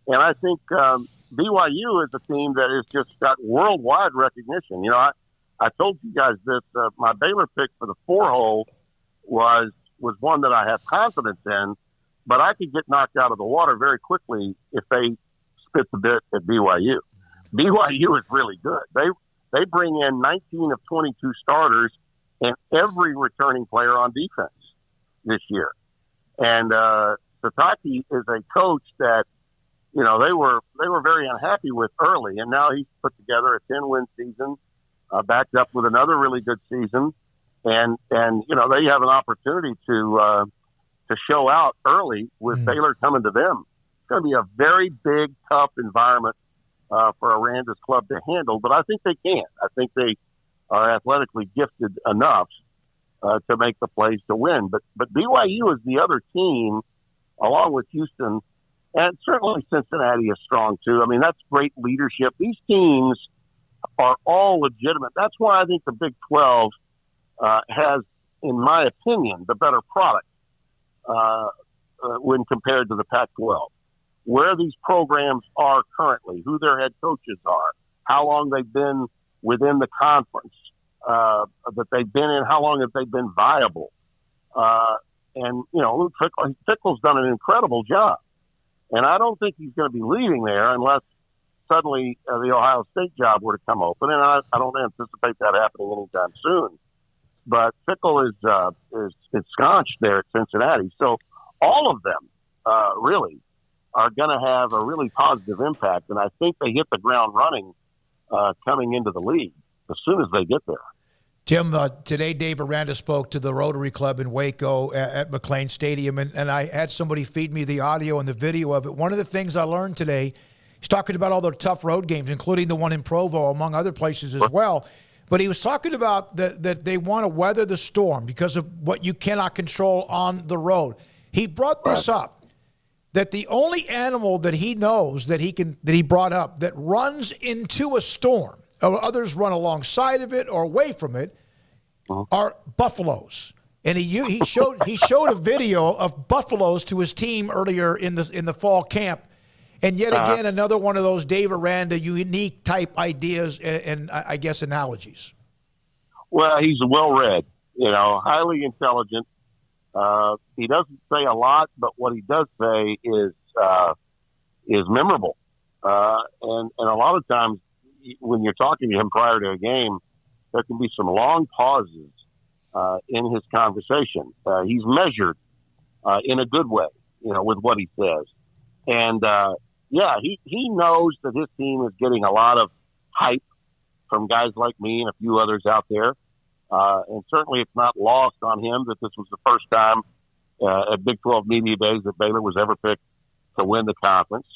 And I think BYU is a team that has just got worldwide recognition. I told you guys this. My Baylor pick for the 4-hole was one that I have confidence in, but I could get knocked out of the water very quickly if they spit the bit at BYU. BYU is really good. They bring in 19 of 22 starters and every returning player on defense this year. And Sataki is a coach that they were very unhappy with early, and now he's put together a 10-win season, backed up with another really good season, and they have an opportunity to show out early with Baylor coming to them. It's going to be a very big, tough environment for Aranda's club to handle, but I think they can. I think they are athletically gifted enough to make the plays to win. But BYU is the other team, along with Houston, and certainly Cincinnati is strong too. I mean, that's great leadership. These teams are all legitimate. That's why I think the Big 12 has, in my opinion, the better product when compared to the Pac-12. Where these programs are currently, who their head coaches are, how long they've been within the conference, that they've been in, how long have they been viable. And, Luke Fickell's done an incredible job. And I don't think he's going to be leaving there unless suddenly the Ohio State job were to come open. And I don't anticipate that happening anytime soon. But Fickell is ensconced there at Cincinnati. So all of them really are going to have a really positive impact. And I think they hit the ground running coming into the league as soon as they get there. Tim, today Dave Aranda spoke to the Rotary Club in Waco at McLean Stadium, and I had somebody feed me the audio and the video of it. One of the things I learned today, he's talking about all the tough road games, including the one in Provo, among other places as well. But he was talking about that they want to weather the storm because of what you cannot control on the road. He brought this up, that the only animal that he knows that he brought up that runs into a storm, or others run alongside of it or away from it, are buffaloes. And he showed a video of buffaloes to his team earlier in the fall camp. And yet again, another one of those Dave Aranda unique type ideas and I guess analogies. Well, he's well-read, highly intelligent. He doesn't say a lot, but what he does say is memorable. And a lot of times when you're talking to him prior to a game, there can be some long pauses in his conversation. He's measured in a good way, with what he says. And, he knows that his team is getting a lot of hype from guys like me and a few others out there. And certainly it's not lost on him that this was the first time at Big 12 Media Days that Baylor was ever picked to win the conference.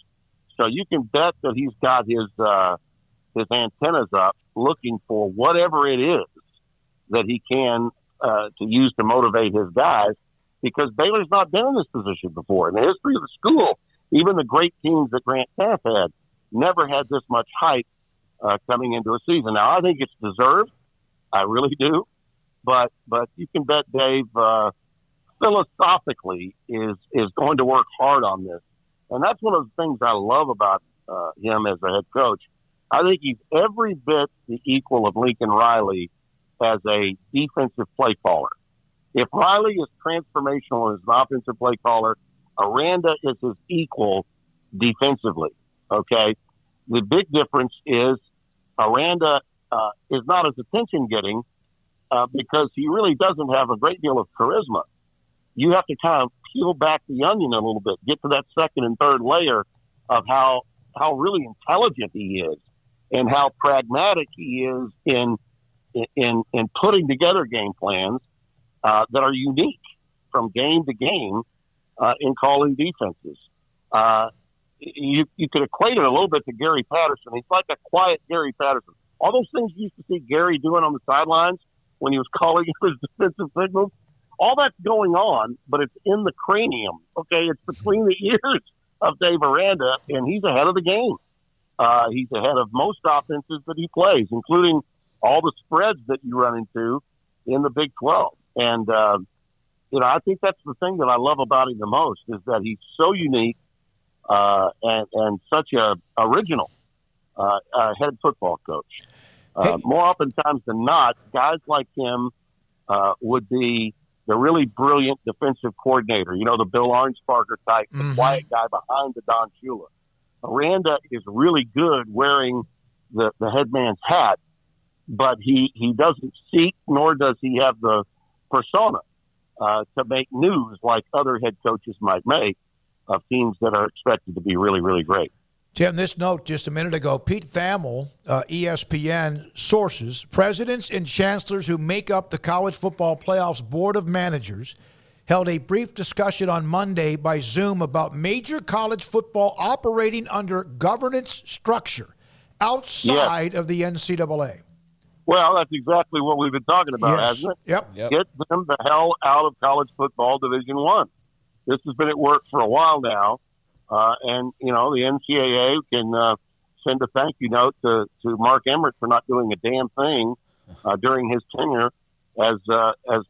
So you can bet that he's got his antennas up looking for whatever it is that he can to use to motivate his guys, because Baylor's not been in this position before. In the history of the school, even the great teams that Grant Taft had never had this much hype coming into a season. Now, I think it's deserved. I really do. But you can bet Dave philosophically is going to work hard on this. And that's one of the things I love about him as a head coach. I think he's every bit the equal of Lincoln Riley as a defensive play caller. If Riley is transformational as an offensive play caller, Aranda is his equal defensively. Okay? The big difference is Aranda is not as attention-getting because he really doesn't have a great deal of charisma. You have to kind of peel back the onion a little bit, get to that second and third layer of how really intelligent he is and how pragmatic he is in putting together game plans that are unique from game to game in calling defenses. You could equate it a little bit to Gary Patterson. He's like a quiet Gary Patterson. All those things you used to see Gary doing on the sidelines when he was calling his defensive signals, all that's going on, but it's in the cranium. Okay, it's between the ears of Dave Aranda, and he's ahead of the game. He's ahead of most offenses that he plays, including all the spreads that you run into in the Big 12. And, I think that's the thing that I love about him the most is that he's so unique and such a original head football coach. More oftentimes than not, guys like him would be the really brilliant defensive coordinator, the Bill Arnsparger type, the quiet guy behind the Don Shula. Aranda is really good wearing the head man's hat, but he doesn't seek, nor does he have the persona to make news like other head coaches might make of teams that are expected to be really, really great. Tim, this note just a minute ago, Pete Thamel, ESPN sources, presidents and chancellors who make up the College Football Playoff's Board of Managers held a brief discussion on Monday by Zoom about major college football operating under governance structure outside of the NCAA. Well, that's exactly what we've been talking about, hasn't it? Yep. Get them the hell out of college football Division I. This has been at work for a while now. And, the NCAA can send a thank you note to Mark Emmert for not doing a damn thing during his tenure as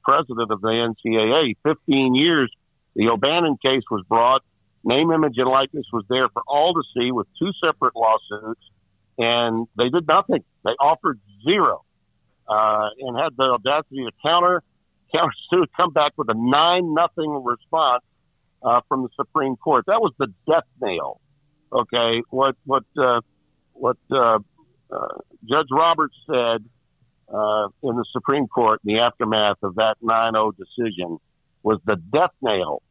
president of the NCAA. 15 years, the O'Bannon case was brought. Name, image, and likeness was there for all to see with 2 separate lawsuits, and they did nothing. They offered zero. and had the audacity to counter-sue, come back with a 9-0 response from the Supreme Court. That was the death nail. Okay, what Judge Roberts said in the Supreme Court in the aftermath of that 9-0 decision was the death nail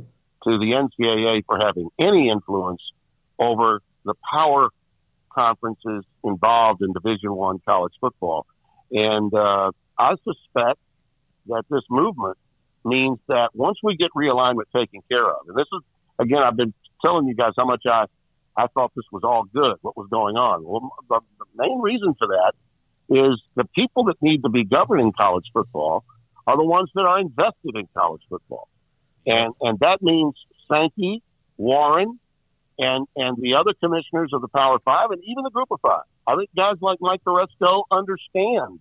to the NCAA for having any influence over the power conferences involved in Division I college football. And I suspect that this movement means that once we get realignment taken care of, and this is, again, I've been telling you guys how much I thought this was all good, what was going on. Well, the main reason for that is the people that need to be governing college football are the ones that are invested in college football. And that means Sankey, Warren, and the other commissioners of the Power Five, and even the Group of Five. I think guys like Mike Oresco understand,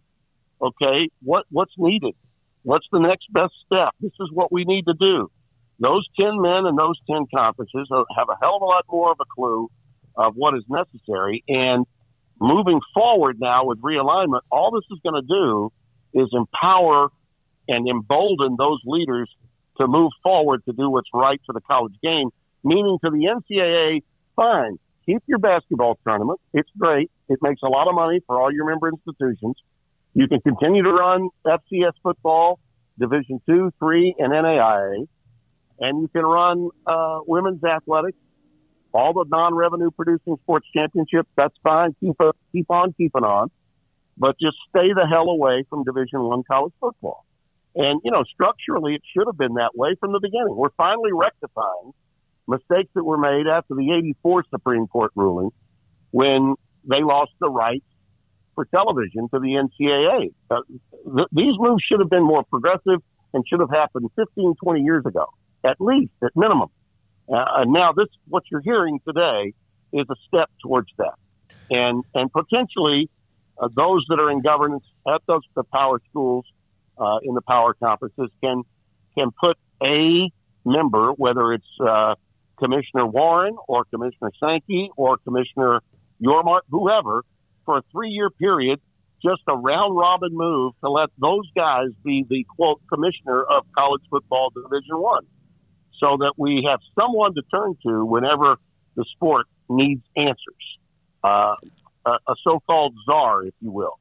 okay, what's needed. What's the next best step? This is what we need to do. Those 10 men and those 10 conferences have a hell of a lot more of a clue of what is necessary. And moving forward now with realignment, all this is going to do is empower and embolden those leaders to move forward to do what's right for the college game, meaning to the NCAA, fine, keep your basketball tournament. It's great. It makes a lot of money for all your member institutions. You can continue to run FCS football, Division II, III, and NAIA, and you can run women's athletics, all the non-revenue producing sports championships. That's fine. Keep on keeping on, but just stay the hell away from Division I college football. And, structurally, it should have been that way from the beginning. We're finally rectifying mistakes that were made after the 84 Supreme Court ruling when they lost the rights for television to the NCAA. These moves should have been more progressive and should have happened 15, 20 years ago, at least, at minimum. And now what you're hearing today is a step towards that. And potentially those that are in governance at the power schools, in the power conferences can put a member, whether it's Commissioner Warren or Commissioner Sankey or Commissioner Yormark, whoever, for a 3-year period, just a round-robin move to let those guys be the, quote, commissioner of college football Division I, so that we have someone to turn to whenever the sport needs answers, a so-called czar, if you will.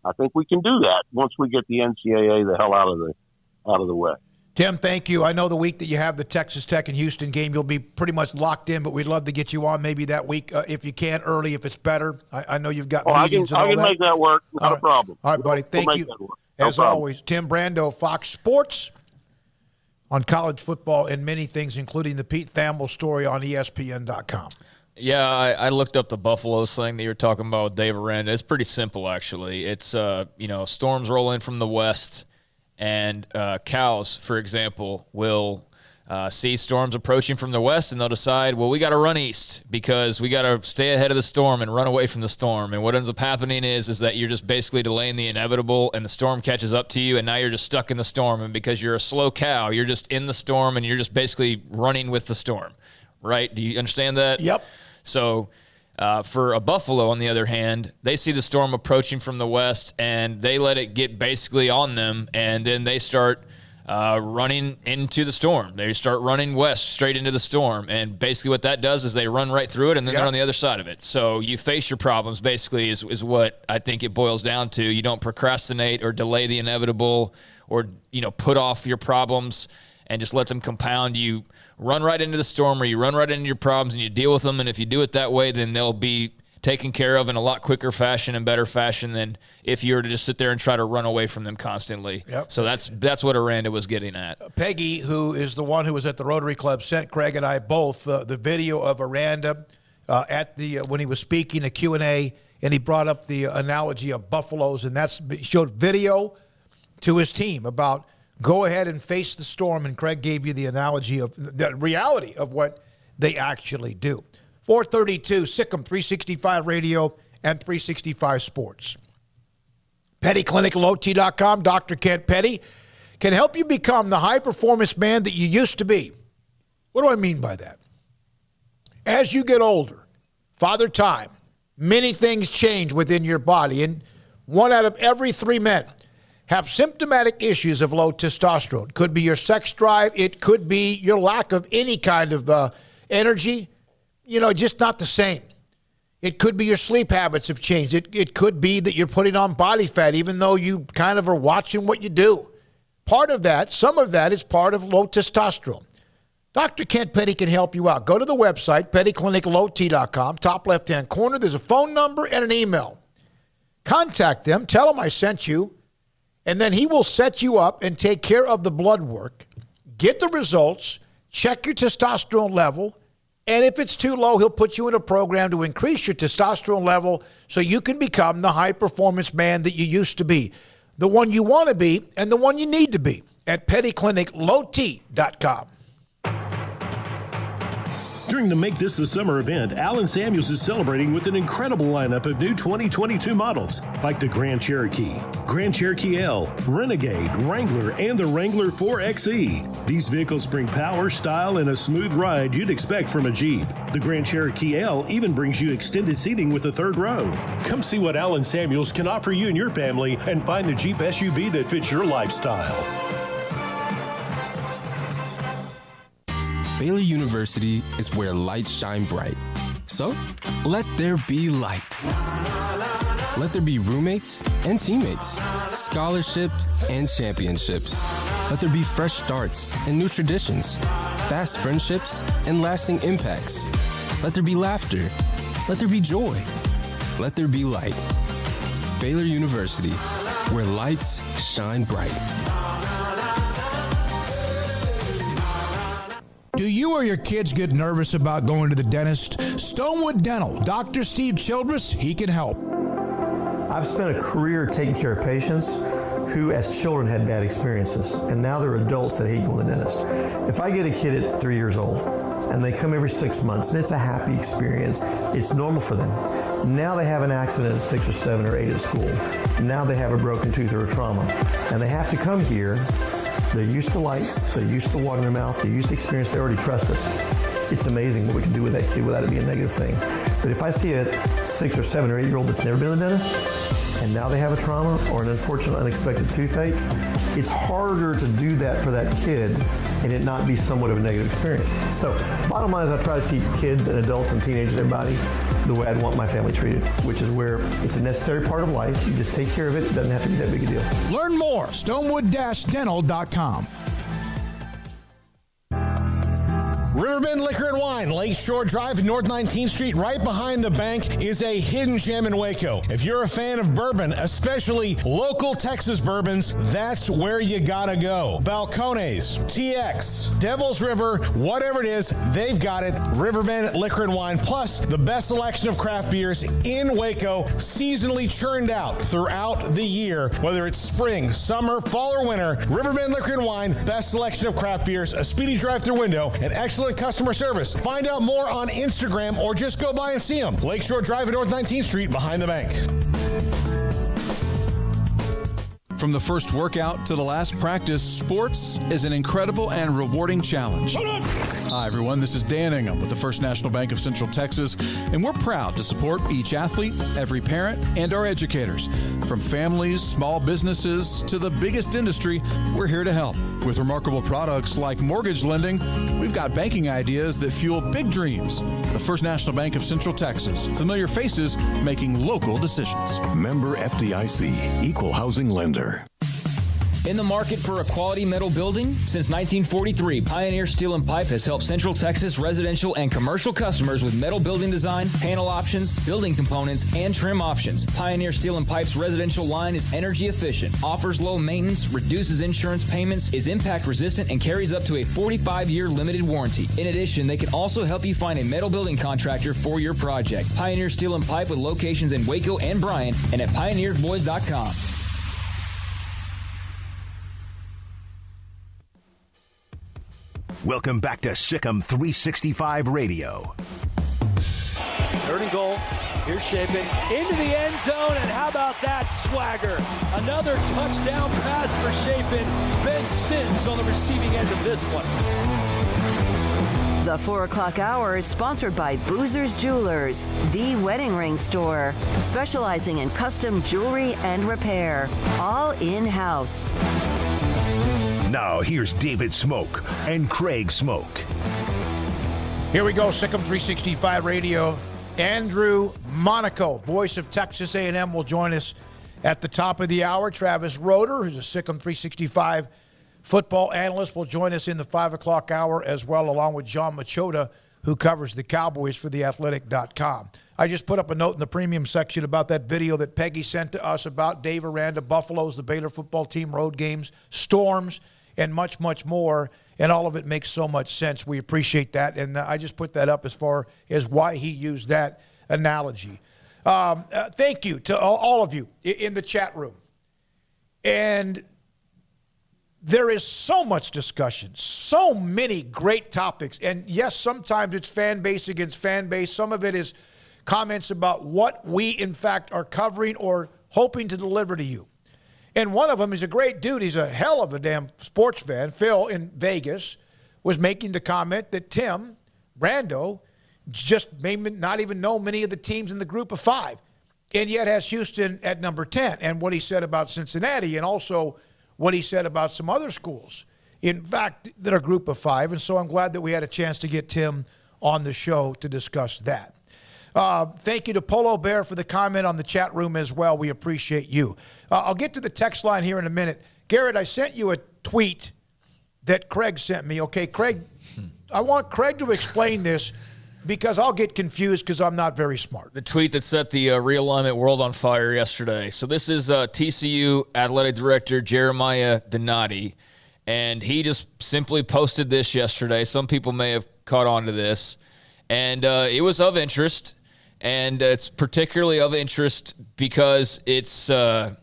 I think we can do that once we get the NCAA the hell out of the way. Tim, thank you. I know the week that you have the Texas Tech and Houston game, you'll be pretty much locked in, but we'd love to get you on maybe that week if you can, early, if it's better. I know you've got meetings and all that. I can make that work. Not a problem. All right, buddy. Thank you. As always, Tim Brando, Fox Sports, on college football and many things, including the Pete Thamel story on ESPN.com. Yeah, I looked up the Buffaloes thing that you're talking about with Dave Aranda. It's pretty simple, actually. It's, storms roll in from the west, and cows, for example, will see storms approaching from the west, and they'll decide, well, we got to run east because we got to stay ahead of the storm and run away from the storm. And what ends up happening is that you're just basically delaying the inevitable, and the storm catches up to you, and now you're just stuck in the storm. And because you're a slow cow, you're just in the storm, and you're just basically running with the storm, right? Do you understand that? Yep. So for a buffalo, on the other hand, they see the storm approaching from the west, and they let it get basically on them, and then they start running into the storm. They start running west straight into the storm, and basically what that does is they run right through it, and then they're on the other side of it. So you face your problems, basically, is what I think it boils down to. You don't procrastinate or delay the inevitable or, put off your problems and just let them compound. You run right into the storm, or you run right into your problems and you deal with them. And if you do it that way, then they'll be taken care of in a lot quicker fashion and better fashion than if you were to just sit there and try to run away from them constantly. Yep. So that's what Aranda was getting at. Peggy, who is the one who was at the Rotary Club, sent Craig and I both the video of Aranda at when he was speaking, the Q&A, and he brought up the analogy of buffaloes, and showed video to his team about go ahead and face the storm, and Craig gave you the analogy of the reality of what they actually do. 432, Sikkim 365 Radio and 365 Sports. PettyClinicalOT.com, Dr. Kent Petty can help you become the high-performance man that you used to be. What do I mean by that? As you get older, Father Time, many things change within your body, and 1 out of every 3 men have symptomatic issues of low testosterone. Could be your sex drive. It could be your lack of any kind of energy, just not the same. It could be your sleep habits have changed. It could be that you're putting on body fat even though you kind of are watching what you do. Part of that, some of that is part of low testosterone. Dr. Kent Petty can help you out. Go to the website, pettycliniclowt.com, top left-hand corner. There's a phone number and an email. Contact them. Tell them I sent you. And then he will set you up and take care of the blood work, get the results, check your testosterone level, and if it's too low, he'll put you in a program to increase your testosterone level so you can become the high-performance man that you used to be, the one you want to be and the one you need to be at pettycliniclowt.com. During the Make This the Summer event, Allen Samuels is celebrating with an incredible lineup of new 2022 models like the Grand Cherokee L, Renegade, Wrangler, and the Wrangler 4xe. These vehicles bring power, style, and a smooth ride you'd expect from a Jeep. The Grand Cherokee L even brings you extended seating with a third row. Come see what Allen Samuels can offer you and your family and find the Jeep SUV that fits your lifestyle. Baylor University is where lights shine bright. So, let there be light. Let there be roommates and teammates, scholarship and championships. Let there be fresh starts and new traditions, fast friendships and lasting impacts. Let there be laughter. Let there be joy. Let there be light. Baylor University, where lights shine bright. Do you or your kids get nervous about going to the dentist? Stonewood Dental, Dr. Steve Childress, he can help. I've spent a career taking care of patients who as children had bad experiences, and now they're adults that hate going to the dentist. If I get a kid at 3 years old and they come every 6 months and it's a happy experience, it's normal for them. Now they have an accident at 6 or 7 or 8 at school. Now they have a broken tooth or a trauma, and they have to come here. They're used to lights, they're used to water in their mouth, they're used to experience, they already trust us. It's amazing what we can do with that kid without it being a negative thing. But if I see a 6 or 7 or 8 year old that's never been to the dentist, and now they have a trauma or an unfortunate unexpected toothache, it's harder to do that for that kid and it not be somewhat of a negative experience. So bottom line is I try to teach kids and adults and teenagers, everybody, the way I'd want my family treated, which is where it's a necessary part of life. You just take care of it. It doesn't have to be that big a deal. Learn more, stonewood-dental.com. Riverbend Liquor and Wine, Lakeshore Drive and North 19th Street, right behind the bank, is a hidden gem in Waco. If you're a fan of bourbon, especially local Texas bourbons, that's where you gotta go. Balcones, TX, Devil's River, whatever it is, they've got it. Riverbend Liquor and Wine, plus the best selection of craft beers in Waco, seasonally churned out throughout the year, whether it's spring, summer, fall, or winter. Riverbend Liquor and Wine, best selection of craft beers, a speedy drive-through window, and excellent customer service. Find out more on Instagram or just go by and see them. Lakeshore Drive at North 19th Street behind the bank. From the first workout to the last practice, sports is an incredible and rewarding challenge. Hi, everyone. This is Dan Ingham with the First National Bank of Central Texas, and we're proud to support each athlete, every parent, and our educators. From families, small businesses, to the biggest industry, we're here to help. With remarkable products like mortgage lending, we've got banking ideas that fuel big dreams. The First National Bank of Central Texas. Familiar faces making local decisions. Member FDIC, Equal Housing Lender. In the market for a quality metal building? Since 1943, Pioneer Steel and Pipe has helped Central Texas residential and commercial customers with metal building design, panel options, building components, and trim options. Pioneer Steel and Pipe's residential line is energy efficient, offers low maintenance, reduces insurance payments, is impact resistant, and carries up to a 45-year limited warranty. In addition, they can also help you find a metal building contractor for your project. Pioneer Steel and Pipe with locations in Waco and Bryan and at pioneersboys.com. Welcome back to Sikkim 365 Radio. Third and goal. Here's Chapin into the end zone, and how about that swagger? Another touchdown pass for Chapin. Ben Sims on the receiving end of this one. The 4 o'clock hour is sponsored by Boozer's Jewelers, the wedding ring store, specializing in custom jewelry and repair, all in-house. Now, here's David Smoak and Craig Smoak. Here we go, Sikkim 365 Radio. Andrew Monaco, voice of Texas A&M, will join us at the top of the hour. Travis Roeder, who's a Sikkim 365 football analyst, will join us in the 5 o'clock hour as well, along with John Machota, who covers the Cowboys for theathletic.com. I just put up a note in the premium section about that video that Peggy sent to us about Dave Aranda, Buffaloes, the Baylor football team, road games, storms, and much, much more. And all of it makes so much sense. We appreciate that. And I just put that up as far as why he used that analogy. Thank you to all of you in the chat room. And there is so much discussion, so many great topics. And yes, sometimes it's fan base against fan base. Some of it is comments about what we, in fact, are covering or hoping to deliver to you. And one of them is a great dude. He's a hell of a damn sports fan. Phil in Vegas was making the comment that Tim Brando just may not even know many of the teams in the group of 5, and yet has Houston at number 10. And what he said about Cincinnati, and also what he said about some other schools, in fact, that are group of 5. And so I'm glad that we had a chance to get Tim on the show to discuss that. Thank you to Polo Bear for the comment on the chat room as well. We appreciate you. I'll get to the text line here in a minute. Garrett, I sent you a tweet that Craig sent me. Okay, Craig, I want Craig to explain this because I'll get confused because I'm not very smart. The tweet that set the realignment world on fire yesterday. So this is TCU Athletic Director Jeremiah Donati, and he just simply posted this yesterday. Some people may have caught on to this, and it was of interest. And it's particularly of interest because it's, I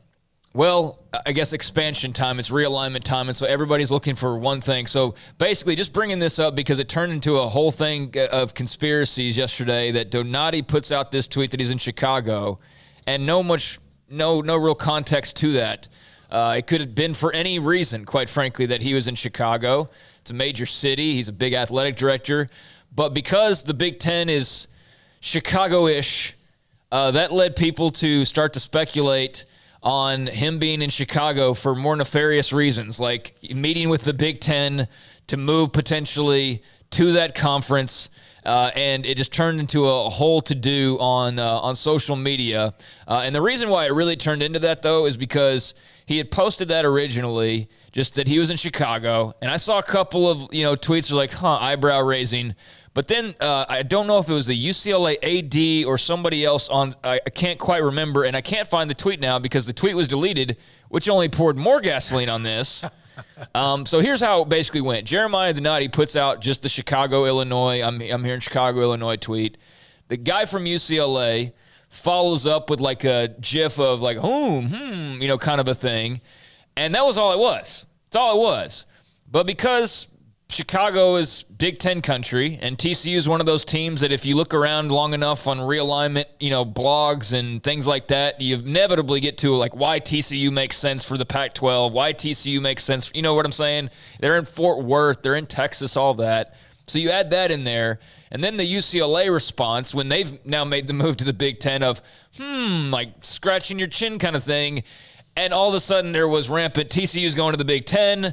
guess expansion time. It's realignment time. And so everybody's looking for one thing. So basically just bringing this up because it turned into a whole thing of conspiracies yesterday that Donati puts out this tweet that he's in Chicago and no real context to that. It could have been for any reason, quite frankly, that he was in Chicago. It's a major city. He's a big athletic director. But because the Big Ten is Chicago-ish, that led people to start to speculate on him being in Chicago for more nefarious reasons, like meeting with the Big Ten to move potentially to that conference, and it just turned into a whole to-do on social media. And the reason why it really turned into that, though, is because he had posted that originally, just that he was in Chicago, and I saw a couple of tweets that were like, eyebrow-raising. But then I don't know if it was the UCLA AD or somebody else on, I can't quite remember, and I can't find the tweet now because the tweet was deleted, which only poured more gasoline on this. So here's how it basically went. Jeremiah Donati puts out just the Chicago, Illinois, I'm here in Chicago, Illinois tweet. The guy from UCLA follows up with like a gif of like, kind of a thing. And that was all it was. That's all it was. But because Chicago is Big Ten country, and TCU is one of those teams that if you look around long enough on realignment, blogs and things like that, you inevitably get to like why TCU makes sense for the Pac-12, why TCU makes sense. You know what I'm saying? They're in Fort Worth, they're in Texas, all that. So you add that in there, and then the UCLA response when they've now made the move to the Big Ten of, like scratching your chin kind of thing, and all of a sudden there was rampant TCU's going to the Big Ten,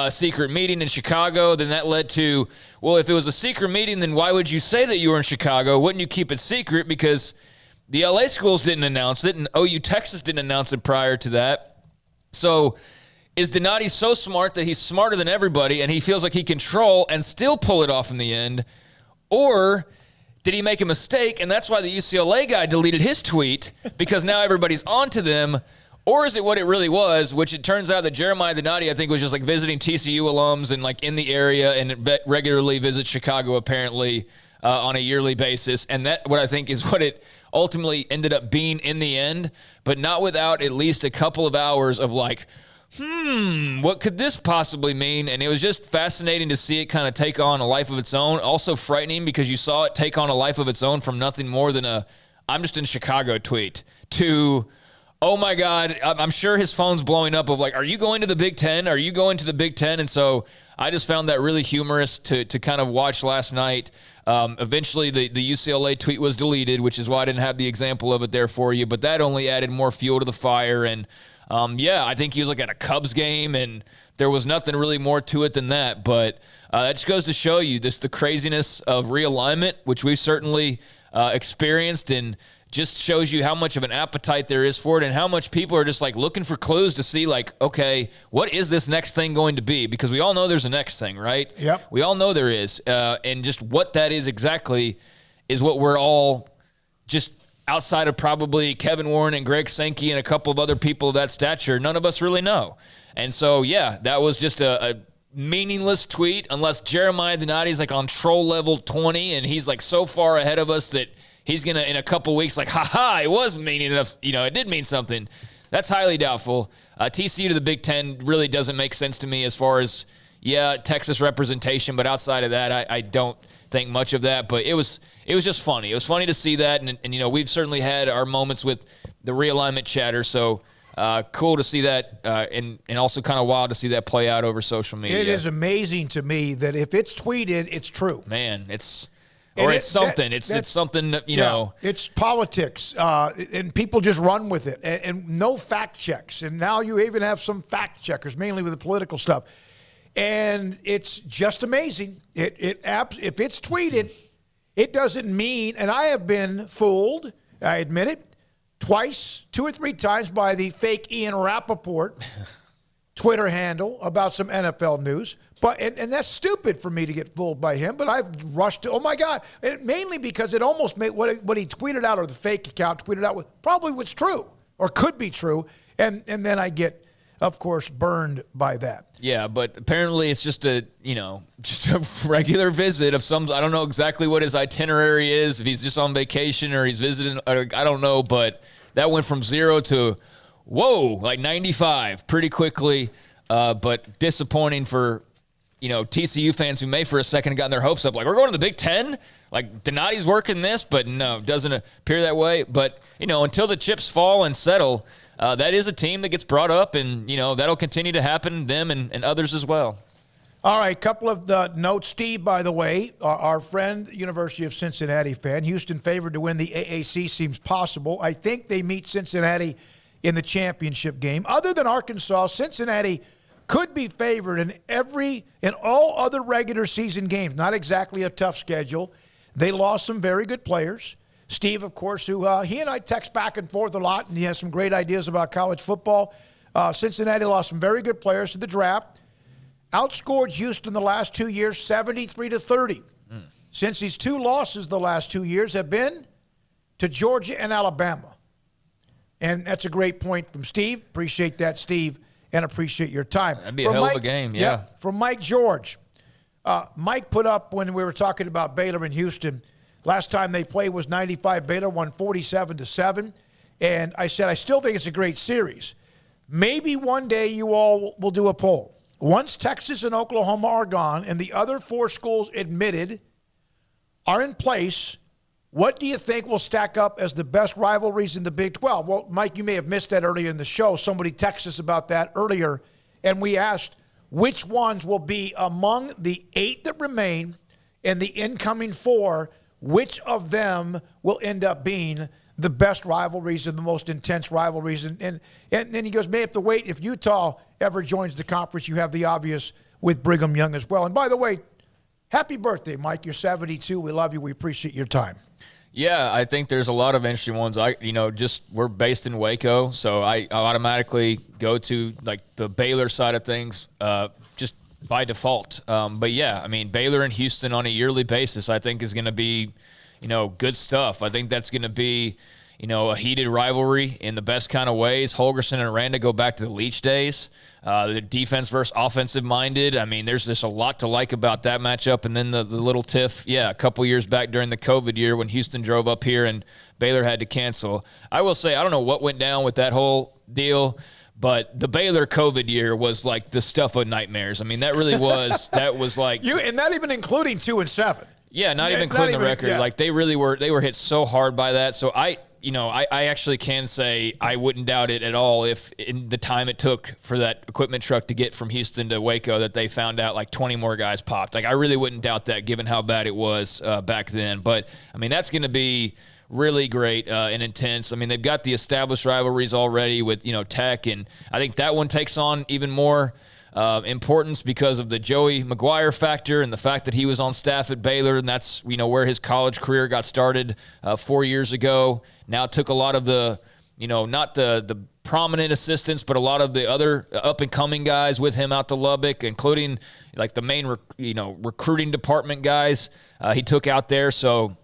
secret meeting in Chicago. Then that led to, well, if it was a secret meeting, then why would you say that you were in Chicago? Wouldn't you keep it secret? Because the LA schools didn't announce it, and OU Texas didn't announce it prior to that. So is Donati so smart that he's smarter than everybody and he feels like he can troll and still pull it off in the end? Or did he make a mistake and that's why the UCLA guy deleted his tweet because now everybody's onto them? Or is it what it really was, which it turns out that Jeremiah Donati, I think, was just like visiting TCU alums and like in the area and regularly visits Chicago apparently on a yearly basis. And that what I think is what it ultimately ended up being in the end, but not without at least a couple of hours of like, what could this possibly mean? And it was just fascinating to see it kind of take on a life of its own. Also frightening because you saw it take on a life of its own from nothing more than a I'm just in Chicago tweet to Oh, my God. I'm sure his phone's blowing up of like, are you going to the Big Ten? Are you going to the Big Ten? And so I just found that really humorous to kind of watch last night. Eventually, the UCLA tweet was deleted, which is why I didn't have the example of it there for you. But that only added more fuel to the fire. And, I think he was like at a Cubs game, and there was nothing really more to it than that. But that just goes to show you the craziness of realignment, which we've certainly experienced, and just shows you how much of an appetite there is for it and how much people are just like looking for clues to see like, okay, what is this next thing going to be? Because we all know there's a next thing, right? Yep. We all know there is. And just what that is exactly is what we're all just outside of probably Kevin Warren and Greg Sankey and a couple of other people of that stature, none of us really know. And so, that was just a meaningless tweet unless Jeremiah Donati's like on troll level 20 and he's like so far ahead of us that he's going to, in a couple weeks, like, it was meaning enough. It did mean something. That's highly doubtful. TCU to the Big Ten really doesn't make sense to me as far as, Texas representation. But outside of that, I don't think much of that. But it was just funny. It was funny to see that. And we've certainly had our moments with the realignment chatter. So cool to see that and also kind of wild to see that play out over social media. It is amazing to me that if it's tweeted, it's true. Man, it's something. It's something that, know. It's politics, and people just run with it, and no fact checks. And now you even have some fact checkers, mainly with the political stuff. And it's just amazing. If it's tweeted, it doesn't mean, and I have been fooled, I admit it, twice, 2 or 3 times by the fake Ian Rappaport Twitter handle about some NFL news. But and that's stupid for me to get fooled by him. But I've rushed to, oh my God, and mainly because it almost made what he tweeted out, or the fake account tweeted out, was probably what's true or could be true, and then I get, of course, burned by that. Yeah, but apparently it's just a regular visit of some. I don't know exactly what his itinerary is, if he's just on vacation or he's visiting. I don't know, but that went from 0 to 95 pretty quickly. But disappointing for TCU fans who may for a second have gotten their hopes up. Like, we're going to the Big Ten? Like, Donati's working this? But no, doesn't appear that way. But, until the chips fall and settle, that is a team that gets brought up, and, that'll continue to happen, them and others as well. All right, couple of the notes. Steve, by the way, our friend, University of Cincinnati fan, Houston favored to win the AAC seems possible. I think they meet Cincinnati in the championship game. Other than Arkansas, Cincinnati could be favored in all other regular season games. Not exactly a tough schedule. They lost some very good players. Steve, of course, who he and I text back and forth a lot, and he has some great ideas about college football. Cincinnati lost some very good players to the draft. Outscored Houston the last 2 years, 73-30. Since these 2 losses the last 2 years have been to Georgia and Alabama. And that's a great point from Steve. Appreciate that, Steve. And appreciate your time. That'd be a hell of a game, yeah. From Mike George. Mike put up, when we were talking about Baylor and Houston, last time they played was 95. Baylor won 47-7. And I said, I still think it's a great series. Maybe one day you all will do a poll. Once Texas and Oklahoma are gone and the other 4 schools admitted are in place, what do you think will stack up as the best rivalries in the Big 12? Well, Mike, you may have missed that earlier in the show. Somebody texted us about that earlier, and we asked which ones will be among the 8 that remain and the incoming 4, which of them will end up being the best rivalries and the most intense rivalries. And then he goes, may have to wait. If Utah ever joins the conference, you have the obvious with Brigham Young as well. And by the way, happy birthday, Mike. You're 72. We love you. We appreciate your time. Yeah, I think there's a lot of interesting ones. We're based in Waco, so I automatically go to like the Baylor side of things, just by default. But yeah, I mean, Baylor and Houston on a yearly basis, I think is going to be, good stuff. I think that's going to be, a heated rivalry in the best kind of ways. Holgorsen and Aranda go back to the Leach days. The defense versus offensive minded. I mean, there's just a lot to like about that matchup. And then the little tiff, a couple years back during the COVID year when Houston drove up here and Baylor had to cancel. I will say, I don't know what went down with that whole deal, but the Baylor COVID year was like the stuff of nightmares. I mean, that really was. That was like and not even including 2 and 7. Yeah, not even including the record. Yeah. Like they were hit so hard by that. So I actually can say I wouldn't doubt it at all if in the time it took for that equipment truck to get from Houston to Waco that they found out like 20 more guys popped. Like, I really wouldn't doubt that given how bad it was back then. But, I mean, that's going to be really great and intense. I mean, they've got the established rivalries already with, Tech, and I think that one takes on even more importance because of the Joey McGuire factor and the fact that he was on staff at Baylor, and that's where his college career got started 4 years ago. Now took a lot of the not the prominent assistants, but a lot of the other up and coming guys with him out to Lubbock, including like the main recruiting department guys he took out there. So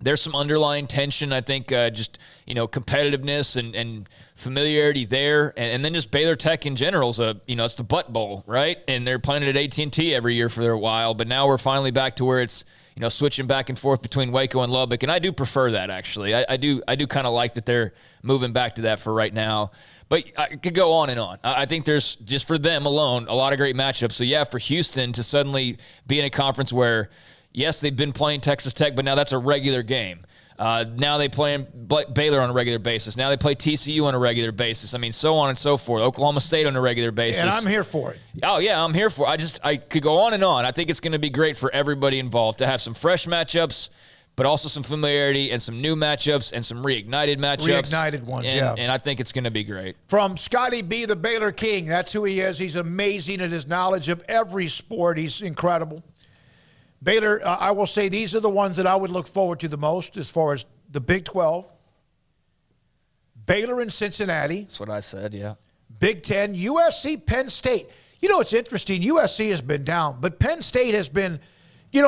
there's some underlying tension, I think, just competitiveness and familiarity there, and then just Baylor Tech in general is it's the Butt Bowl, right? And they're playing it at AT&T every year for a while, but now we're finally back to where it's switching back and forth between Waco and Lubbock, and I do prefer that actually. I do kind of like that they're moving back to that for right now. But I could go on and on. I think there's, just for them alone, a lot of great matchups. So yeah, for Houston to suddenly be in a conference where, yes, they've been playing Texas Tech, but now that's a regular game. Now they play Baylor on a regular basis. Now they play TCU on a regular basis. I mean, so on and so forth. Oklahoma State on a regular basis. And I'm here for it. Oh, yeah, I'm here for it. I could go on and on. I think it's going to be great for everybody involved to have some fresh matchups, but also some familiarity and some new matchups and some reignited matchups. Reignited ones, And I think it's going to be great. From Scotty B, the Baylor King, that's who he is. He's amazing at his knowledge of every sport. He's incredible. Baylor, I will say these are the ones that I would look forward to the most as far as the Big 12. Baylor and Cincinnati. That's what I said, yeah. Big 10, USC, Penn State. It's interesting. USC has been down, but Penn State has been,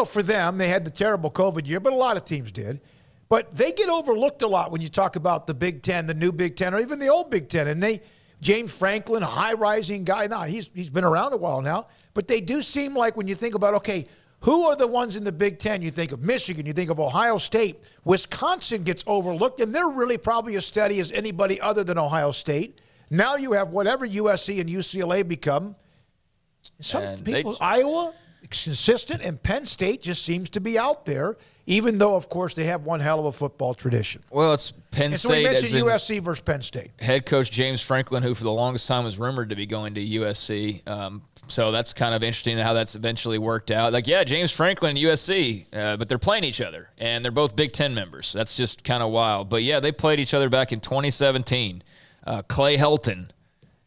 for them, they had the terrible COVID year, but a lot of teams did. But they get overlooked a lot when you talk about the Big 10, the new Big 10, or even the old Big 10. And James Franklin, a high-rising guy. Now, he's been around a while now. But they do seem like when you think about, okay, who are the ones in the Big Ten? You think of Michigan, you think of Ohio State. Wisconsin gets overlooked, and they're really probably as steady as anybody other than Ohio State. Now you have whatever USC and UCLA become. Some people, Iowa, consistent, and Penn State just seems to be out there, even though, of course, they have one hell of a football tradition. Well, it's Penn State. So we mentioned USC versus Penn State. Head coach James Franklin, who for the longest time was rumored to be going to USC. So that's kind of interesting how that's eventually worked out. Like, yeah, James Franklin and USC, but they're playing each other, and they're both Big Ten members. That's just kind of wild. But, yeah, they played each other back in 2017. Clay Helton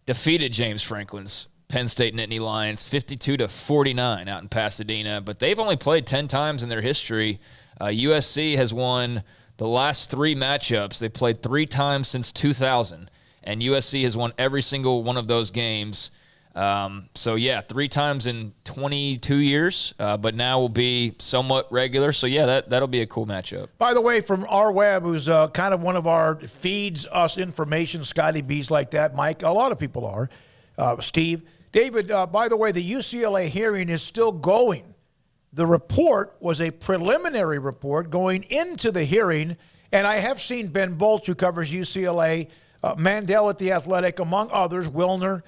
defeated James Franklin's Penn State Nittany Lions 52-49 out in Pasadena. But they've only played 10 times in their history. USC has won the last 3 matchups. They played 3 times since 2000, and USC has won every single one of those games. So, yeah, 3 times in 22 years, but now will be somewhat regular. So, yeah, that'll be a cool matchup. By the way, from our web, who's kind of one of our feeds us information, Scotty B's like that, Mike, a lot of people are, Steve. David, by the way, the UCLA hearing is still going. The report was a preliminary report going into the hearing, and I have seen Ben Bolt, who covers UCLA, Mandel at The Athletic, among others, Wilner,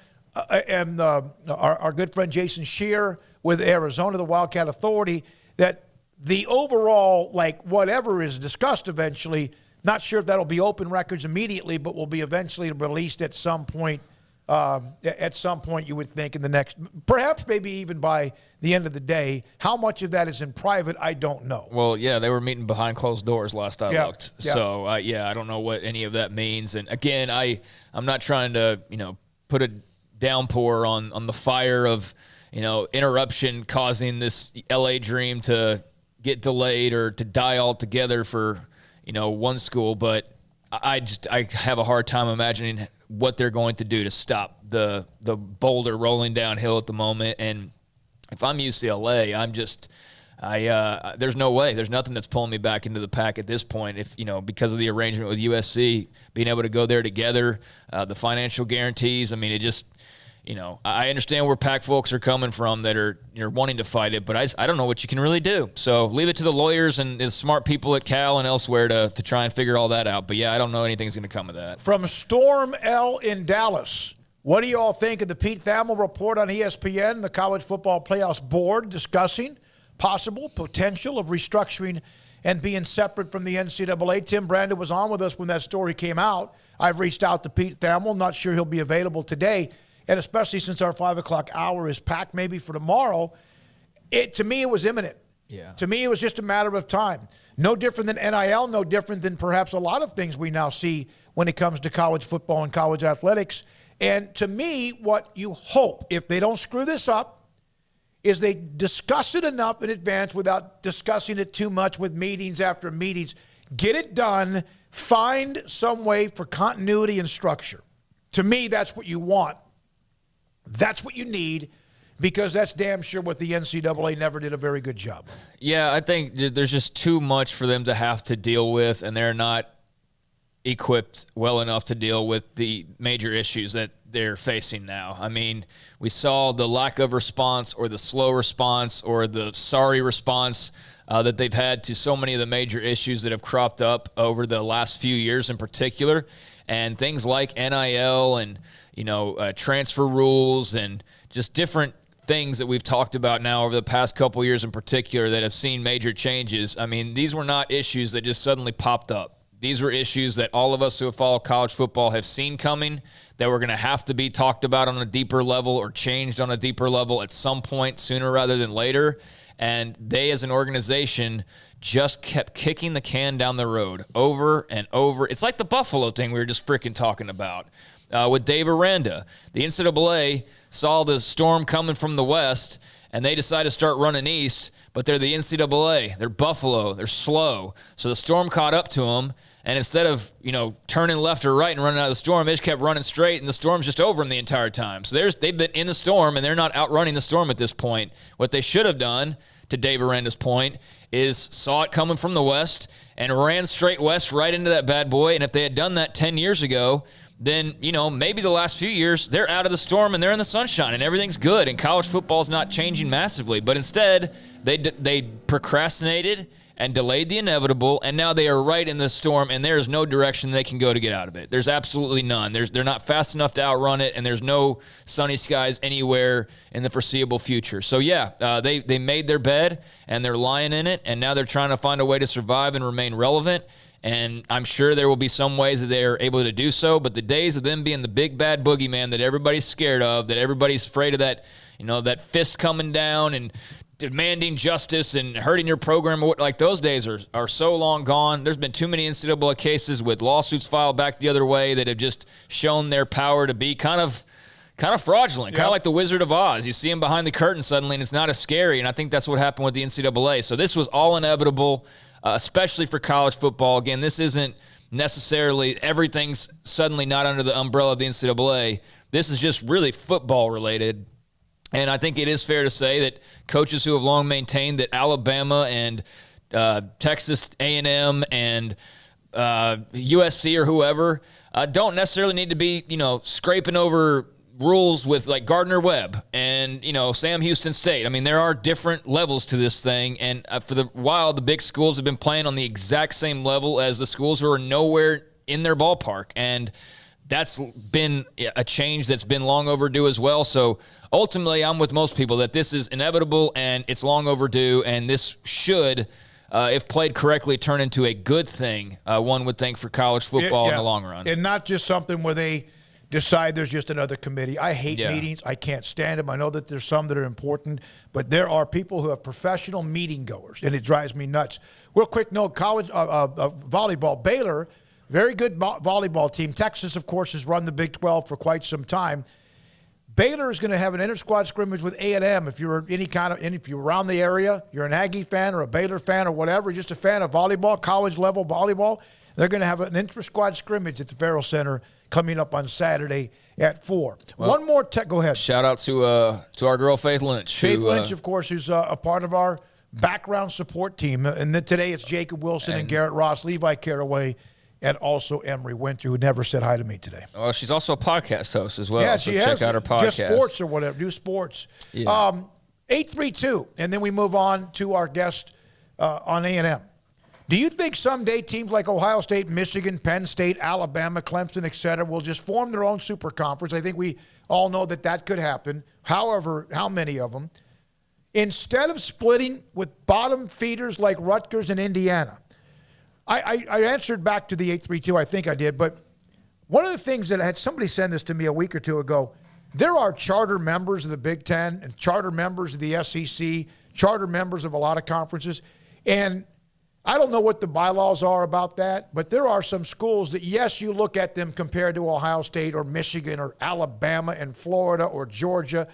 and our good friend Jason Scheer with Arizona, the Wildcat Authority, that the overall, whatever is discussed eventually, not sure if that'll be open records immediately, but will be eventually released at some point. You would think in the next, perhaps maybe even by the end of the day. How much of that is in private, I don't know. Well, yeah, they were meeting behind closed doors last I looked. Yeah. So, I don't know what any of that means. And again, I'm not trying to, put a downpour on the fire of, interruption causing this LA dream to get delayed or to die altogether for, one school. But I have a hard time imagining what they're going to do to stop the boulder rolling downhill at the moment. And if I'm UCLA, there's no way. There's nothing that's pulling me back into the pack at this point. If, because of the arrangement with USC, being able to go there together, the financial guarantees, I mean, it just, I understand where Pac folks are coming from that are wanting to fight it, but I don't know what you can really do. So leave it to the lawyers and the smart people at Cal and elsewhere to try and figure all that out. But, yeah, I don't know anything's going to come of that. From Storm L in Dallas, what do you all think of the Pete Thamel report on ESPN, the College Football Playoffs Board, discussing possible potential of restructuring and being separate from the NCAA. Tim Brandon was on with us when that story came out. I've reached out to Pete Thamel. Not sure he'll be available today, and especially since our 5 o'clock hour is packed maybe for tomorrow. To me, it was imminent. Yeah. To me, it was just a matter of time. No different than NIL, no different than perhaps a lot of things we now see when it comes to college football and college athletics. And to me, what you hope, if they don't screw this up, is they discuss it enough in advance without discussing it too much with meetings after meetings. Get it done. Find some way for continuity and structure. To me, that's what you want. That's what you need, because that's damn sure what the NCAA never did a very good job. Yeah, I think there's just too much for them to have to deal with, and they're not equipped well enough to deal with the major issues that they're facing now. I mean, we saw the lack of response or the slow response or the sorry response that they've had to so many of the major issues that have cropped up over the last few years in particular, and things like NIL and, transfer rules and just different things that we've talked about now over the past couple years in particular that have seen major changes. I mean, these were not issues that just suddenly popped up. These were issues that all of us who have followed college football have seen coming, that were going to have to be talked about on a deeper level or changed on a deeper level at some point sooner rather than later. And they, as an organization, just kept kicking the can down the road over and over. It's like the Buffalo thing we were just freaking talking about with Dave Aranda. The NCAA saw the storm coming from the west, and they decided to start running east, but they're the NCAA. They're Buffalo. They're slow. So the storm caught up to them, and instead of, turning left or right and running out of the storm, they just kept running straight, and the storm's just over them the entire time. So they've been in the storm, and they're not outrunning the storm at this point. What they should have done, to Dave Aranda's point, is saw it coming from the west and ran straight west right into that bad boy. And if they had done that 10 years ago, then, maybe the last few years, they're out of the storm and they're in the sunshine and everything's good and college football's not changing massively. But instead, they procrastinated and delayed the inevitable, and now they are right in the storm, and there is no direction they can go to get out of it. There's absolutely none. They're not fast enough to outrun it, and there's no sunny skies anywhere in the foreseeable future. So, they made their bed, and they're lying in it, and now they're trying to find a way to survive and remain relevant. And I'm sure there will be some ways that they are able to do so, but the days of them being the big bad boogeyman that everybody's scared of, that everybody's afraid of, that that fist coming down and demanding justice and hurting your program, like those days are so long gone. There's been too many NCAA cases with lawsuits filed back the other way that have just shown their power to be kind of fraudulent, kind of like the Wizard of Oz. You see him behind the curtain suddenly, and it's not as scary, and I think that's what happened with the NCAA. So this was all inevitable, especially for college football. Again, this isn't necessarily everything's suddenly not under the umbrella of the NCAA. This is just really football related. And I think it is fair to say that coaches who have long maintained that Alabama and Texas A&M and USC or whoever don't necessarily need to be, scraping over rules with like Gardner Webb and, Sam Houston State. I mean, there are different levels to this thing. And for the while, the big schools have been playing on the exact same level as the schools who are nowhere in their ballpark. And that's been a change that's been long overdue as well. So ultimately, I'm with most people that this is inevitable and it's long overdue, and this should, if played correctly, turn into a good thing, one would think, for college football in the long run. And not just something where they decide there's just another committee. I hate meetings. I can't stand them. I know that there's some that are important, but there are people who have professional meeting goers, and it drives me nuts. Real quick note, college volleyball, Baylor, very good volleyball team. Texas, of course, has run the Big 12 for quite some time. Baylor is going to have an inter-squad scrimmage with A&M. If you're if you're around the area, you're an Aggie fan or a Baylor fan or whatever, just a fan of volleyball, college-level volleyball, they're going to have an inter-squad scrimmage at the Farrell Center coming up on Saturday at 4. Well, one more go ahead. Shout out to our girl Faith Lynch. Faith Lynch, of course, who's a part of our background support team. And then today it's Jacob Wilson and Garrett Ross, Levi Caraway, and also Emery Winter, who never said hi to me today. Well, she's also a podcast host as well. Yeah, so she check has. out her podcast. Just sports or whatever. Do sports. Yeah. 832, and then we move on to our guest on A&M. Do you think someday teams like Ohio State, Michigan, Penn State, Alabama, Clemson, et cetera, will just form their own super conference? I think we all know that could happen. However, how many of them? instead of splitting with bottom feeders like Rutgers and Indiana. I answered back to the 832, I think I did, but one of the things that I had somebody send this to me a week or two ago, there are charter members of the Big Ten and charter members of the SEC, charter members of a lot of conferences, and I don't know what the bylaws are about that, but there are some schools that, yes, you look at them compared to Ohio State or Michigan or Alabama and Florida or Georgia,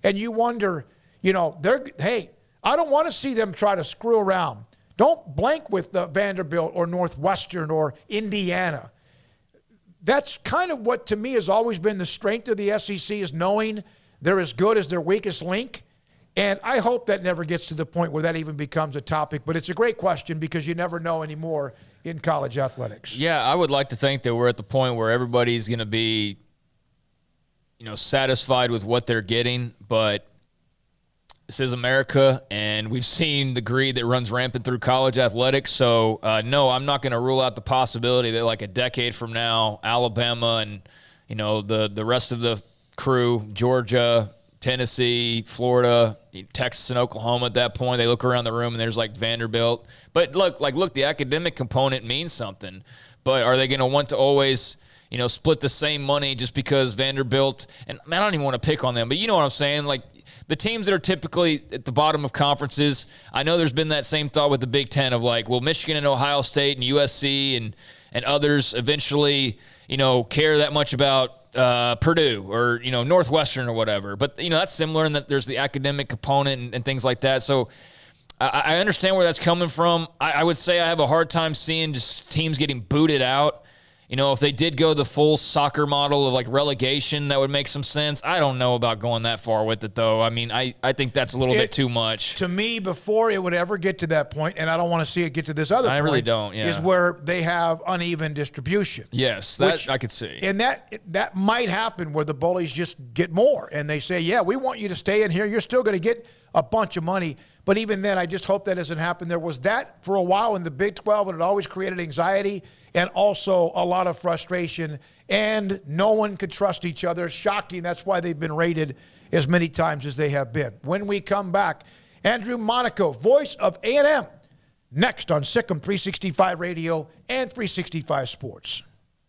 and you wonder, hey, I don't want to see them try to screw around. Don't blank with the Vanderbilt or Northwestern or Indiana. That's kind of what, to me, has always been the strength of the SEC, is knowing they're as good as their weakest link. And I hope that never gets to the point where that even becomes a topic. But it's a great question because you never know anymore in college athletics. Yeah, I would like to think that we're at the point where everybody's going to be, satisfied with what they're getting. But this is America, and we've seen the greed that runs rampant through college athletics. So, no, I'm not going to rule out the possibility that like a decade from now, Alabama and, the rest of the crew, Georgia, Tennessee, Florida, Texas, and Oklahoma at that point, they look around the room and there's like Vanderbilt. But look, the academic component means something. But are they going to want to always, split the same money just because Vanderbilt, and I don't even want to pick on them, but you know what I'm saying? Like, the teams that are typically at the bottom of conferences, I know there's been that same thought with the Big Ten of like, well, Michigan and Ohio State and USC and others eventually, care that much about Purdue or, Northwestern or whatever. But, that's similar in that there's the academic component and things like that. So I understand where that's coming from. I would say I have a hard time seeing just teams getting booted out. If they did go the full soccer model of like relegation, that would make some sense. I don't know about going that far with it, though. I mean, I think that's a little bit too much. To me, before it would ever get to that point, and I don't want to see it get to this other point. I really don't, yeah. Is where they have uneven distribution. Yes, that I could see. And that might happen where the bullies just get more. And they say, yeah, we want you to stay in here. You're still going to get a bunch of money. But even then, I just hope that doesn't happen. There was that for a while in the Big 12, and it always created anxiety and also a lot of frustration, and no one could trust each other. Shocking. That's why they've been rated as many times as they have been. When we come back, Andrew Monaco, voice of A&M, next on Sikkim 365 Radio and 365 Sports.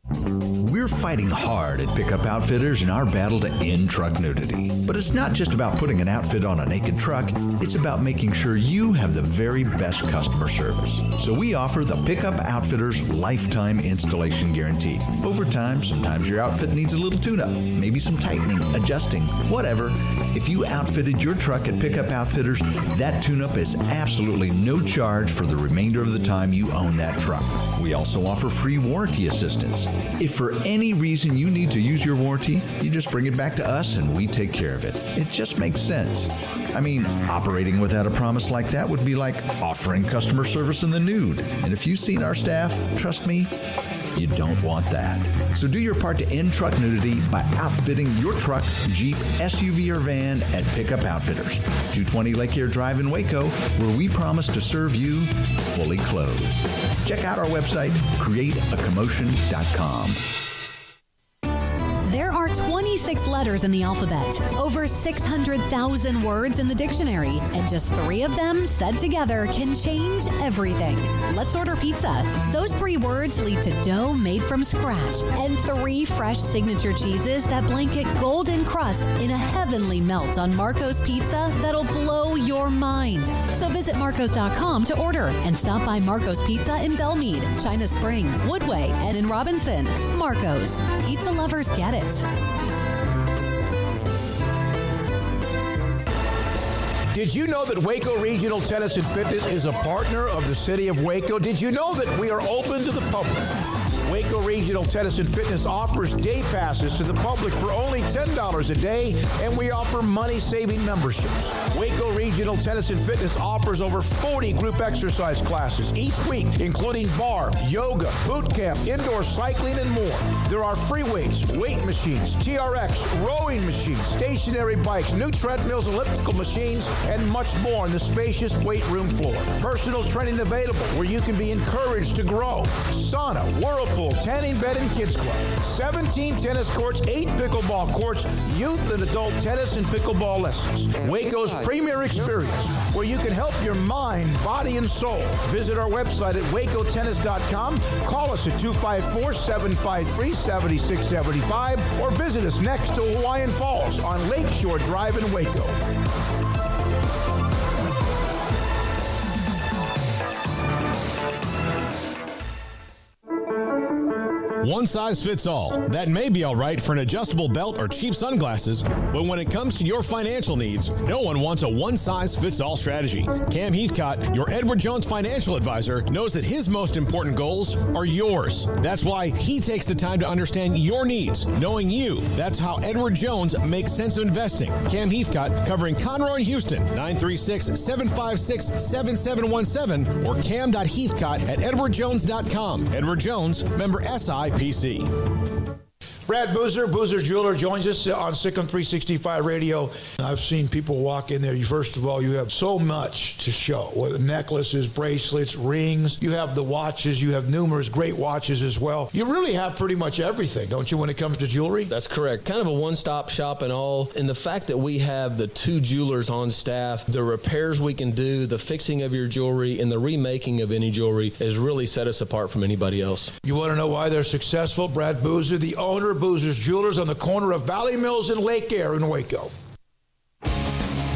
We're fighting hard at Pickup Outfitters in our battle to end truck nudity. But it's not just about putting an outfit on a naked truck, it's about making sure you have the very best customer service. So we offer the Pickup Outfitters Lifetime Installation Guarantee. Over time, sometimes your outfit needs a little tune-up, maybe some tightening, adjusting, whatever. If you outfitted your truck at Pickup Outfitters, that tune-up is absolutely no charge for the remainder of the time you own that truck. We also offer free warranty assistance. If for any reason you need to use your warranty, you just bring it back to us and we take care of it. It just makes sense. I mean, operating without a promise like that would be like offering customer service in the nude. And if you've seen our staff, trust me, you don't want that. So do your part to end truck nudity by outfitting your truck, Jeep, SUV, or van at Pickup Outfitters, 220 Lake Air Drive in Waco, where we promise to serve you fully clothed. Check out our website, createacommotion.com. There are 26 letters in the alphabet, over 600,000 words in the dictionary, and just 3 of them said together can change everything. Let's order pizza. Those 3 words lead to dough made from scratch and 3 fresh signature cheeses that blanket golden crust in a heavenly melt on Marco's Pizza that'll blow your mind. So visit Marcos.com to order and stop by Marco's Pizza in Belmead, China Spring, Woodway, and in Robinson. Marco's. Pizza lovers get it. Did you know that Waco Regional Tennis and Fitness is a partner of the City of Waco? Did you know that we are open to the public? Waco Regional Tennis and Fitness offers day passes to the public for only $10 a day, and we offer money-saving memberships. Waco Regional Tennis and Fitness offers over 40 group exercise classes each week, including bar, yoga, boot camp, indoor cycling, and more. There are free weights, weight machines, TRX, rowing machines, stationary bikes, new treadmills, elliptical machines, and much more on the spacious weight room floor. Personal training available where you can be encouraged to grow. Sauna, whirlpool, tanning bed and kids club, 17 tennis courts, 8 pickleball courts, youth and adult tennis and pickleball lessons. Waco's premier experience, where you can help your mind, body, and soul. Visit our website at wacotennis.com. Call us at 254-753-7675 or visit us next to Hawaiian Falls on Lakeshore Drive in Waco. One size fits all. That may be all right for an adjustable belt or cheap sunglasses, but when it comes to your financial needs, no one wants a one-size-fits-all strategy. Cam Heathcott, your Edward Jones financial advisor, knows that his most important goals are yours. That's why he takes the time to understand your needs, knowing you. That's how Edward Jones makes sense of investing. Cam Heathcott, covering Conroe and Houston, 936-756-7717 or cam.heathcott@edwardjones.com. Edward Jones, member SIPC. Brad Boozer's Jeweler, joins us on Sikkim 365 Radio. I've seen people walk in there. First of all, you have so much to show, whether necklaces, bracelets, rings. You have the watches. You have numerous great watches as well. You really have pretty much everything, don't you, when it comes to jewelry? That's correct. Kind of a one-stop shop and all. And the fact that we have the 2 jewelers on staff, the repairs we can do, the fixing of your jewelry, and the remaking of any jewelry has really set us apart from anybody else. You want to know why they're successful? Brad Boozer, the owner of Boozer's Jewelers on the corner of Valley Mills and Lake Air in Waco.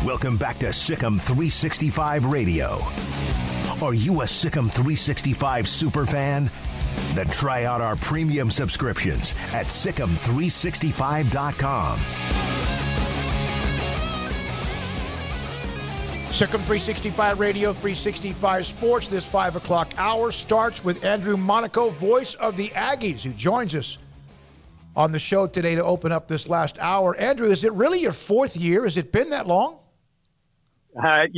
Welcome back to Sikkim 365 Radio. Are you a Sikkim 365 super fan? Then try out our premium subscriptions at Sikkim365.com. Sikkim 365 Radio, 365 Sports. This 5 o'clock hour starts with Andrew Monaco, voice of the Aggies, who joins us on the show today to open up this last hour. Andrew, is it really your 4th year? Has it been that long? I'm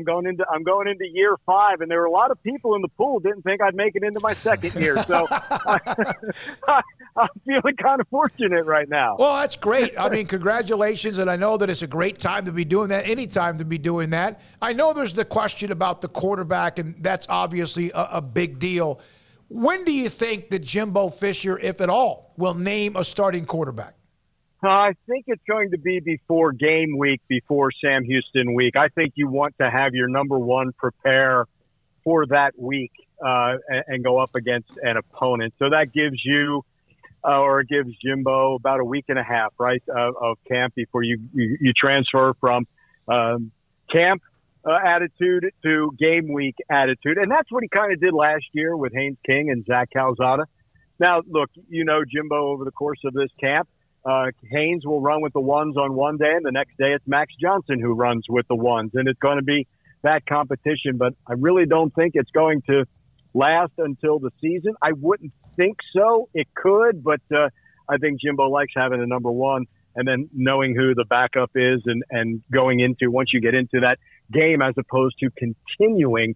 going into year 5, and there were a lot of people in the pool didn't think I'd make it into my 2nd year. So I'm feeling kind of fortunate right now. Well, that's great. I mean, congratulations, and I know that it's a great time to be doing that, any time to be doing that. I know there's the question about the quarterback, and that's obviously a big deal. When do you think that Jimbo Fisher, if at all, will name a starting quarterback? I think it's going to be before game week, before Sam Houston week. I think you want to have your number one prepare for that week and go up against an opponent. So that gives you or gives Jimbo about a week and a half, right, of camp before you transfer from camp attitude to game week attitude. And that's what he kind of did last year with Haynes King and Zach Calzada. Now, look, Jimbo over the course of this camp, Haynes will run with the ones on one day, and the next day it's Max Johnson who runs with the ones. And it's going to be that competition. But I really don't think it's going to last until the season. I wouldn't think so. It could, but I think Jimbo likes having a number one and then knowing who the backup is and going into, once you get into that game, as opposed to continuing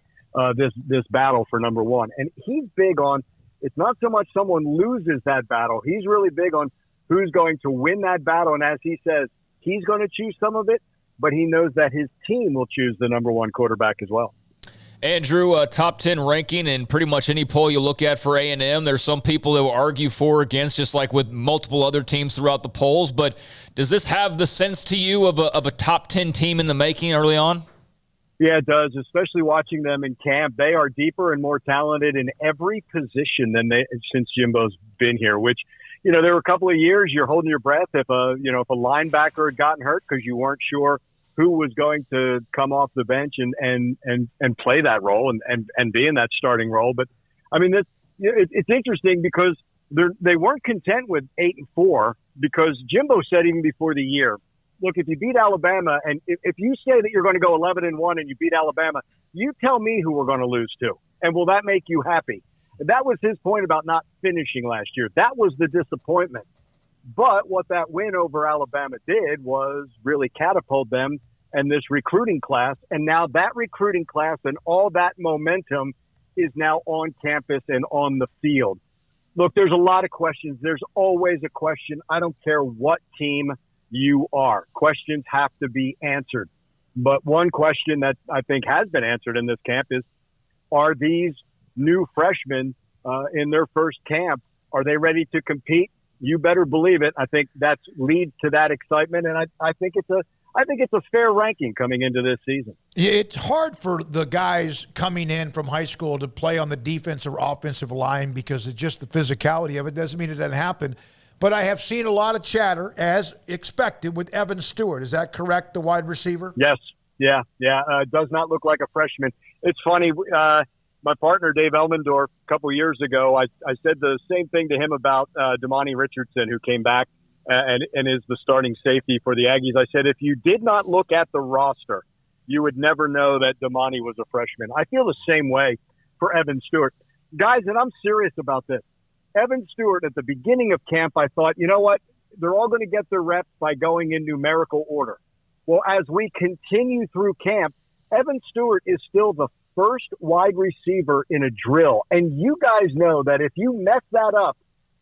this battle for number one. And he's big on, it's not so much someone loses that battle. He's really big on who's going to win that battle. And as he says, he's going to choose some of it, but he knows that his team will choose the number one quarterback as well. Andrew, top 10 ranking in pretty much any poll you look at for A&M. There's some people that will argue for or against, just like with multiple other teams throughout the polls. But does this have the sense to you of a top 10 team in the making early on? Yeah, it does, especially watching them in camp. They are deeper and more talented in every position than since Jimbo's been here, which, there were a couple of years you're holding your breath if a linebacker had gotten hurt because you weren't sure who was going to come off the bench and play that role and be in that starting role. But I mean, it's interesting because they weren't content with 8-4 because Jimbo said even before the year, look, if you beat Alabama and if you say that you're going to go 11-1 and you beat Alabama, you tell me who we're going to lose to. And will that make you happy? That was his point about not finishing last year. That was the disappointment. But what that win over Alabama did was really catapult them and this recruiting class. And now that recruiting class and all that momentum is now on campus and on the field. Look, there's a lot of questions. There's always a question. I don't care what team you are. Questions have to be answered. But one question that I think has been answered in this camp is, are these new freshmen in their first camp. Are they ready to compete? You better believe it. I think that leads to that excitement, and I think it's a fair ranking coming into this season. It's hard for the guys coming in from high school to play on the defensive or offensive line because it's just the physicality of it. Doesn't mean it doesn't happen. But I have seen a lot of chatter, as expected, with Evan Stewart. Is that correct, the wide receiver? Yes. Yeah. Does not look like a freshman. It's funny. My partner, Dave Elmendorf, a couple years ago, I said the same thing to him about Damani Richardson, who came back and is the starting safety for the Aggies. I said, if you did not look at the roster, you would never know that Damani was a freshman. I feel the same way for Evan Stewart. Guys, and I'm serious about this. Evan Stewart, at the beginning of camp, I thought, you know what? They're all going to get their reps by going in numerical order. Well, as we continue through camp, Evan Stewart is still the first wide receiver in a drill. And you guys know that if you mess that up,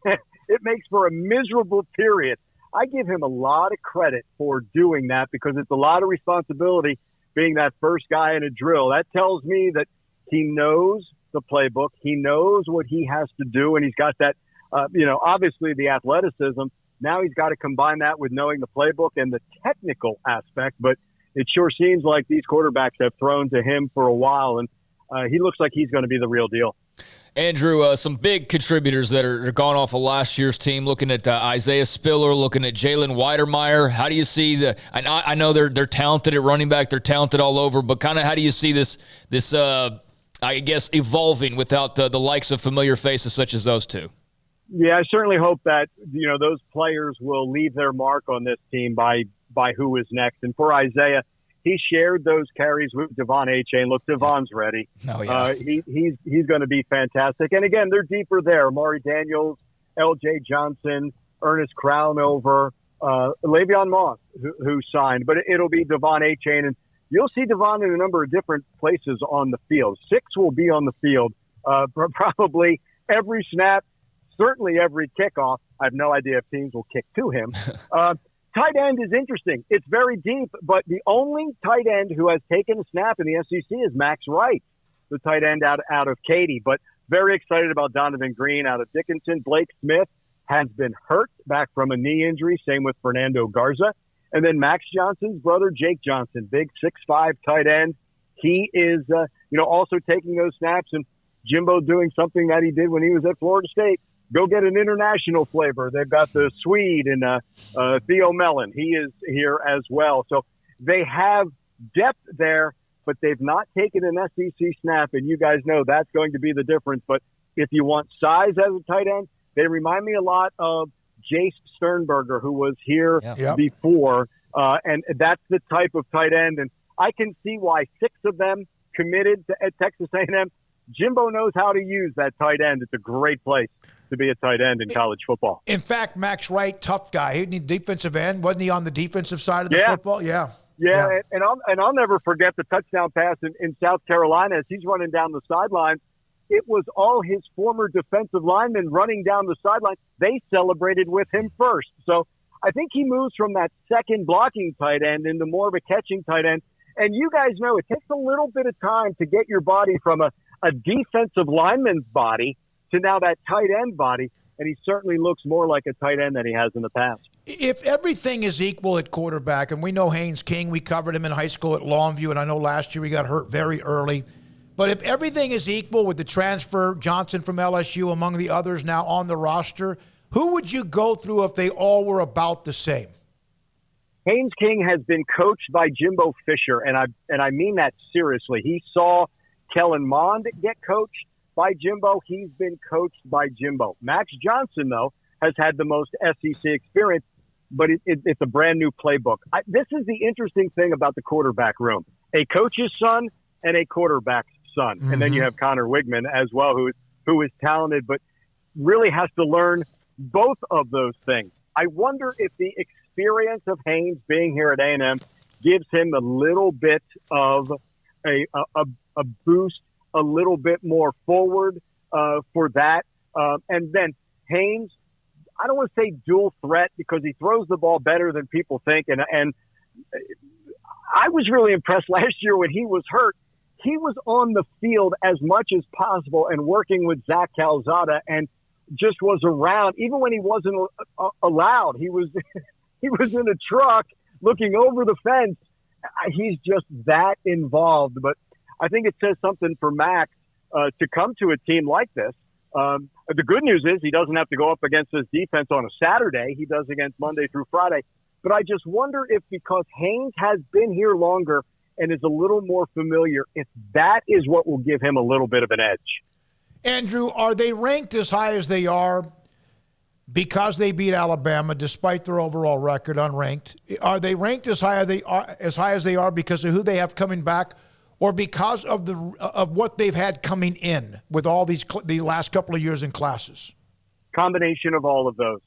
it makes for a miserable period. I give him a lot of credit for doing that because it's a lot of responsibility being that first guy in a drill. That tells me that he knows the playbook. He knows what he has to do, and he's got that, obviously the athleticism. Now he's got to combine that with knowing the playbook and the technical aspect. But it sure seems like these quarterbacks have thrown to him for a while, and he looks like he's going to be the real deal. Andrew, some big contributors that are gone off of last year's team, looking at Isaiah Spiller, looking at Jalen Weidermeyer. How do you see I know they're talented at running back, they're talented all over, but kind of how do you see this I guess, evolving without the likes of familiar faces such as those two? Yeah, I certainly hope that, those players will leave their mark on this team by who is next. And for Isaiah, he shared those carries with Devon Achane. Look, Devon's ready. Oh, yeah. He's going to be fantastic. And again, they're deeper there. Amari Daniels, L.J. Johnson, Ernest Crownover, Le'Veon Moss, who signed. But it'll be Devon Achane. And you'll see Devon in a number of different places on the field. 6 will be on the field, probably every snap, certainly every kickoff. I have no idea if teams will kick to him. Tight end is interesting. It's very deep, but the only tight end who has taken a snap in the SEC is Max Wright, the tight end out of Katy. But very excited about Donovan Green out of Dickinson. Blake Smith has been hurt back from a knee injury. Same with Fernando Garza. And then Max Johnson's brother, Jake Johnson, big 6'5" tight end. He is, also taking those snaps, and Jimbo doing something that he did when he was at Florida State. Go get an international flavor. They've got the Swede and Theo Mellon. He is here as well. So they have depth there, but they've not taken an SEC snap, and you guys know that's going to be the difference. But if you want size as a tight end, they remind me a lot of Jace Sternberger, who was here before, and that's the type of tight end. And I can see why 6 of them committed at Texas A&M. Jimbo knows how to use that tight end. It's a great place to be a tight end in college football. In fact, Max Wright, tough guy. He defensive end. Wasn't he on the defensive side of the football? Yeah. And I'll never forget the touchdown pass in South Carolina as he's running down the sideline. It was all his former defensive linemen running down the sideline. They celebrated with him first. So I think he moves from that second blocking tight end into more of a catching tight end. And you guys know it takes a little bit of time to get your body from a defensive lineman's body to now that tight end body, and he certainly looks more like a tight end than he has in the past. If everything is equal at quarterback, and we know Haynes King, we covered him in high school at Longview, and I know last year he got hurt very early. But if everything is equal with the transfer, Johnson from LSU among the others now on the roster, who would you go through if they all were about the same? Haynes King has been coached by Jimbo Fisher, and I mean that seriously. He saw Kellen Mond get coached by Jimbo. He's been coached by Jimbo. Max Johnson, though, has had the most SEC experience, but it's a brand new playbook. This is the interesting thing about the quarterback room. A coach's son and a quarterback's son. Mm-hmm. And then you have Connor Wigman as well, who is talented, but really has to learn both of those things. I wonder if the experience of Haynes being here at A&M gives him a little bit of a boost, a little bit more forward for that. And then Haynes, I don't want to say dual threat because he throws the ball better than people think. And I was really impressed last year when he was hurt. he was on the field as much as possible and working with Zach Calzada and just was around. Even when he wasn't allowed, he was he was in a truck looking over the fence. He's just that involved. But I think it says something for Max to come to a team like this. The good news is he doesn't have to go up against his defense on a Saturday. He does against Monday through Friday. But I just wonder if because Haynes has been here longer and is a little more familiar, if that is what will give him a little bit of an edge. Andrew, are they ranked as high as they are because they beat Alabama despite their overall record unranked? Are they ranked as high as they are because of who they have coming back, or because of what they've had coming in with all the last couple of years in classes? Combination of all of those.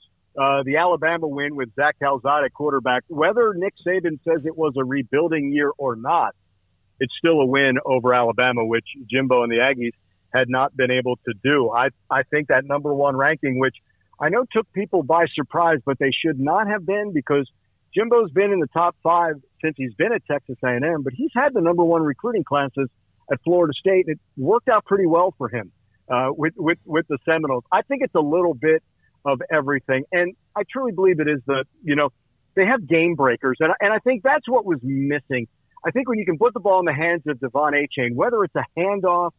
The Alabama win with Zach Calzada at quarterback, whether Nick Saban says it was a rebuilding year or not, it's still a win over Alabama, which Jimbo and the Aggies had not been able to do. I think that number one ranking, which I know took people by surprise, but they should not have been, because Jimbo's been in the top 5 since he's been at Texas A&M, but he's had the number one recruiting classes at Florida State. It worked out pretty well for him with the Seminoles. I think it's a little bit of everything, and I truly believe it is they have game breakers, and I think that's what was missing. I think when you can put the ball in the hands of Devon Achane, whether it's a handoff,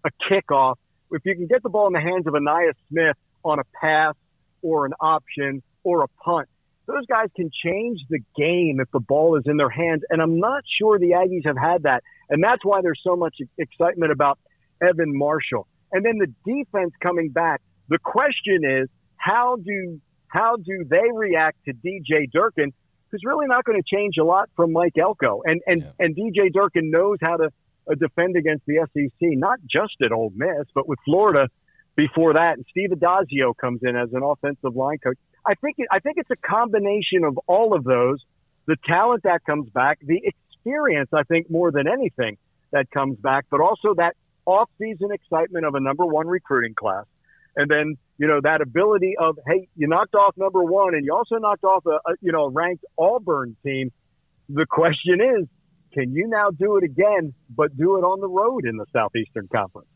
a kickoff, if you can get the ball in the hands of Aniyah Smith on a pass or an option or a punt, those guys can change the game if the ball is in their hands. And I'm not sure the Aggies have had that. And that's why there's so much excitement about Evan Marshall. And then the defense coming back. The question is, how do they react to DJ Durkin, who's really not going to change a lot from Mike Elko. And DJ Durkin knows how to defend against the SEC, not just at Ole Miss, but with Florida before that. And Steve Adazio comes in as an offensive line coach. I think it's a combination of all of those, the talent that comes back, the experience, I think, more than anything that comes back, but also that off-season excitement of a number one recruiting class. And then, that ability of, hey, you knocked off number one and you also knocked off a ranked Auburn team. The question is, can you now do it again, but do it on the road in the Southeastern Conference?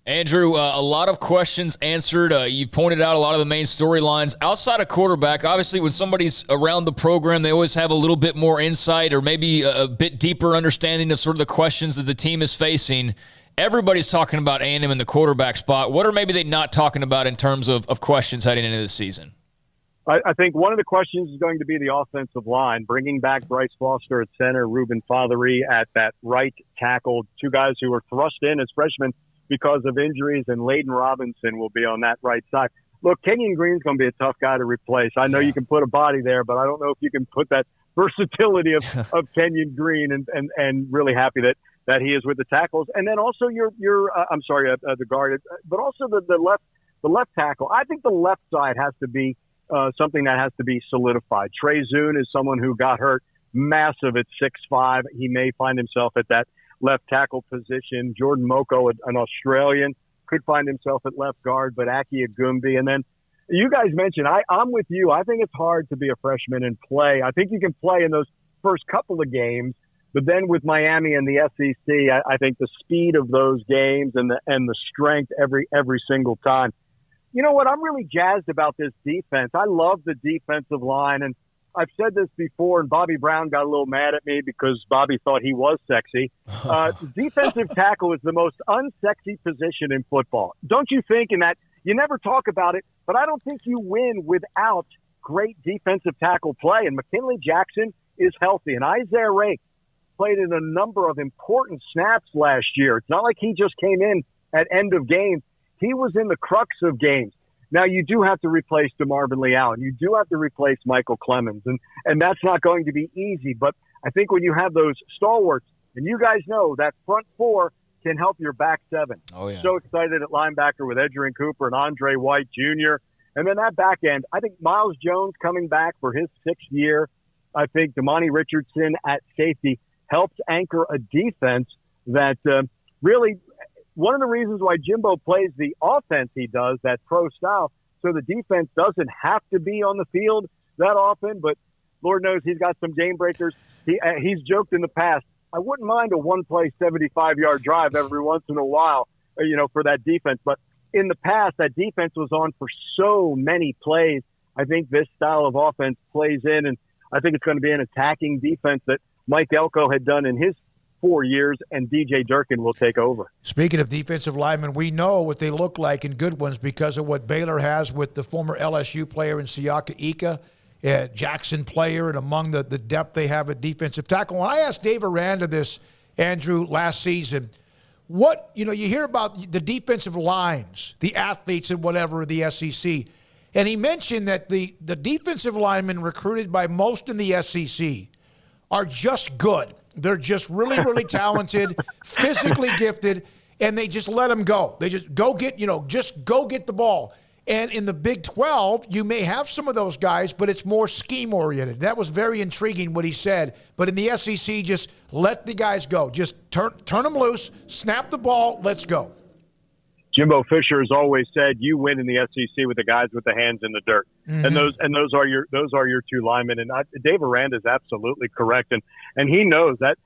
Andrew, a lot of questions answered. You pointed out a lot of the main storylines. Outside of quarterback, obviously when somebody's around the program, they always have a little bit more insight or maybe a bit deeper understanding of sort of the questions that the team is facing. Everybody's talking about A&M in the quarterback spot. What are maybe they not talking about in terms of questions heading into the season? I think one of the questions is going to be the offensive line, bringing back Bryce Foster at center, Ruben Fothery at that right tackle, two guys who were thrust in as freshmen because of injuries, and Layden Robinson will be on that right side. Look, Kenyon Green's going to be a tough guy to replace. I know you can put a body there, but I don't know if you can put that versatility of Kenyon Green, and really happy that he is with the tackles. And then also the guard, but also the left tackle. I think the left side has to be something that has to be solidified. Trey Zune is someone who got hurt massive at 6'5". He may find himself at that left tackle position. Jordan Moko, an Australian, could find himself at left guard, but Aki Agumbi. And then you guys mentioned, I'm with you. I think it's hard to be a freshman and play. I think you can play in those first couple of games, but then with Miami and the SEC, I think the speed of those games and the strength every single time. You know what? I'm really jazzed about this defense. I love the defensive line, and I've said this before, and Bobby Brown got a little mad at me because Bobby thought he was sexy. Defensive tackle is the most unsexy position in football. Don't you think? In that you never talk about it, but I don't think you win without great defensive tackle play. And McKinley Jackson is healthy, and Isaiah Rake played in a number of important snaps last year. It's not like he just came in at end of game. He was in the crux of games. Now, you do have to replace DeMarvin Lee Allen. You do have to replace Michael Clemens, and that's not going to be easy. But I think when you have those stalwarts, and you guys know that front four can help your back seven. Oh, yeah. So excited at linebacker with Edgerrin Cooper and Andre White Jr. And then that back end, I think Miles Jones coming back for his 6th year. I think Damani Richardson at safety helps anchor a defense that really – one of the reasons why Jimbo plays the offense he does, that pro style, so the defense doesn't have to be on the field that often, but Lord knows he's got some game breakers. He's joked in the past, I wouldn't mind a one-play 75-yard drive every once in a while, for that defense. But in the past, that defense was on for so many plays. I think this style of offense plays in, and I think it's going to be an attacking defense that Mike Elko had done in his 4 years, and DJ Durkin will take over. Speaking of defensive linemen, we know what they look like in good ones because of what Baylor has with the former LSU player in Siaka Ika, Jackson player, and among the depth they have at defensive tackle. When I asked Dave Aranda this, Andrew, last season, what, you hear about the defensive lines, the athletes and whatever of the SEC, and he mentioned that the defensive linemen recruited by most in the SEC are just good. They're just really, really talented, physically gifted, and they just let them go. They just go get the ball. And in the Big 12, you may have some of those guys, but it's more scheme-oriented. That was very intriguing what he said. But in the SEC, just let the guys go. Just turn them loose, snap the ball, let's go. Jimbo Fisher has always said you win in the SEC with the guys with the hands in the dirt, and those are your two linemen. And Dave Aranda is absolutely correct, and he knows that.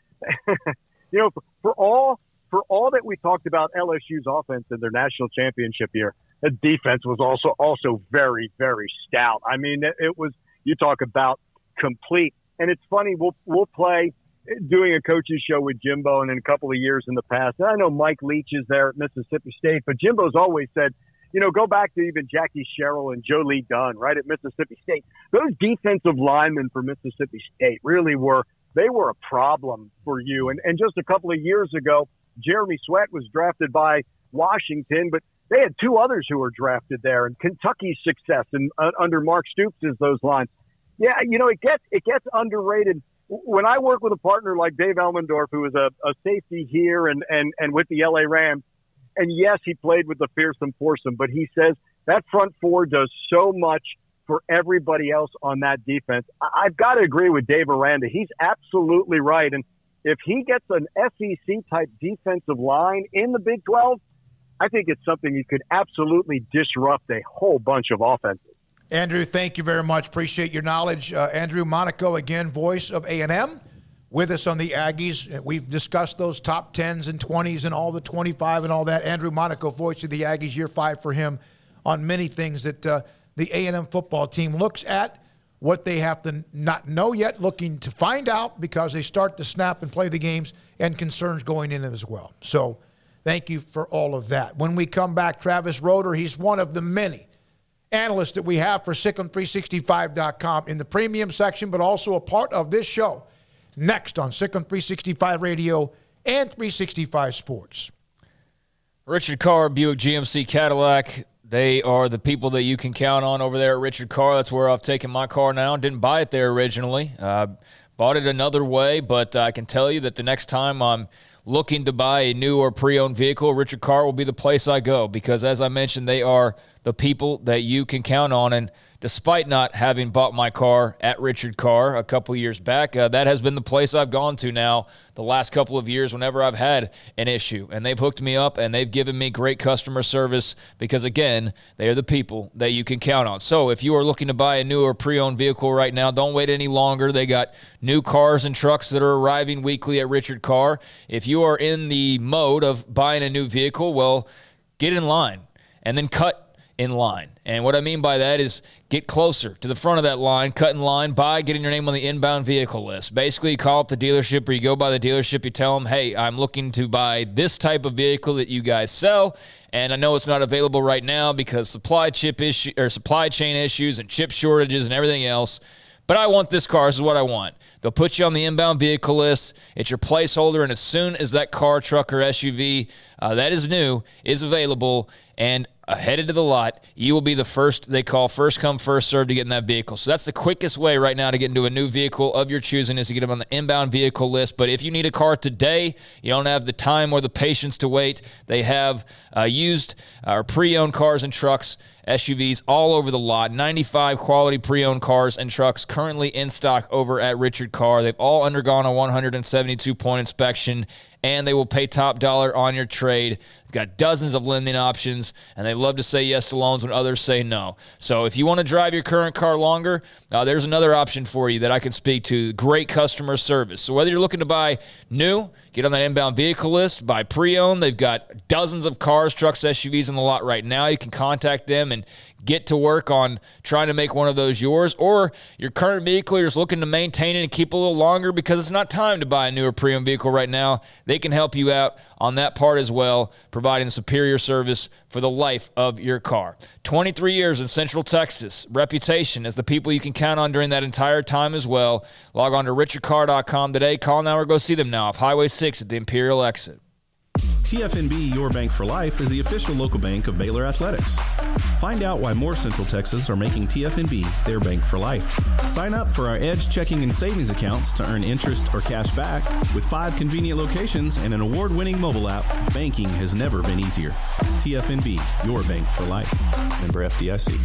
For all that we talked about LSU's offense in their national championship year, the defense was also very, very stout. I mean, it was, you talk about complete, and it's funny. We'll play doing a coach's show with Jimbo, and in a couple of years in the past, and I know Mike Leach is there at Mississippi State, but Jimbo's always said, go back to even Jackie Sherrill and Joe Lee Dunn, right, at Mississippi State. Those defensive linemen for Mississippi State really were a problem for you. And just a couple of years ago, Jeremy Sweat was drafted by Washington, but they had two others who were drafted there, and Kentucky's success and under Mark Stoops is those lines. Yeah, it gets underrated. When I work with a partner like Dave Elmendorf, who is a safety here and with the LA Rams, and yes, he played with the fearsome foursome, but he says that front four does so much for everybody else on that defense. I've got to agree with Dave Aranda. He's absolutely right. And if he gets an SEC-type defensive line in the Big 12, I think it's something you could absolutely disrupt a whole bunch of offenses. Andrew, thank you very much. Appreciate your knowledge. Andrew Monaco, again, voice of A&M, with us on the Aggies. We've discussed those top 10s and 20s and all the 25 and all that. Andrew Monaco, voice of the Aggies, year 5 for him on many things that the A&M football team looks at, what they have to not know yet, looking to find out because they start to snap and play the games, and concerns going in as well. So thank you for all of that. When we come back, Travis Roeder, he's one of the many analysts that we have for SicEm365.com in the premium section, but also a part of this show next on SicEm 365 Radio and 365 Sports. Richard Carr, Buick GMC Cadillac. They are the people that you can count on over there at Richard Carr. That's where I've taken my car now. Didn't buy it there originally. Bought it another way, but I can tell you that the next time I'm looking to buy a new or pre-owned vehicle, Richard Carr will be the place I go because, as I mentioned, they are the people that you can count on. And despite not having bought my car at Richard Carr a couple years back, that has been the place I've gone to now the last couple of years whenever I've had an issue. And they've hooked me up, and they've given me great customer service because, again, they are the people that you can count on. So if you are looking to buy a new or pre-owned vehicle right now, don't wait any longer. They got new cars and trucks that are arriving weekly at Richard Carr. If you are in the mode of buying a new vehicle, well, get in line and then cut in line. And what I mean by that is get closer to the front of that line, cut in line by getting your name on the inbound vehicle list. Basically, you call up the dealership or you go by the dealership, you tell them, hey, I'm looking to buy this type of vehicle that you guys sell, and I know it's not available right now because supply chain issues and chip shortages and everything else, but I want this car. This is what I want. They'll put you on the inbound vehicle list. It's your placeholder, and as soon as that car, truck, or SUV that is new is available and headed to the lot, you will be the first, they call first come, first served to get in that vehicle. So that's the quickest way right now to get into a new vehicle of your choosing is to get them on the inbound vehicle list. But if you need a car today, you don't have the time or the patience to wait, they have used or pre-owned cars and trucks SUVs all over the lot. 95 quality pre-owned cars and trucks currently in stock over at Richard Carr. They've all undergone a 172-point inspection, and they will pay top dollar on your trade. They've got dozens of lending options, and they love to say yes to loans when others say no. So if you want to drive your current car longer, there's another option for you that I can speak to. Great customer service. So whether you're looking to buy new, get on that inbound vehicle list, buy pre-owned, they've got dozens of cars, trucks, SUVs in the lot right now. You can contact them and get to work on trying to make one of those yours, or your current vehicle, you're just looking to maintain it and keep a little longer because it's not time to buy a newer pre-owned vehicle right now. They can help you out on that part as well, providing superior service for the life of your car. 23 years in Central Texas, reputation as the people you can count on during that entire time as well. Log on to richardcar.com today. Call now or go see them now off Highway 6 at the Imperial exit. TFNB Your Bank for Life is the official local bank of Baylor Athletics. Find out why more Central Texas are making TFNB their bank for life. Sign up for our Edge checking and savings accounts to earn interest or cash back. With 5 convenient locations and an award-winning mobile app, banking has never been easier. TFNB Your Bank for Life. Member FDIC.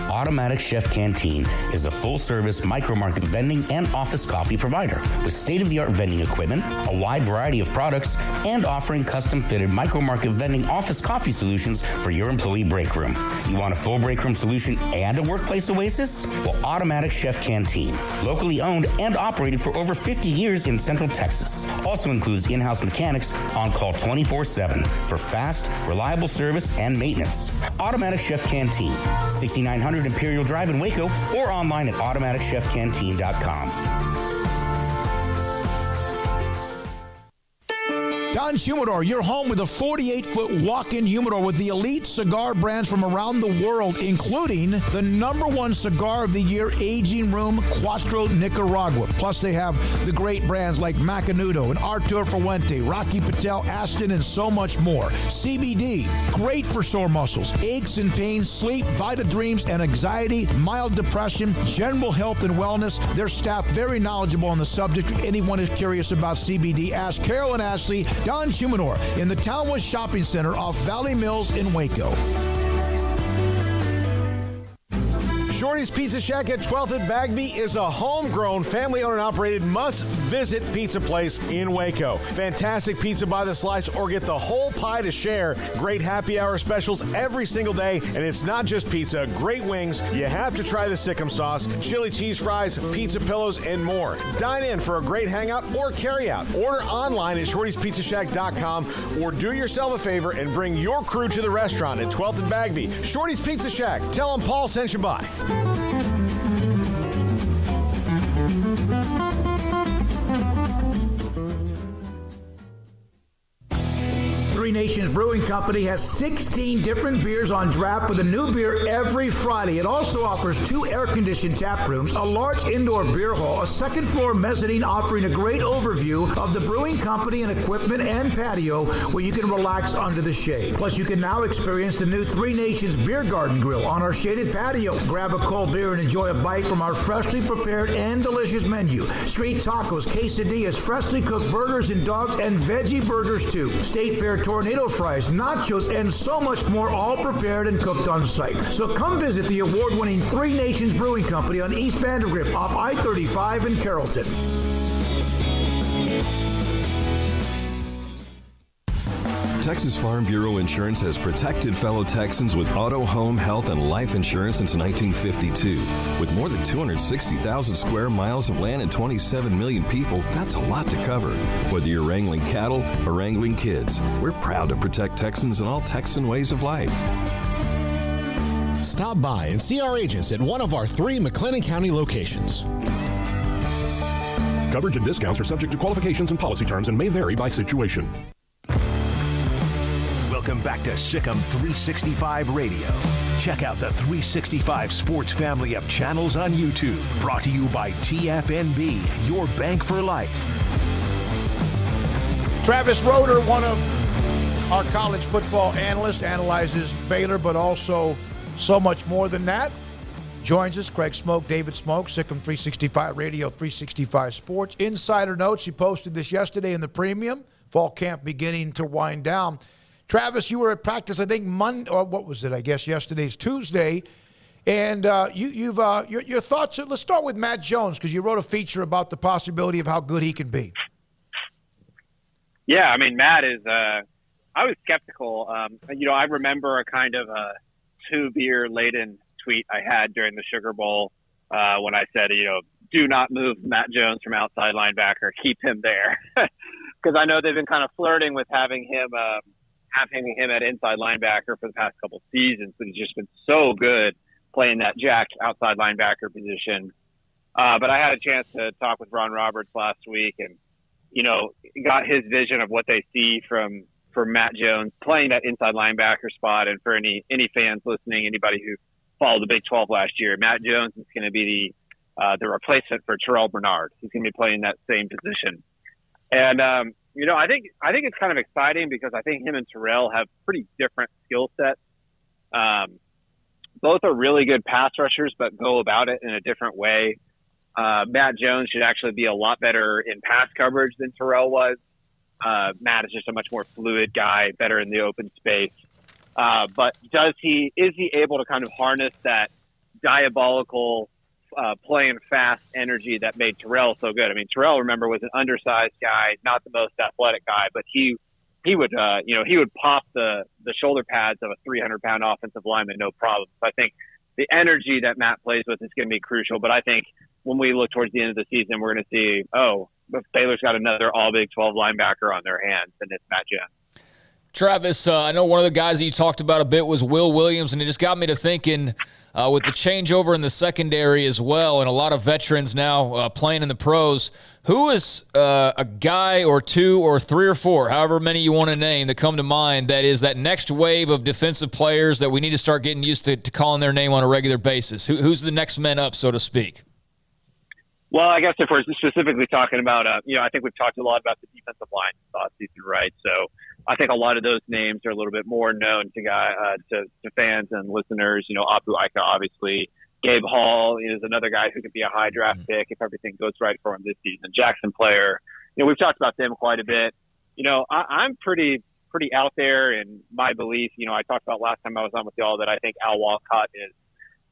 Automatic Chef Canteen is a full-service micro-market vending and office coffee provider with state-of-the-art vending equipment, a wide variety of products, and offering custom-fitted micro-market vending office coffee solutions for your employee break room. You want a full break room solution and a workplace oasis? Well, Automatic Chef Canteen, locally owned and operated for over 50 years in Central Texas, also includes in-house mechanics on call 24/7 for fast, reliable service and maintenance. Automatic Chef Canteen, 6900 Imperial Drive in Waco, or online at automaticchefcanteen.com. Don Humidor, your home with a 48-foot walk-in humidor with the elite cigar brands from around the world, including the #1 cigar of the year, Aging Room Cuatro Nicaragua. Plus, they have the great brands like Macanudo and Artur Fuente, Rocky Patel, Aston, and so much more. CBD, great for sore muscles, aches and pains, sleep, Vita Dreams, and anxiety, mild depression, general health and wellness. Their staff very knowledgeable on the subject. If anyone is curious about CBD, ask Carol and Ashley. Don Humidor in the Townwest Shopping Center off Valley Mills in Waco. Shorty's Pizza Shack at 12th and Bagby is a homegrown, family-owned and operated must-visit pizza place in Waco. Fantastic pizza by the slice or get the whole pie to share. Great happy hour specials every single day, and it's not just pizza. Great wings. You have to try the Sikkim sauce, chili cheese fries, pizza pillows, and more. Dine in for a great hangout or carry-out. Order online at shortyspizzashack.com or do yourself a favor and bring your crew to the restaurant at 12th and Bagby. Shorty's Pizza Shack. Tell them Paul sent you by. Three Nations Brewing Company has 16 different beers on draft with a new beer every Friday. It also offers 2 air-conditioned tap rooms, a large indoor beer hall, a second-floor mezzanine offering a great overview of the brewing company and equipment and patio where you can relax under the shade. Plus, you can now experience the new Three Nations Beer Garden Grill on our shaded patio. Grab a cold beer and enjoy a bite from our freshly prepared and delicious menu. Street tacos, quesadillas, freshly cooked burgers and dogs, and veggie burgers too. State Fair tornado fries, nachos, and so much more, all prepared and cooked on site. So come visit the award-winning Three Nations Brewing Company on East Vandergrift off I-35 in Carrollton. Texas Farm Bureau Insurance has protected fellow Texans with auto, home, health, and life insurance since 1952. With more than 260,000 square miles of land and 27 million people, that's a lot to cover. Whether you're wrangling cattle or wrangling kids, we're proud to protect Texans in all Texan ways of life. Stop by and see our agents at one of our 3 McLennan County locations. Coverage and discounts are subject to qualifications and policy terms and may vary by situation. Welcome back to Sikkim 365 Radio. Check out the 365 Sports family of channels on YouTube. Brought to you by TFNB, your bank for life. Travis Roeder, one of our college football analysts, analyzes Baylor, but also so much more than that. Joins us, Craig Smoak, David Smoak, Sikkim 365 Radio, 365 Sports. Insider notes, he posted this yesterday in the premium. Fall camp beginning to wind down. Travis, you were at practice, I think, Monday, or what was it? I guess yesterday's Tuesday. And your thoughts, let's start with Matt Jones, because you wrote a feature about the possibility of how good he can be. Yeah, I mean, Matt is I was skeptical. I remember a kind of a 2-beer laden tweet I had during the Sugar Bowl when I said, do not move Matt Jones from outside linebacker, keep him there. Because I know they've been kind of flirting with having him at inside linebacker for the past couple seasons, but he's just been so good playing that jack outside linebacker position. But I had a chance to talk with Ron Roberts last week and, got his vision of what they see from Matt Jones playing that inside linebacker spot. And for any fans listening, anybody who followed the Big 12 last year, Matt Jones is going to be the replacement for Terrell Bernard. He's going to be playing that same position. And, I think it's kind of exciting because I think him and Terrell have pretty different skill sets. Both are really good pass rushers, but go about it in a different way. Matt Jones should actually be a lot better in pass coverage than Terrell was. Matt is just a much more fluid guy, better in the open space. But is he able to kind of harness that diabolical playing fast energy that made Terrell so good? I mean, Terrell, remember, was an undersized guy, not the most athletic guy, but he would pop the shoulder pads of a 300-pound offensive lineman, no problem. So I think the energy that Matt plays with is going to be crucial. But I think when we look towards the end of the season, we're going to see, Baylor's got another all Big 12 linebacker on their hands, and it's Matt Jones. Travis, I know one of the guys that you talked about a bit was Will Williams, and it just got me to thinking with the changeover in the secondary as well, and a lot of veterans now playing in the pros, who is a guy or two or three or four, however many you want to name, that come to mind that is that next wave of defensive players that we need to start getting used to calling their name on a regular basis? Who's the next men up, so to speak? Well, I guess if we're specifically talking about, I think we've talked a lot about the defensive line this offseason, right? So I think a lot of those names are a little bit more known to fans and listeners. Apu Ika, obviously. Gabe Hall is another guy who could be a high draft pick if everything goes right for him this season. Jackson Player. We've talked about them quite a bit. I'm pretty out there in my belief. I talked about last time I was on with y'all that I think Al Walcott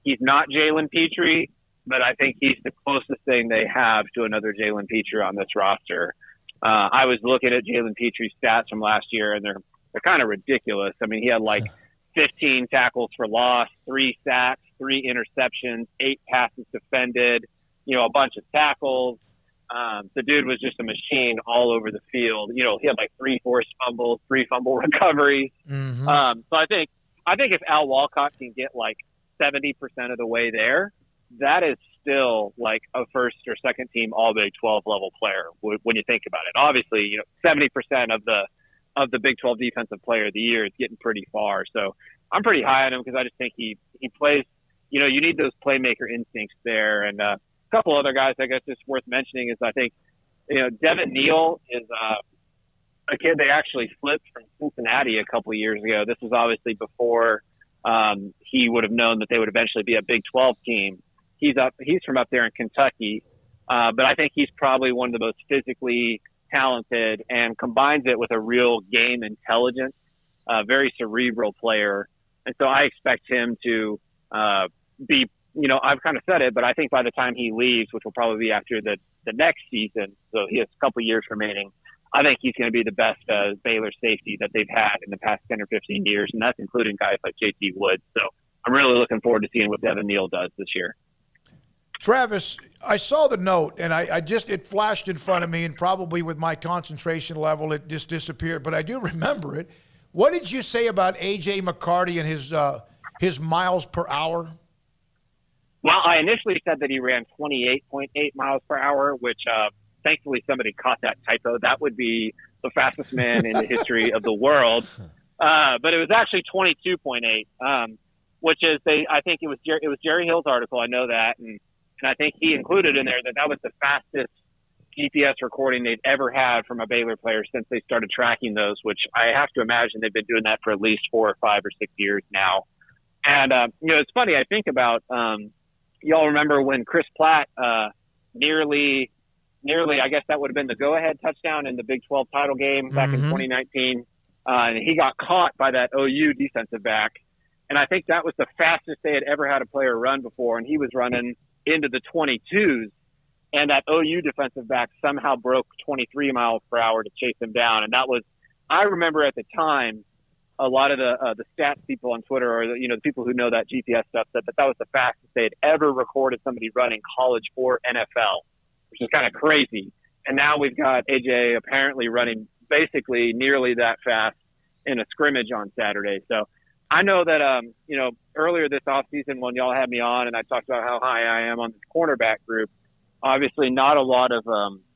he's not Jalen Petrie, but I think he's the closest thing they have to another Jalen Petrie on this roster. I was looking at Jalen Petrie's stats from last year, and they're kind of ridiculous. I mean, he had 15 tackles for loss, 3 sacks, 3 interceptions, 8 passes defended, a bunch of tackles. The dude was just a machine all over the field. He had 3 forced fumbles, 3 fumble recoveries. Mm-hmm. So I think if Al Walcott can get 70% of the way there, that is still a first or second team all Big 12 level player when you think about it. Obviously, 70% of the Big 12 defensive player of the year is getting pretty far. So I'm pretty high on him because I just think he plays, you need those playmaker instincts there. And a couple other guys I guess just worth mentioning is I think, Devin Neal is a kid they actually flipped from Cincinnati a couple of years ago. This was obviously before he would have known that they would eventually be a Big 12 team. He's from up there in Kentucky, but I think he's probably one of the most physically talented and combines it with a real game intelligence, very cerebral player. And so I expect him to be, I've kind of said it, but I think by the time he leaves, which will probably be after the next season, so he has a couple years remaining, I think he's going to be the best Baylor safety that they've had in the past 10 or 15 years, and that's including guys like J.T. Woods. So I'm really looking forward to seeing what Devin Neal does this year. Travis, I saw the note, and it flashed in front of me, and probably with my concentration level, it just disappeared. But I do remember it. What did you say about A.J. McCarty and his miles per hour? Well, I initially said that he ran 28.8 miles per hour, which thankfully somebody caught that typo. That would be the fastest man in the history of the world. But it was actually 22.8, which is I think it was Jerry Hill's article. I know that, and I think he included in there that was the fastest GPS recording they've ever had from a Baylor player since they started tracking those, which I have to imagine they've been doing that for at least 4 or 5 or 6 years now. And, it's funny. I think about, y'all remember when Chris Platt nearly, I guess that would have been the go-ahead touchdown in the Big 12 title game back in 2019. and he got caught by that OU defensive back. And I think that was the fastest they had ever had a player run before, and he was running into the 22s. And that OU defensive back somehow broke 23 miles per hour to chase him down. And that was, I remember at the time, a lot of the stats people on Twitter, or the people who know that GPS stuff, said that was the fastest they had ever recorded somebody running college or NFL, which is kind of crazy. And now we've got AJ apparently running basically nearly that fast in a scrimmage on Saturday. So I know that earlier this offseason when y'all had me on and I talked about how high I am on this cornerback group, obviously not a lot of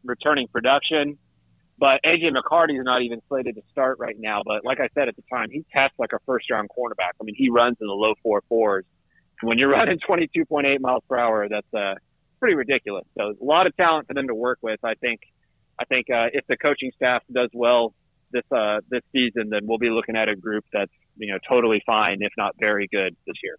returning production. But A.J. McCarty's not even slated to start right now. But like I said at the time, he tests like a first-round cornerback. I mean, he runs in the low 4.4s. When you're running 22.8 miles per hour, that's pretty ridiculous. So a lot of talent for them to work with. I think if the coaching staff does well this season, then we'll be looking at a group that's totally fine, if not very good this year.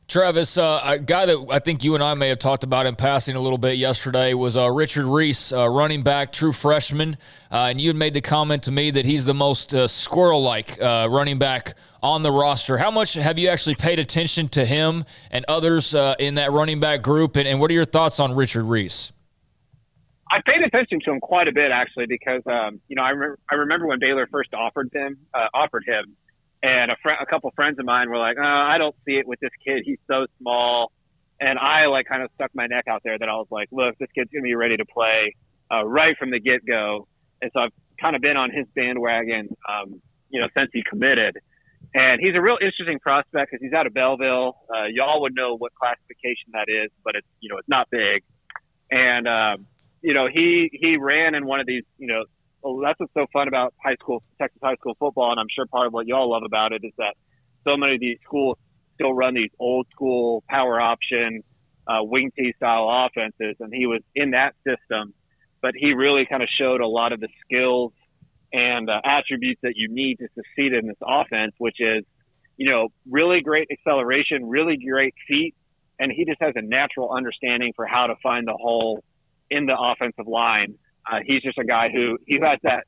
Travis, a guy that I think you and I may have talked about in passing a little bit yesterday was Richard Reese, running back, true freshman. And you had made the comment to me that he's the most squirrel-like running back on the roster. How much have you actually paid attention to him and others in that running back group? And what are your thoughts on Richard Reese? I paid attention to him quite a bit, actually, because I remember when Baylor first offered him. And a couple friends of mine were like, oh, I don't see it with this kid. He's so small. And I kind of stuck my neck out there that I was like, look, this kid's going to be ready to play right from the get-go. And so I've kind of been on his bandwagon, since he committed. And he's a real interesting prospect because he's out of Belleville. Y'all would know what classification that is, but it's not big. And, he ran in one of these, that's what's so fun about Texas high school football, and I'm sure part of what y'all love about it is that so many of these schools still run these old school power option, wing tee style offenses, and he was in that system, but he really kind of showed a lot of the skills and attributes that you need to succeed in this offense, which is, really great acceleration, really great feet, and he just has a natural understanding for how to find the hole in the offensive line. He's just a guy who has that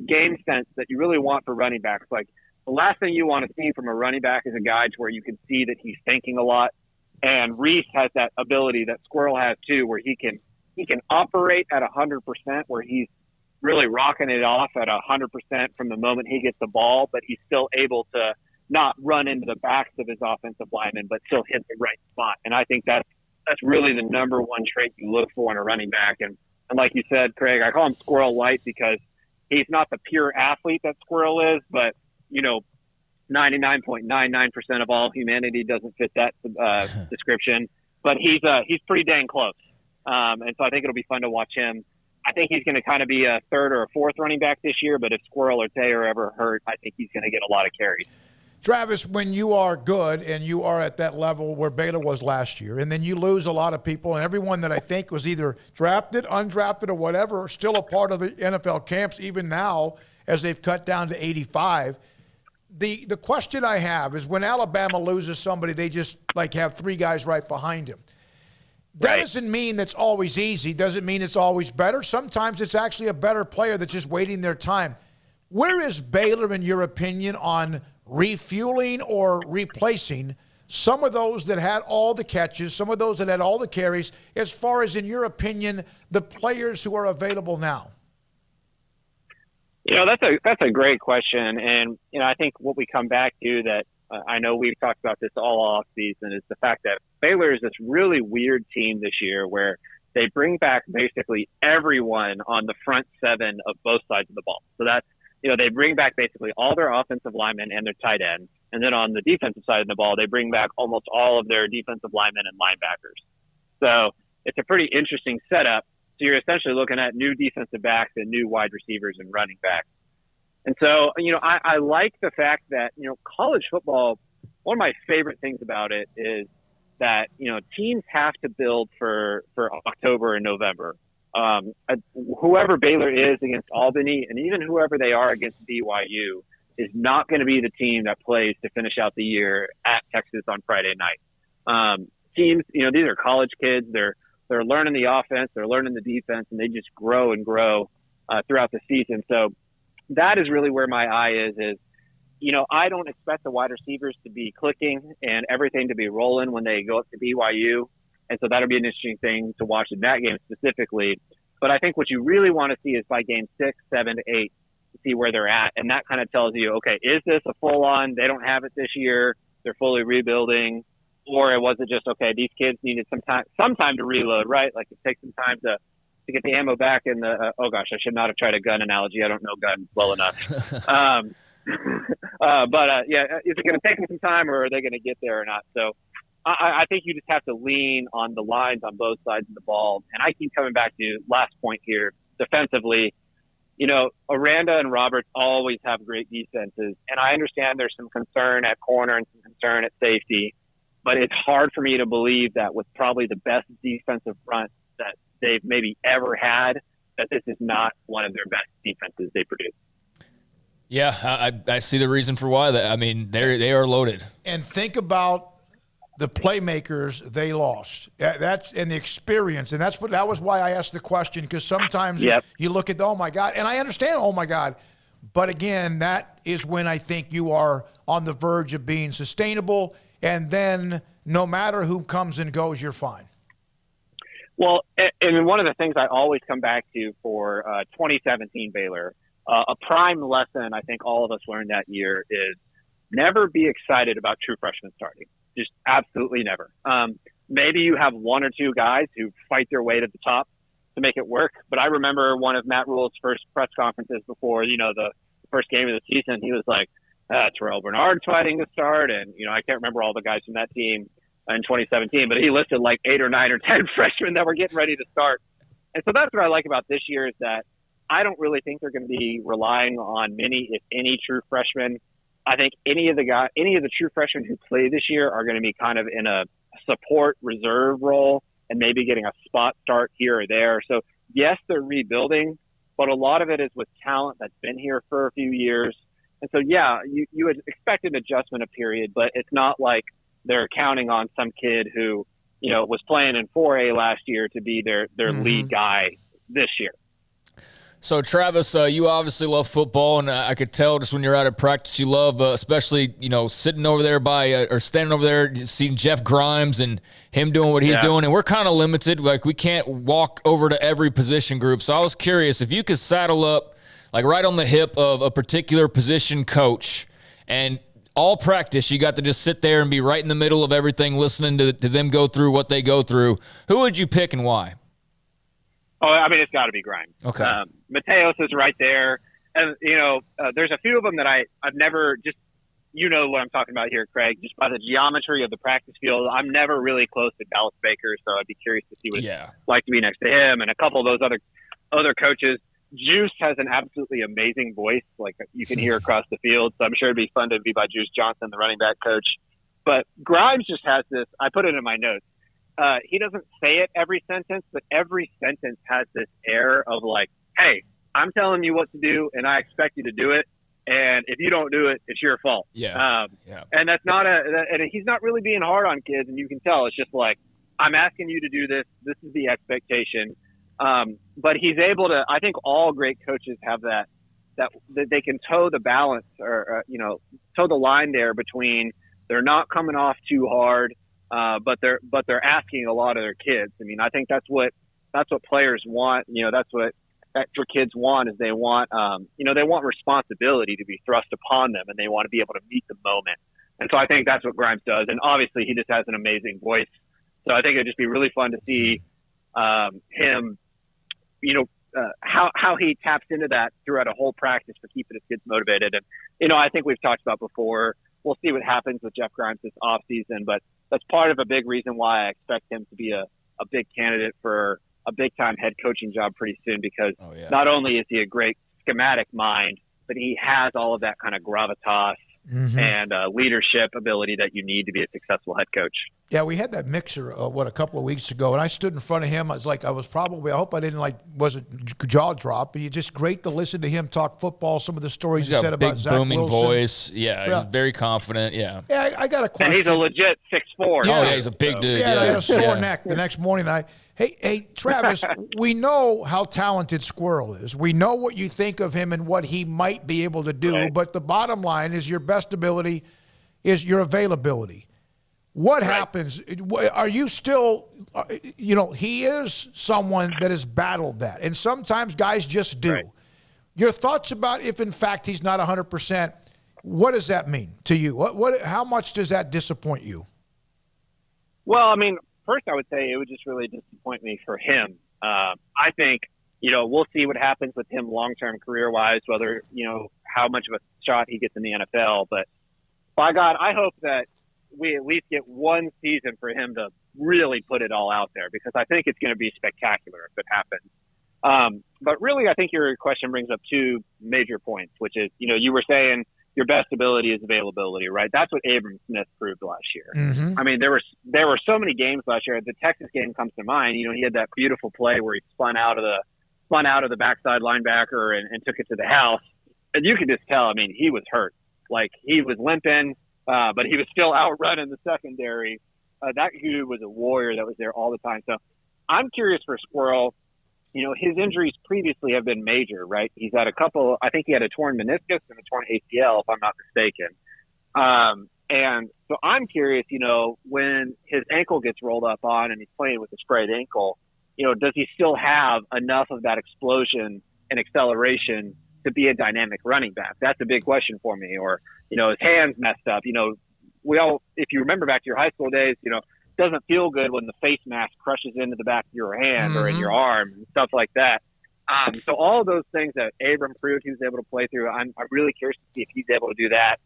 game sense that you really want for running backs. Like the last thing you want to see from a running back is a guy to where you can see that he's thinking a lot. And Reese has that ability that Squirrel has too, where he can operate at 100%, where he's really rocking it off at 100% from the moment he gets the ball, but he's still able to not run into the backs of his offensive linemen, but still hit the right spot. And I think that's really the number one trait you look for in a running back. And like you said, Craig, I call him Squirrel Light because he's not the pure athlete that Squirrel is, but 99.99% of all humanity doesn't fit that description. But he's pretty dang close, and so I think it'll be fun to watch him. I think he's going to kind of be a third or a fourth running back this year, but if Squirrel or Tay are ever hurt, I think he's going to get a lot of carries. Travis, when you are good and you are at that level where Baylor was last year, and then you lose a lot of people, and everyone that I think was either drafted, undrafted, or whatever, still a part of the NFL camps, even now, as they've cut down to 85. The question I have is when Alabama loses somebody, they just have three guys right behind him. That doesn't mean that's always easy. Doesn't mean it's always better. Sometimes it's actually a better player that's just waiting their time. Where is Baylor, in your opinion, on refueling or replacing some of those that had all the catches, some of those that had all the carries, as far as, in your opinion, the players who are available now? That's a great question. And, I think what we come back to that I know we've talked about this all off season is the fact that Baylor is this really weird team this year where they bring back basically everyone on the front seven of both sides of the ball. So that's, they bring back basically all their offensive linemen and their tight ends. And then on the defensive side of the ball, they bring back almost all of their defensive linemen and linebackers. So it's a pretty interesting setup. So you're essentially looking at new defensive backs and new wide receivers and running backs. And so, I like the fact that, college football, one of my favorite things about it is that, teams have to build for October and November. Whoever Baylor is against Albany and even whoever they are against BYU is not going to be the team that plays to finish out the year at Texas on Friday night. Teams, these are college kids. They're learning the offense, they're learning the defense, and they just grow and grow throughout the season. So that is really where my eye is, I don't expect the wide receivers to be clicking and everything to be rolling when they go up to BYU. And so that'll be an interesting thing to watch in that game specifically. But I think what you really want to see is by game 6, 7, 8, to see where they're at. And that kind of tells you, okay, is this a full on, they don't have it this year, they're fully rebuilding, or was it just, okay, these kids needed some time to reload, right? Like it takes some time to get the ammo back in the, oh gosh, I should not have tried a gun analogy. I don't know guns well enough. Is it going to take them some time, or are they going to get there or not? So I think you just have to lean on the lines on both sides of the ball. And I keep coming back to last point here, defensively. Aranda and Roberts always have great defenses. And I understand there's some concern at corner and some concern at safety. But it's hard for me to believe that with probably the best defensive front that they've maybe ever had, that this is not one of their best defenses they produce. Yeah, I see the reason for why. They are loaded. And think about the playmakers they lost. That's in the experience, and that was why I asked the question, because sometimes you look at oh my God, and I understand oh my God, but again, that is when I think you are on the verge of being sustainable, and then no matter who comes and goes, you're fine. Well, and one of the things I always come back to for 2017 Baylor, a prime lesson I think all of us learned that year is never be excited about true freshmen starting. Just absolutely never. Maybe you have one or two guys who fight their way to the top to make it work. But I remember one of Matt Rule's first press conferences before, the first game of the season. He was like, Terrell Bernard's fighting to start. And, I can't remember all the guys from that team in 2017, but he listed like 8 or 9 or 10 freshmen that were getting ready to start. And so that's what I like about this year is that I don't really think they're going to be relying on many, if any, true freshmen. I think any of the true freshmen who play this year are going to be kind of in a support reserve role and maybe getting a spot start here or there. So yes, they're rebuilding, but a lot of it is with talent that's been here for a few years. And so, yeah, you would expect an adjustment period, but it's not like they're counting on some kid who, was playing in 4A last year to be their lead guy this year. So, Travis, you obviously love football, and I could tell just when you're out at practice you love, especially, sitting over there or standing over there, seeing Jeff Grimes and him doing what he's doing. And we're kind of limited. Like, we can't walk over to every position group. So I was curious if you could saddle up, like, right on the hip of a particular position coach, and all practice you got to just sit there and be right in the middle of everything, listening to them go through what they go through. Who would you pick and why? Oh, I mean, it's got to be Grimes. Okay. Mateos is right there. And, there's a few of them that I've never just, what I'm talking about here, Craig, just by the geometry of the practice field. I'm never really close to Dallas Baker, so I'd be curious to see what it's like to be next to him and a couple of those other coaches. Juice has an absolutely amazing voice, like you can hear across the field. So I'm sure it'd be fun to be by Juice Johnson, the running back coach. But Grimes just has this, I put it in my notes. He doesn't say it every sentence, but every sentence has this air of like, hey, I'm telling you what to do, and I expect you to do it. And if you don't do it, it's your fault. And that's not and he's not really being hard on kids, and you can tell. It's just like, I'm asking you to do this. This is the expectation. But he's able to, I think all great coaches have that they can toe the balance or toe the line there between they're not coming off too hard, but they're asking a lot of their kids. I mean, I think that's what players want. That's what extra kids want is they want, they want responsibility to be thrust upon them, and they want to be able to meet the moment. And so I think that's what Grimes does. And obviously he just has an amazing voice. So I think it'd just be really fun to see him, how he taps into that throughout a whole practice for keeping his kids motivated. And, I think we've talked about before, we'll see what happens with Jeff Grimes this offseason, but that's part of a big reason why I expect him to be a big candidate for a big-time head coaching job pretty soon, because not only is he a great schematic mind, but he has all of that kind of gravitas and leadership ability that you need to be a successful head coach. Yeah, we had that mixer, a couple of weeks ago, and I stood in front of him. I hope I didn't wasn't jaw drop, but it's just great to listen to him talk football, some of the stories he said about Zach Wilson. Big booming voice. Yeah, he's very confident. Yeah, I got a question. And he's a legit 6'4". Yeah, he's a big dude. Yeah, I had a sore neck the next morning. Hey, Travis, we know how talented Squirrel is. We know what you think of him and what he might be able to do, but the bottom line is your best ability is your availability. What happens? Are you still, he is someone that has battled that, and sometimes guys just do. Right. Your thoughts about if, in fact, he's not 100%, what does that mean to you? How much does that disappoint you? Well, I mean, first, I would say it would just really disappoint me for him. I think, we'll see what happens with him long-term career-wise, whether, how much of a shot he gets in the NFL. But by God, I hope that we at least get one season for him to really put it all out there, because I think it's going to be spectacular if it happens. But really, I think your question brings up two major points, which is, you were saying your best ability is availability, right? That's what Abram Smith proved last year. Mm-hmm. I mean, there were so many games last year. The Texas game comes to mind. He had that beautiful play where he spun out of the backside linebacker and took it to the house. And you could just tell, I mean, he was hurt. Like, he was limping, but he was still outrunning the secondary. That dude was a warrior that was there all the time. So I'm curious for Squirrel. His injuries previously have been major, right? He's had a couple, I think he had a torn meniscus and a torn ACL, if I'm not mistaken. And so I'm curious, when his ankle gets rolled up on and he's playing with a sprained ankle, does he still have enough of that explosion and acceleration to be a dynamic running back? That's a big question for me. Or, his hands messed up. If you remember back to your high school days, doesn't feel good when the face mask crushes into the back of your hand or in your arm and stuff like that. So all of those things that Abram proved he was able to play through, I'm really curious to see if he's able to do that.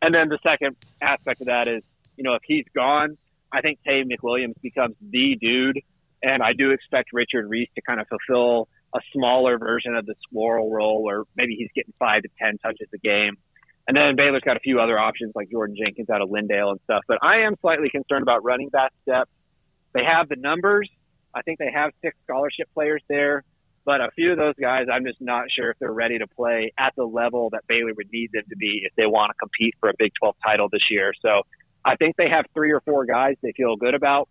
And then the second aspect of that is, if he's gone, I think Tay McWilliams becomes the dude. And I do expect Richard Reese to kind of fulfill a smaller version of the Squirrel role, where maybe he's getting 5 to 10 touches a game. And then Baylor's got a few other options like Jordan Jenkins out of Lindale and stuff. But I am slightly concerned about running back depth. They have the numbers. I think they have 6 scholarship players there. But a few of those guys, I'm just not sure if they're ready to play at the level that Baylor would need them to be if they want to compete for a Big 12 title this year. So I think they have 3 or 4 guys they feel good about.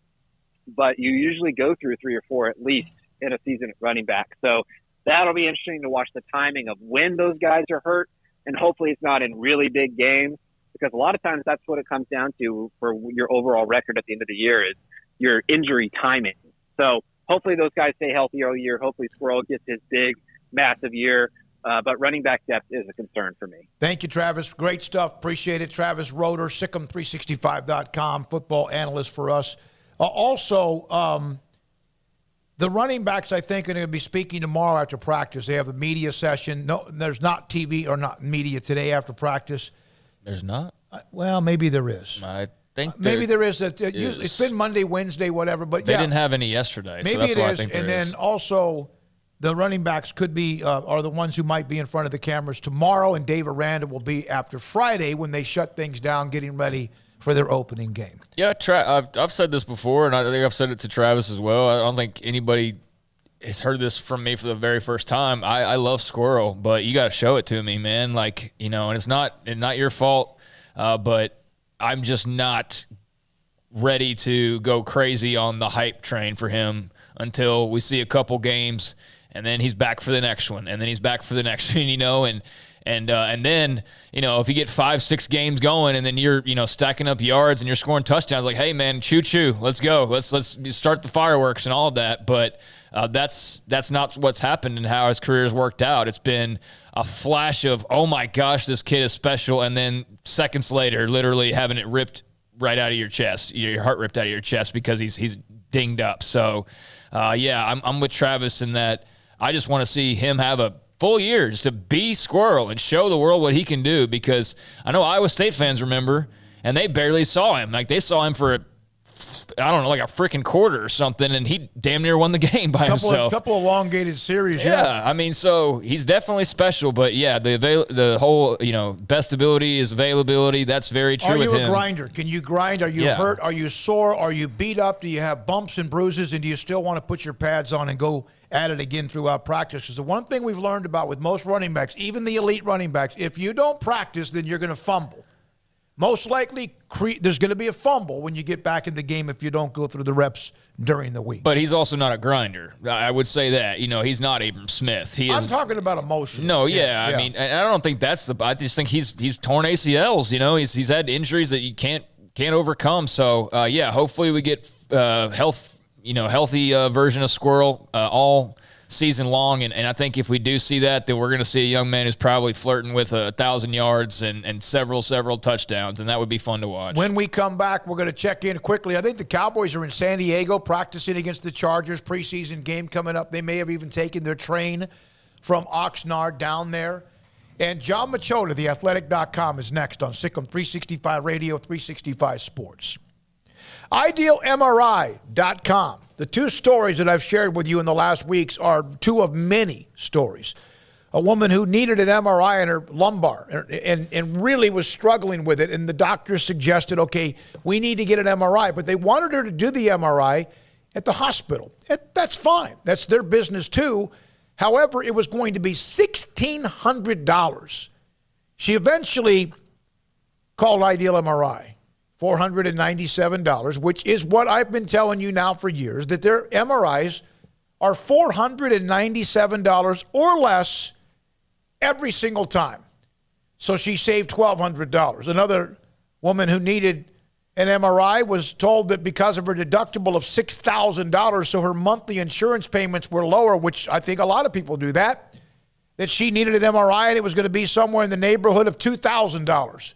But you usually go through 3 or 4 at least in a season at running back. So that'll be interesting to watch the timing of when those guys are hurt. And hopefully it's not in really big games, because a lot of times that's what it comes down to for your overall record at the end of the year is your injury timing. So hopefully those guys stay healthy all year. Hopefully Squirrel gets his big, massive year. But running back depth is a concern for me. Thank you, Travis. Great stuff. Appreciate it. Travis Roeder, Sikkim365.com, football analyst for us. The running backs, I think, are going to be speaking tomorrow after practice. They have the media session. No, there's not TV or not media today after practice. There's not? Well, maybe there is. I think maybe there is. It's been Monday, Wednesday, whatever. But they didn't have any yesterday. Maybe so that's it why is. I think there and is. then also the running backs could be are the ones who might be in front of the cameras tomorrow, and Dave Aranda will be after Friday when they shut things down, getting ready for their opening game. Yeah, I've said this before, and I think I've said it to Travis as well. I don't think anybody has heard this from me for the very first time. I love Squirrel, but you got to show it to me, man. Like, and it's not your fault, but I'm just not ready to go crazy on the hype train for him until we see a couple games, and then he's back for the next one, and then he's back for the next one, and then, if you get 5-6 games going and then you're, stacking up yards and you're scoring touchdowns, like, hey man, choo-choo, let's go. Let's start the fireworks and all of that. But that's not what's happened and how his career has worked out. It's been a flash of, oh my gosh, this kid is special. And then seconds later, literally having it ripped right out of your chest, your heart ripped out of your chest because he's dinged up. So I'm with Travis in that I just want to see him have a full year just to be Squirrel and show the world what he can do, because I know Iowa State fans remember, and they barely saw him. Like, they saw him for like a freaking quarter or something, and he damn near won the game by himself. A couple elongated series, yeah. I mean, so he's definitely special, but yeah, the whole, best ability is availability. That's very true with him. Are you a grinder? Can you grind? Are you hurt? Are you sore? Are you beat up? Do you have bumps and bruises? And do you still want to put your pads on and go at it again throughout practice? Because the one thing we've learned about with most running backs, even the elite running backs, if you don't practice, then you're going to fumble. most likely there's going to be a fumble when you get back in the game if you don't go through the reps during the week. But he's also not a grinder. I would say that. He's not Abram Smith. I'm talking about emotion. No, yeah. I mean, I don't think that's I just think he's torn ACLs. He's had injuries that you can't overcome. So hopefully we get healthy version of Squirrel all season long, and I think if we do see that, then we're going to see a young man who's probably flirting with 1,000 yards and several touchdowns, and that would be fun to watch. When we come back, we're going to check in quickly. I think the Cowboys are in San Diego practicing against the Chargers, preseason game coming up. They may have even taken their train from Oxnard down there. And John Machota, theathletic.com, is next on Sikkim 365 Radio, 365 Sports. IdealMRI.com. The two stories that I've shared with you in the last weeks are two of many stories. A woman who needed an MRI in her lumbar and really was struggling with it, and the doctor suggested, okay, we need to get an MRI, but they wanted her to do the MRI at the hospital. That's fine. That's their business too. However, it was going to be $1,600. She eventually called Ideal MRI. $497, which is what I've been telling you now for years, that their MRIs are $497 or less every single time. So she saved $1,200. Another woman who needed an MRI was told that because of her deductible of $6,000, so her monthly insurance payments were lower, which I think a lot of people do that she needed an MRI and it was going to be somewhere in the neighborhood of $2,000.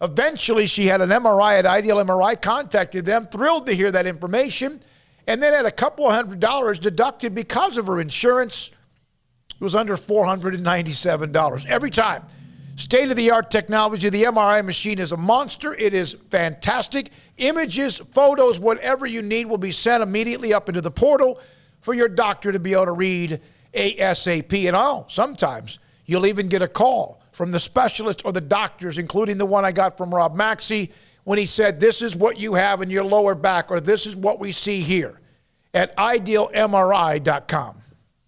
Eventually, she had an MRI at Ideal MRI, contacted them, thrilled to hear that information, and then had a couple of $100 deducted because of her insurance. It was under $497 every time. State-of-the-art technology. The MRI machine is a monster. It is fantastic. Images, photos, whatever you need will be sent immediately up into the portal for your doctor to be able to read ASAP. And sometimes you'll even get a call from the specialist or the doctors, including the one I got from Rob Maxey, when he said, this is what you have in your lower back, or this is what we see here at IdealMRI.com.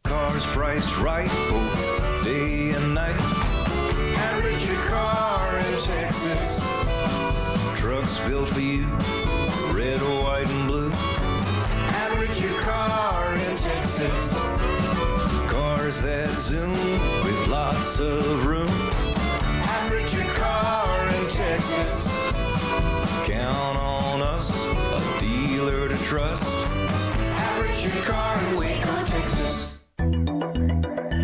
Cars priced right both day and night. Average your car in Texas. Trucks built for you, red, white, and blue. Average your car in Texas. Cars that zoom with lots of room. Average your car in Texas. Count on us, a dealer to trust. Average your car in Waco, Texas.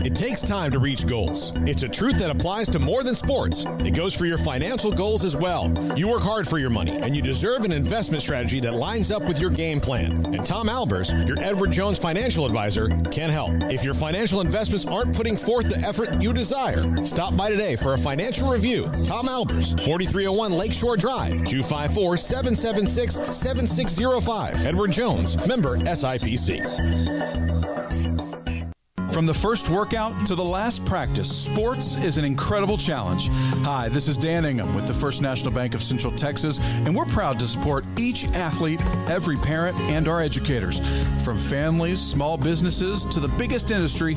It takes time to reach goals. It's a truth that applies to more than sports. It goes for your financial goals as well. You work hard for your money, and you deserve an investment strategy that lines up with your game plan. And Tom Albers, your Edward Jones financial advisor, can help. If your financial investments aren't putting forth the effort you desire, stop by today for a financial review. Tom Albers, 4301 Lakeshore Drive, 254-776-7605. Edward Jones, member SIPC. From the first workout to the last practice, sports is an incredible challenge. Hi, this is Dan Ingham with the First National Bank of Central Texas, and we're proud to support each athlete, every parent, and our educators. From families, small businesses, to the biggest industry,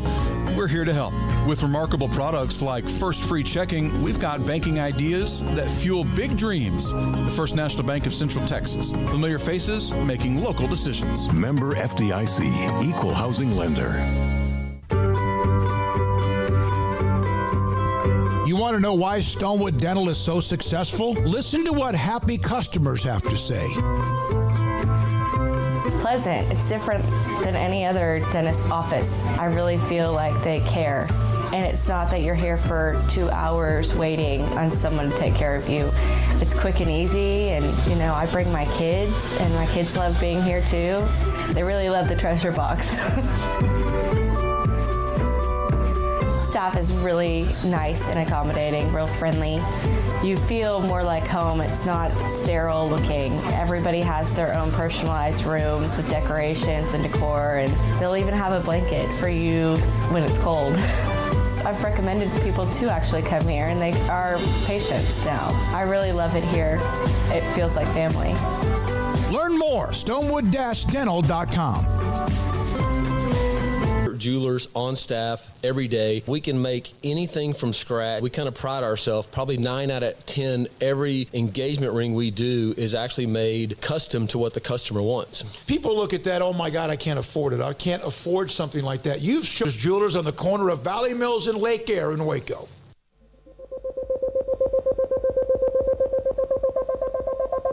we're here to help. With remarkable products like First Free Checking, we've got banking ideas that fuel big dreams. The First National Bank of Central Texas. Familiar faces making local decisions. Member FDIC, Equal Housing Lender. You want to know why Stonewood Dental is so successful? Listen to what happy customers have to say. It's pleasant. It's different than any other dentist office. I really feel like they care. And it's not that you're here for 2 hours waiting on someone to take care of you. It's quick and easy, and I bring my kids, and my kids love being here too. They really love the treasure box. Staff is really nice and accommodating, real friendly. You feel more like home. It's not sterile looking. Everybody has their own personalized rooms with decorations and decor, and they'll even have a blanket for you when it's cold. I've recommended people to actually come here, and they are patients now. I really love it here. It feels like family. Learn more, stonewood-dental.com. jewelers on staff every day. We can make anything from scratch. We kind of pride ourselves. Probably 9 out of 10, every engagement ring we do is actually made custom to what the customer wants. People look at that, oh my God, I can't afford it. I can't afford something like that. You've shown jewelers on the corner of Valley Mills and Lake Air in Waco.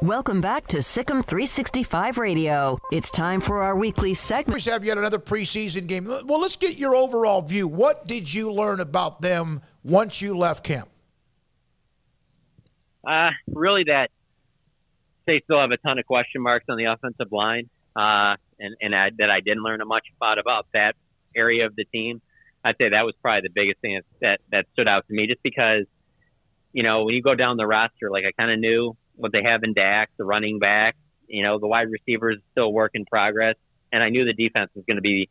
Welcome back to Sikkim 365 Radio. It's time for our weekly segment. We have yet another preseason game. Well, let's get your overall view. What did you learn about them once you left camp? Really that they still have a ton of question marks on the offensive line, that I didn't learn much about that area of the team. I'd say that was probably the biggest thing that stood out to me, just because, when you go down the roster, like I kind of knew what they have in Dak, the running back, the wide receivers still work in progress. And I knew the defense was going to be,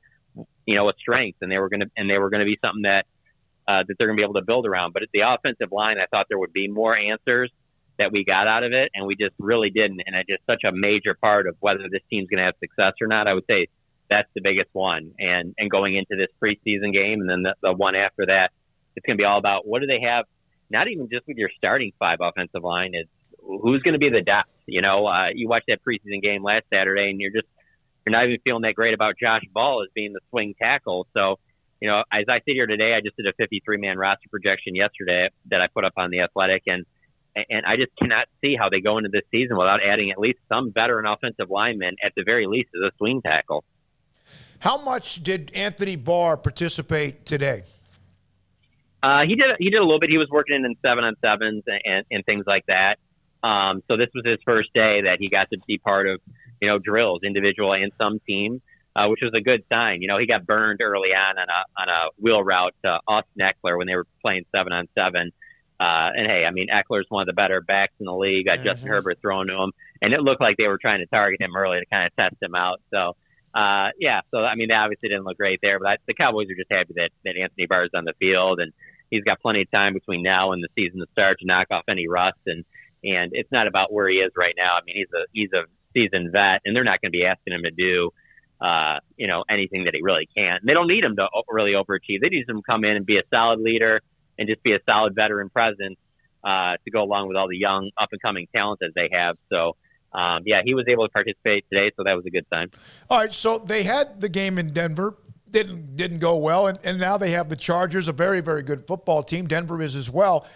a strength, and they were going to be something that they're going to be able to build around. But at the offensive line, I thought there would be more answers that we got out of it, and we just really didn't. And it's just such a major part of whether this team's going to have success or not. I would say that's the biggest one. And going into this preseason game, and then the one after that, it's going to be all about what do they have, not even just with your starting 5 offensive line, it's who's going to be the depth. You watch that preseason game last Saturday, and you're not even feeling that great about Josh Ball as being the swing tackle. So, as I sit here today, I just did a 53-man roster projection yesterday that I put up on The Athletic, and I just cannot see how they go into this season without adding at least some veteran offensive linemen, at the very least, as a swing tackle. How much did Anthony Barr participate today? He did a little bit. He was working in 7-on-7s and things like that. So this was his first day that he got to be part of, drills, individual and some team, which was a good sign. He got burned early on a wheel route to Austin Eckler when they were playing 7-on-7. And hey, Eckler's one of the better backs in the league. Got Justin Herbert thrown to him, and it looked like they were trying to target him early to kind of test him out. So, they obviously didn't look great there, but the Cowboys are just happy that Anthony Barr is on the field, and he's got plenty of time between now and the season to start to knock off any rust. And it's not about where he is right now. He's a seasoned vet, and they're not going to be asking him to do, anything that he really can't. They don't need him to really overachieve. They need him to come in and be a solid leader and just be a solid veteran presence to go along with all the young up-and-coming talent that they have. So, he was able to participate today, so that was a good sign. All right, so they had the game in Denver. Didn't go well, and now they have the Chargers, a very, very good football team. Denver is as well.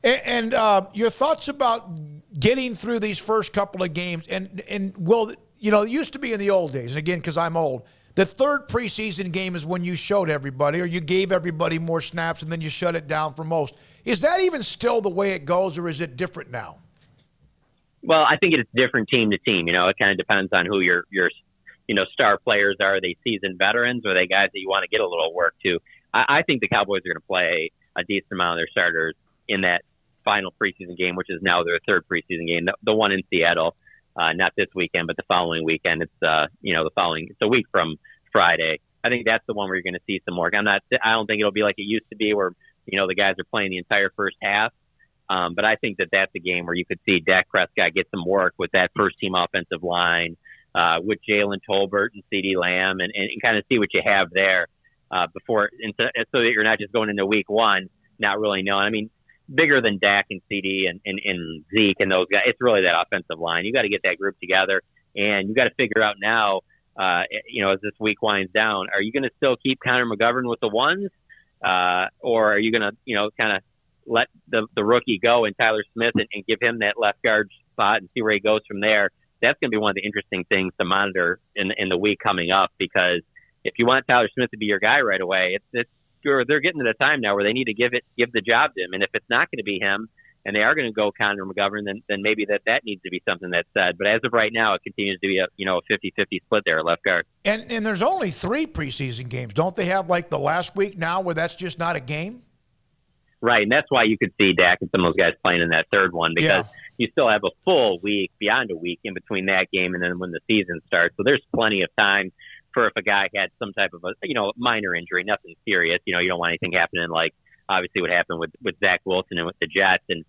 And your thoughts about getting through these first couple of games, and will, it used to be in the old days, and again, because I'm old, the third preseason game is when you showed everybody, or you gave everybody more snaps, and then you shut it down for most. Is that even still the way it goes, or is it different now? Well, I think it's different team to team. It kind of depends on who your star players are. Are they seasoned veterans, or are they guys that you want to get a little work to? I think the Cowboys are going to play a decent amount of their starters in that final preseason game, which is now their third preseason game, the one in Seattle, not this weekend, but the following weekend. It's it's a week from Friday. I think that's the one where you're going to see some work. I don't think it'll be like it used to be, where the guys are playing the entire first half. But I think that's a game where you could see Dak Prescott get some work with that first team offensive line, with Jalen Tolbert and CeeDee Lamb, and kind of see what you have there before, so that you're not just going into week one not really knowing. Bigger than Dak and CD and Zeke and those guys, it's really that offensive line. You got to get that group together, and you got to figure out now, as this week winds down, are you going to still keep Connor McGovern with the ones, or are you going to, kind of let the rookie go and Tyler Smith and give him that left guard spot and see where he goes from there? That's going to be one of the interesting things to monitor in the week coming up, because if you want Tyler Smith to be your guy right away, they're getting to the time now where they need to give the job to him. And if it's not going to be him, and they are going to go Connor McGovern, then maybe that needs to be something that's said. But as of right now, it continues to be a 50-50 split there at left guard. And there's only 3 preseason games. Don't they have like the last week now where that's just not a game? Right, and that's why you could see Dak and some of those guys playing in that third one, because you still have a full week, beyond a week, in between that game and then when the season starts. So there's plenty of time for if a guy had some type of a minor injury, nothing serious. You don't want anything happening like obviously what happened with Zach Wilson and with the Jets, and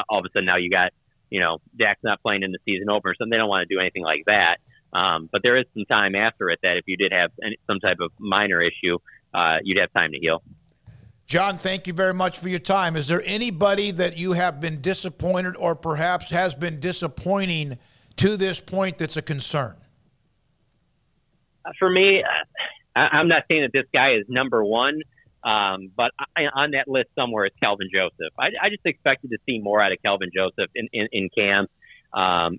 all of a sudden now you got Dak's not playing in the season opener, so they don't want to do anything like that. But there is some time after it that if you did have some type of minor issue, you'd have time to heal. John, thank you very much for your time. Is there anybody that you have been disappointed or perhaps has been disappointing to this point that's a concern? For me, I'm not saying that this guy is number one, but on that list somewhere is Kelvin Joseph. I just expected to see more out of Kelvin Joseph in camp.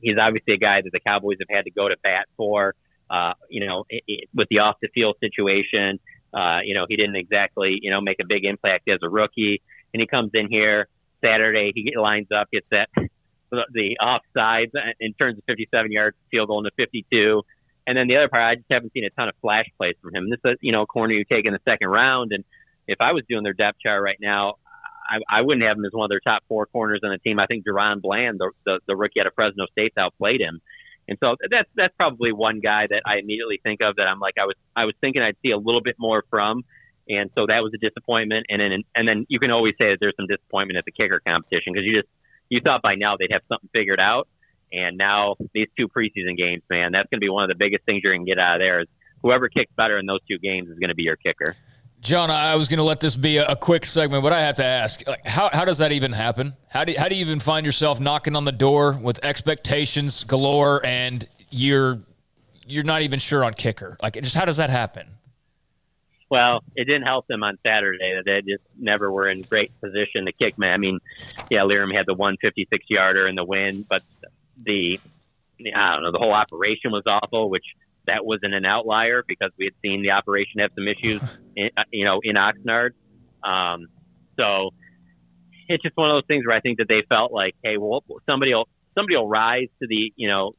He's obviously a guy that the Cowboys have had to go to bat for, with the off the field situation. He didn't exactly, make a big impact as a rookie, and he comes in here Saturday, he lines up, gets the offsides and turns a 57-yard field goal into 52. And then the other part, I just haven't seen a ton of flash plays from him. This is, corner you take in the second round. And if I was doing their depth chart right now, I wouldn't have him as one of their top four corners on the team. I think Deron Bland, the rookie out of Fresno State, outplayed him. And so that's probably one guy that I immediately think of that I'm like, I was thinking I'd see a little bit more from. And so that was a disappointment. And then you can always say that there's some disappointment at the kicker competition because you thought by now they'd have something figured out. And now these two preseason games, man, that's going to be one of the biggest things you're going to get out of there is whoever kicks better in those two games is going to be your kicker. John, I was going to let this be a quick segment, but I have to ask, how does that even happen? How do you even find yourself knocking on the door with expectations galore and you're not even sure on kicker? Just how does that happen? Well, it didn't help them on Saturday that they just never were in great position to kick, man. I mean, yeah, Liram had the 156-yarder in the win, but the whole operation was awful, which that wasn't an outlier because we had seen the operation have some issues, in Oxnard. So it's just one of those things where I think that they felt like, hey, well, somebody will rise to the,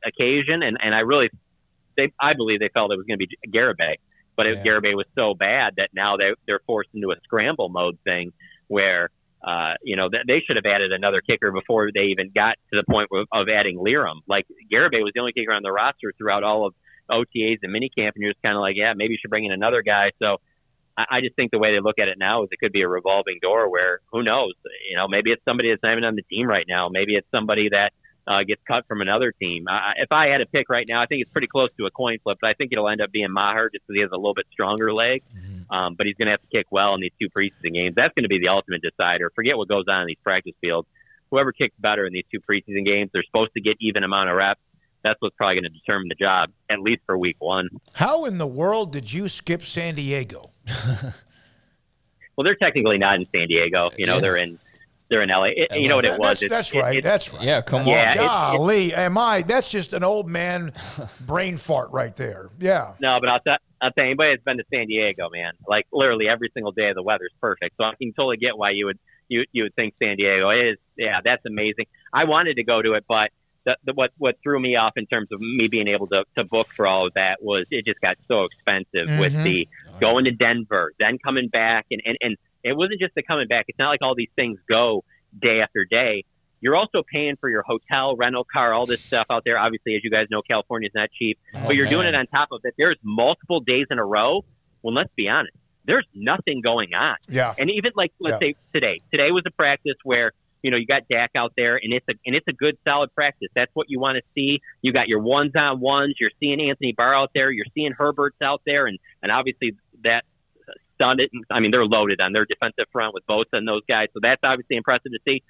occasion. And I believe they felt it was going to be Garibay, but Garibay was so bad that now they're forced into a scramble mode thing where, they should have added another kicker before they even got to the point of adding Liram. Like Garibay was the only kicker on the roster throughout all of OTAs and minicamp, and you're just kind of like, yeah, maybe you should bring in another guy. So I just think the way they look at it now is it could be a revolving door where who knows, maybe it's somebody that's not even on the team right now. Maybe it's somebody that gets cut from another team. If I had a pick right now, I think it's pretty close to a coin flip, but I think it'll end up being Maher just because he has a little bit stronger leg. But he's going to have to kick well in these two preseason games. That's going to be the ultimate decider. Forget what goes on in these practice fields. Whoever kicks better in these two preseason games, they're supposed to get even amount of reps. That's what's probably going to determine the job, at least for week one. How in the world did you skip San Diego? Well, they're technically not in San Diego. They're in LA. You know what it was? That's right. Yeah, come on. Yeah, golly, that's just an old man brain fart right there. Yeah. No, but I'll tell anybody that's been to San Diego, man, like literally every single day the weather's perfect. So I can totally get why you would think San Diego is. Yeah, that's amazing. I wanted to go to it, but what threw me off in terms of me being able to book for all of that was it just got so expensive with the going to Denver, then coming back. And it wasn't just the coming back. It's not like all these things go day after day. You're also paying for your hotel, rental car, all this stuff out there. Obviously, as you guys know, California's not cheap. But you're doing it on top of it. There's multiple days in a row. Well, let's be honest. There's nothing going on. Yeah. And even let's say today. Today was a practice where you got Dak out there, and it's a good, solid practice. That's what you want to see. You got your ones-on-ones. You're seeing Anthony Barr out there. You're seeing Herbert's out there, and obviously that stunned it. I mean, they're loaded on their defensive front with Bosa and those guys, so that's obviously impressive to see.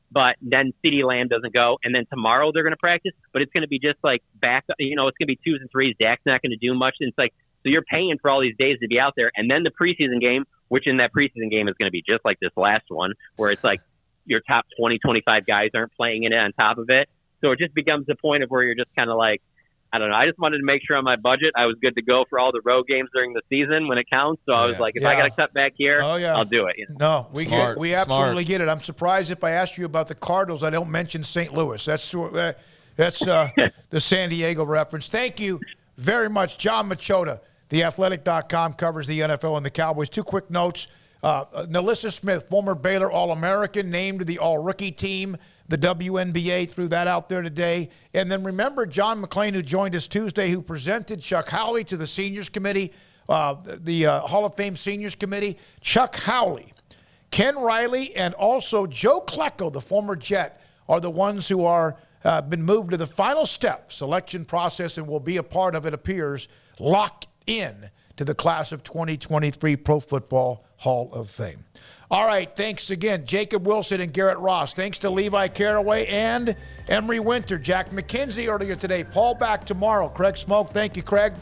But then CeeDee Lamb doesn't go, and then tomorrow they're going to practice, but it's going to be just like back. It's going to be 2s and 3s. Dak's not going to do much. And it's like so you're paying for all these days to be out there, and then the preseason game, which in that preseason game is going to be just like this last one, where it's like. Your top 20, 25 guys aren't playing in it on top of it. So it just becomes a point of where you're just kind of like, I don't know. I just wanted to make sure on my budget I was good to go for all the road games during the season when it counts. So I was like, if I got to cut back here, I'll do it. No, we absolutely get it. I'm surprised if I asked you about the Cardinals, I don't mention St. Louis. That's the San Diego reference. Thank you very much. John Machota, theathletic.com, covers the NFL and the Cowboys. Two quick notes. Nalissa Smith, former Baylor All-American, named to the All-Rookie team. The WNBA threw that out there today. And then remember John McClain, who joined us Tuesday, who presented Chuck Howley to the Seniors Committee, the Hall of Fame Seniors Committee. Chuck Howley, Ken Riley, and also Joe Klecko, the former Jet, are the ones who are been moved to the final step selection process and will be a part of, it appears, locked in to the class of 2023 Pro Football Hall of Fame. All right, thanks again, Jacob Wilson and Garrett Ross. Thanks to Levi Caraway and Emery Winter, Jack McKenzie earlier today. Paul back tomorrow. Craig Smoak, thank you, Craig.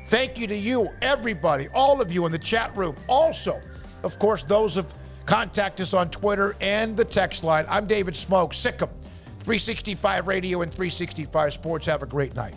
Thank you to you, everybody, all of you in the chat room. Also, of course, those who contact us on Twitter and the text line. I'm David Smoak, Sikkim, 365 Radio and 365 Sports. Have a great night.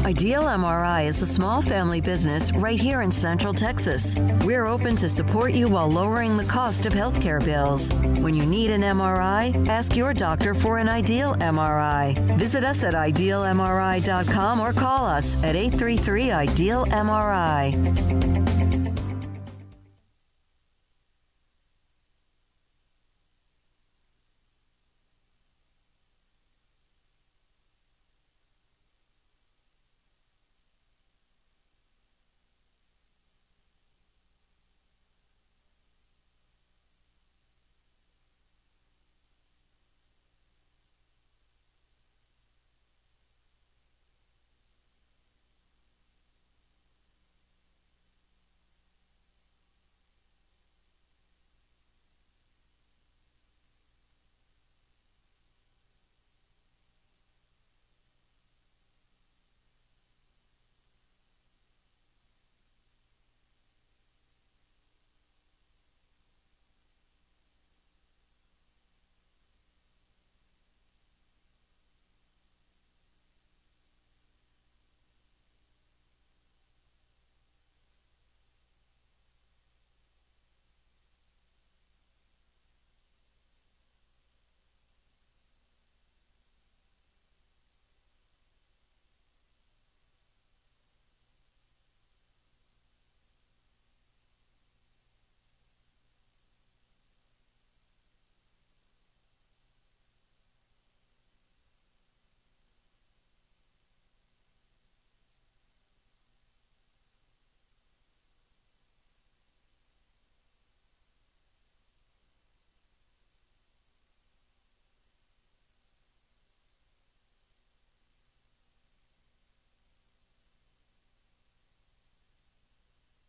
Ideal MRI is a small family business right here in Central Texas. We're open to support you while lowering the cost of healthcare bills. When you need an MRI, ask your doctor for an Ideal MRI. Visit us at idealmri.com or call us at 833-IDEAL-MRI.